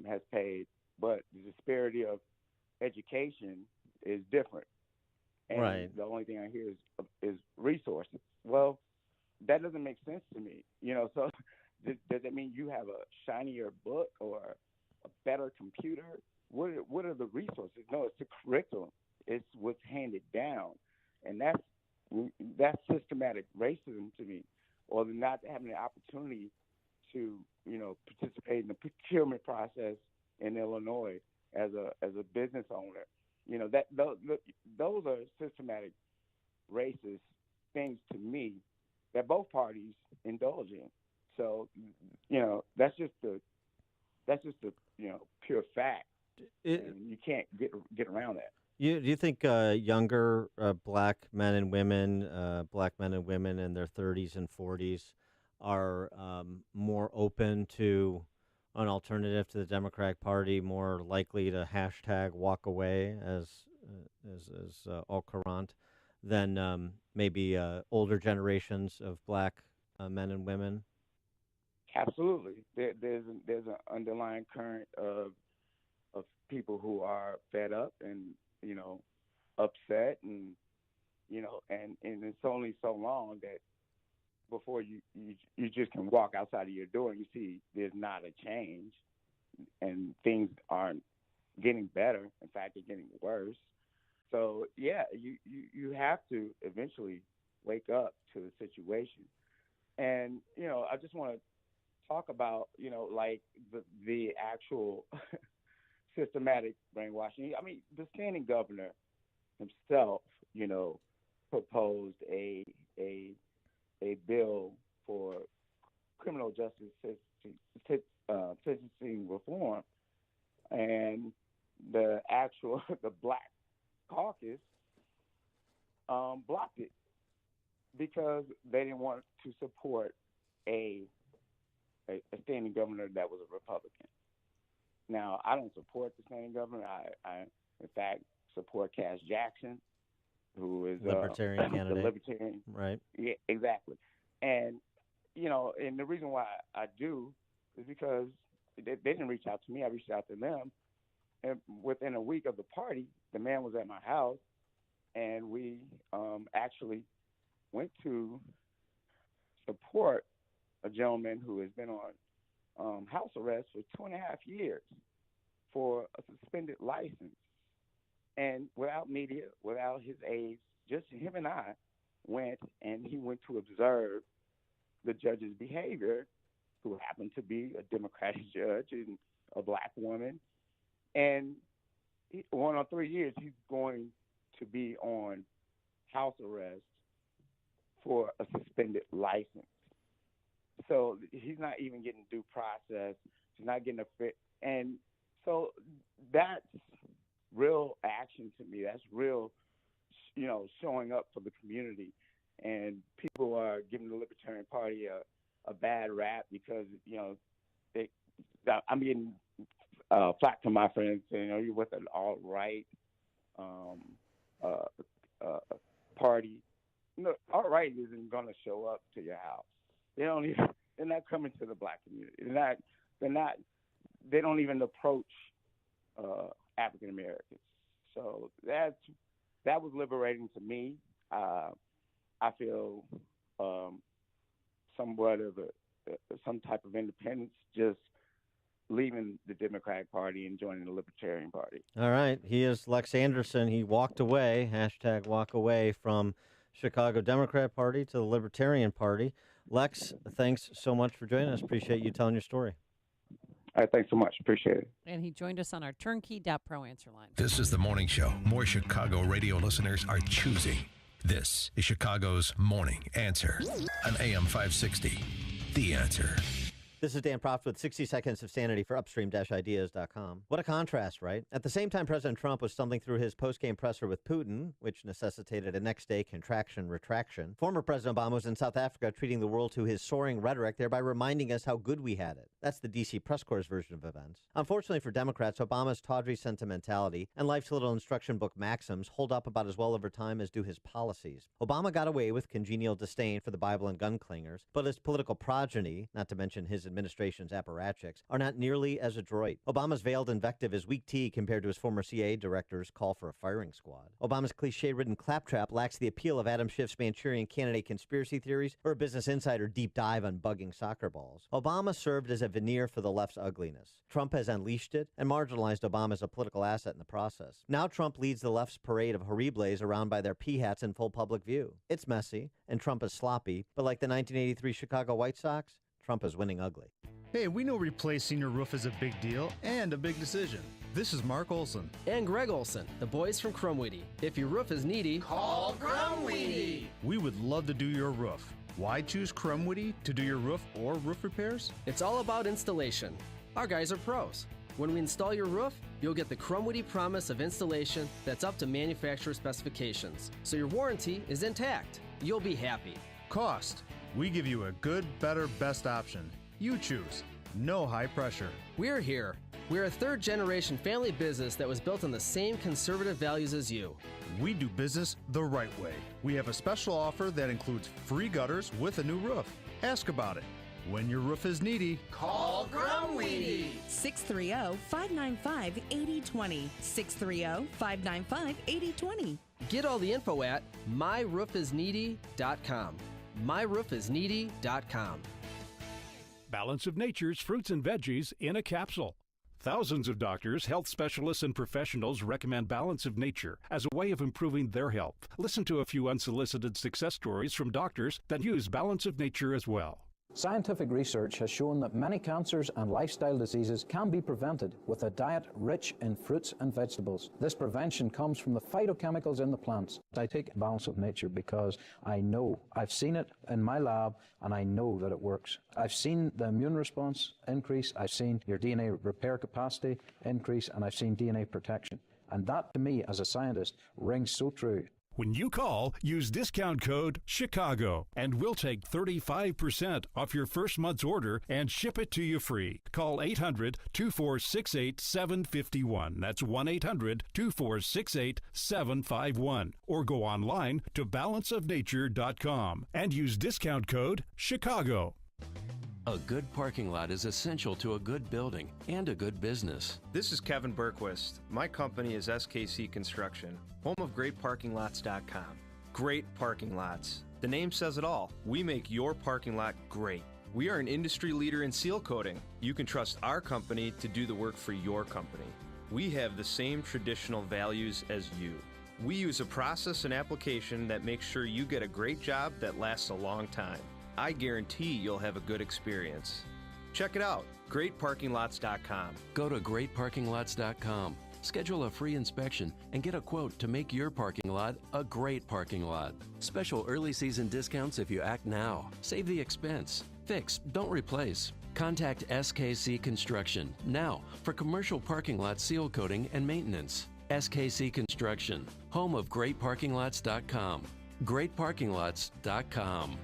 has paid, but the disparity of education is different. And right. The only thing I hear is resources. Well, that doesn't make sense to me. So does it mean you have a shinier book or a better computer? What are the resources? No, it's the curriculum. It's what's handed down, and that's systematic racism to me, or not having the opportunity to participate in the procurement process in Illinois as a business owner. Those are systematic racist things to me that both parties indulge in. So that's just the pure fact. And you can't get around that. Do you think younger black men and women in their 30s and 40s are more open to an alternative to the Democratic Party, more likely to hashtag walk away as au courant than maybe older generations of black men and women? Absolutely. There's an underlying current of people who are fed up and upset, and and it's only so long that before you just can walk outside of your door and you see there's not a change, and things aren't getting better. In fact, they're getting worse. So yeah, you have to eventually wake up to the situation. And I just want to talk about like the actual systematic brainwashing. I mean, the standing governor himself, proposed a bill for criminal justice sentencing reform, and the Black Caucus blocked it because they didn't want to support a standing governor that was a Republican. Now, I don't support the standing governor. I in fact, support Cass Jackson, who is Libertarian candidate. The Libertarian. Right. Yeah, exactly. And, and the reason why I do is because they didn't reach out to me. I reached out to them. And within a week of the party, the man was at my house, and we actually went to support a gentleman who has been on house arrest for 2.5 years for a suspended license. And without media, without his aides, just him and I went, and he went to observe the judge's behavior, who happened to be a Democratic judge and a Black woman. And 1 or 3 years, he's going to be on house arrest for a suspended license. So he's not even getting due process. He's not getting a fit. And so that's real action to me. That's real, showing up for the community. And people are giving the Libertarian Party a bad rap because, I'm getting flack from my friends saying, you're with an alt-right party. Alt-right isn't going to show up to your house. They're not coming to the Black community. They don't even approach African Americans. So that was liberating to me. I feel somewhat of some type of independence, just leaving the Democratic Party and joining the Libertarian Party. All right. He is Lex Anderson. He walked away, #walk away, from Chicago Democrat Party to the Libertarian Party. Lex, thanks so much for joining us. Appreciate you telling your story. All right, thanks so much. Appreciate it. And he joined us on our turnkey.pro answer line. This is the morning show more Chicago radio listeners are choosing. This is Chicago's Morning Answer on AM 560. The Answer. This is Dan Proft with 60 Seconds of Sanity for Upstream-Ideas.com. What a contrast, right? At the same time President Trump was stumbling through his post-game presser with Putin, which necessitated a next-day contraction-retraction, former President Obama was in South Africa treating the world to his soaring rhetoric, thereby reminding us how good we had it. That's the D.C. press corps' version of events. Unfortunately for Democrats, Obama's tawdry sentimentality and life's little instruction book maxims hold up about as well over time as do his policies. Obama got away with congenial disdain for the Bible and gun clingers, but his political progeny, not to mention his administration's apparatchiks, are not nearly as adroit. Obama's veiled invective is weak tea compared to his former CIA director's call for a firing squad. Obama's cliche-ridden claptrap lacks the appeal of Adam Schiff's Manchurian Candidate conspiracy theories or a Business Insider deep dive on bugging soccer balls. Obama served as a veneer for the left's ugliness. Trump has unleashed it and marginalized Obama as a political asset in the process. Now Trump leads the left's parade of horribles around by their pea hats in full public view. It's messy, and Trump is sloppy, but like the 1983 Chicago White Sox, Trump is winning ugly. Hey, we know replacing your roof is a big deal and a big decision. This is Mark Olson. And Greg Olson, the boys from Crumweedy. If your roof is needy, call Crumweedy. We would love to do your roof. Why choose Crumweedy to do your roof or roof repairs? It's all about installation. Our guys are pros. When we install your roof, you'll get the Crumweedy promise of installation that's up to manufacturer specifications. So your warranty is intact. You'll be happy. Cost. We give you a good, better, best option. You choose. No high pressure. We're here. We're a third-generation family business that was built on the same conservative values as you. We do business the right way. We have a special offer that includes free gutters with a new roof. Ask about it. When your roof is needy, call Crumweedy. 630-595-8020. 630-595-8020. Get all the info at myroofisneedy.com. myroofisneedy.com. Balance of Nature's fruits and veggies in a capsule. Thousands of doctors, health specialists, and professionals recommend Balance of Nature as a way of improving their health. Listen to a few unsolicited success stories from doctors that use Balance of Nature as well. Scientific research has shown that many cancers and lifestyle diseases can be prevented with a diet rich in fruits and vegetables. This prevention comes from the phytochemicals in the plants. I take Balance of Nature because I know, I've seen it in my lab, and I know that it works. I've seen the immune response increase, I've seen your DNA repair capacity increase, and I've seen DNA protection. And that, to me, as a scientist, rings so true. When you call, use discount code CHICAGO, and we'll take 35% off your first month's order and ship it to you free. Call 800-2468-751. That's 1-800-2468-751. Or go online to balanceofnature.com and use discount code CHICAGO. A good parking lot is essential to a good building and a good business. This is Kevin Berquist. My company is SKC Construction, home of GreatParkingLots.com. Great parking lots. The name says it all. We make your parking lot great. We are an industry leader in seal coating. You can trust our company to do the work for your company. We have the same traditional values as you. We use a process and application that makes sure you get a great job that lasts a long time. I guarantee you'll have a good experience. Check it out, GreatParkingLots.com. Go to GreatParkingLots.com. Schedule a free inspection and get a quote to make your parking lot a great parking lot. Special early season discounts if you act now. Save the expense. Fix, don't replace. Contact SKC Construction now for commercial parking lot seal coating and maintenance. SKC Construction, home of GreatParkingLots.com. GreatParkingLots.com.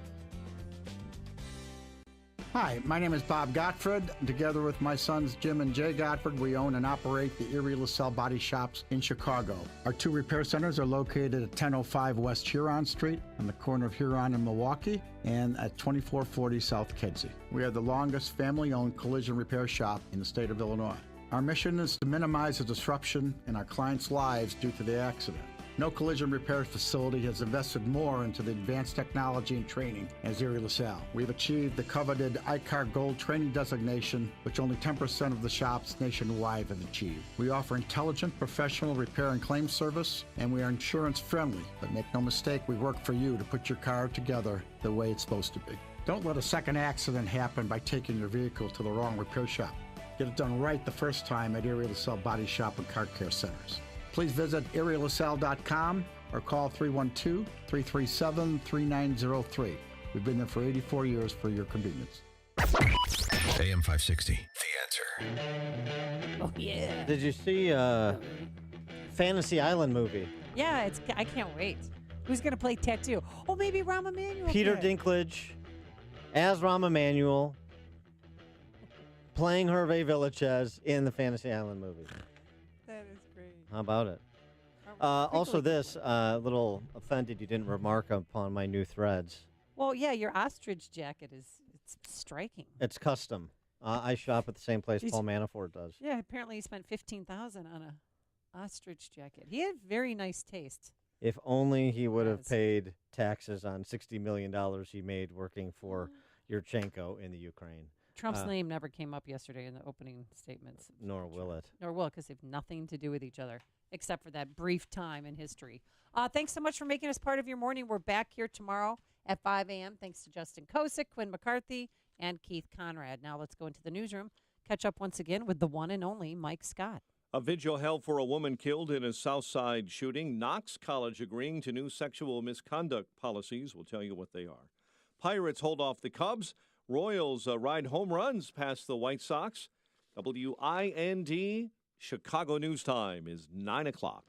Hi, my name is Bob Gottfried. Together with my sons Jim and Jay Gottfried, we own and operate the Erie LaSalle Body Shops in Chicago. Our two repair centers are located at 1005 West Huron Street on the corner of Huron and Milwaukee, and at 2440 South Kedzie. We are the longest family-owned collision repair shop in the state of Illinois. Our mission is to minimize the disruption in our clients' lives due to the accident. No collision repair facility has invested more into the advanced technology and training as Erie LaSalle. We've achieved the coveted ICAR Gold training designation, which only 10% of the shops nationwide have achieved. We offer intelligent, professional repair and claim service, and we are insurance friendly. But make no mistake, we work for you to put your car together the way it's supposed to be. Don't let a second accident happen by taking your vehicle to the wrong repair shop. Get it done right the first time at Erie LaSalle Body Shop and Car Care Centers. Please visit ErieLaSalle.com or call 312-337-3903. We've been there for 84 years for your convenience. AM 560, The Answer. Oh, yeah. Did you see Fantasy Island movie? Yeah, I can't wait. Who's going to play Tattoo? Oh, maybe Rahm Emanuel. Peter Dinklage as Rahm Emanuel playing Hervé Villachez in the Fantasy Island movie. That is great. How about it? Also, this little offended you didn't remark upon my new threads. Well, yeah, your ostrich jacket it's striking. It's custom. I shop at the same place Jeez. Paul Manafort does. Yeah, apparently he spent $15,000 on a ostrich jacket. He had very nice taste. If only he would have paid taxes on $60 million he made working for Yurchenko in the Ukraine. Trump's name never came up yesterday in the opening statements. Nor will it. Nor will, because they have nothing to do with each other, except for that brief time in history. Thanks so much for making us part of your morning. We're back here tomorrow at 5 a.m. Thanks to Justin Kosick, Quinn McCarthy, and Keith Conrad. Now let's go into the newsroom. Catch up once again with the one and only Mike Scott. A vigil held for a woman killed in a Southside shooting. Knox College agreeing to new sexual misconduct policies. We'll tell you what they are. Pirates hold off the Cubs. Royals ride home runs past the White Sox. WIND Chicago News Time is 9 o'clock.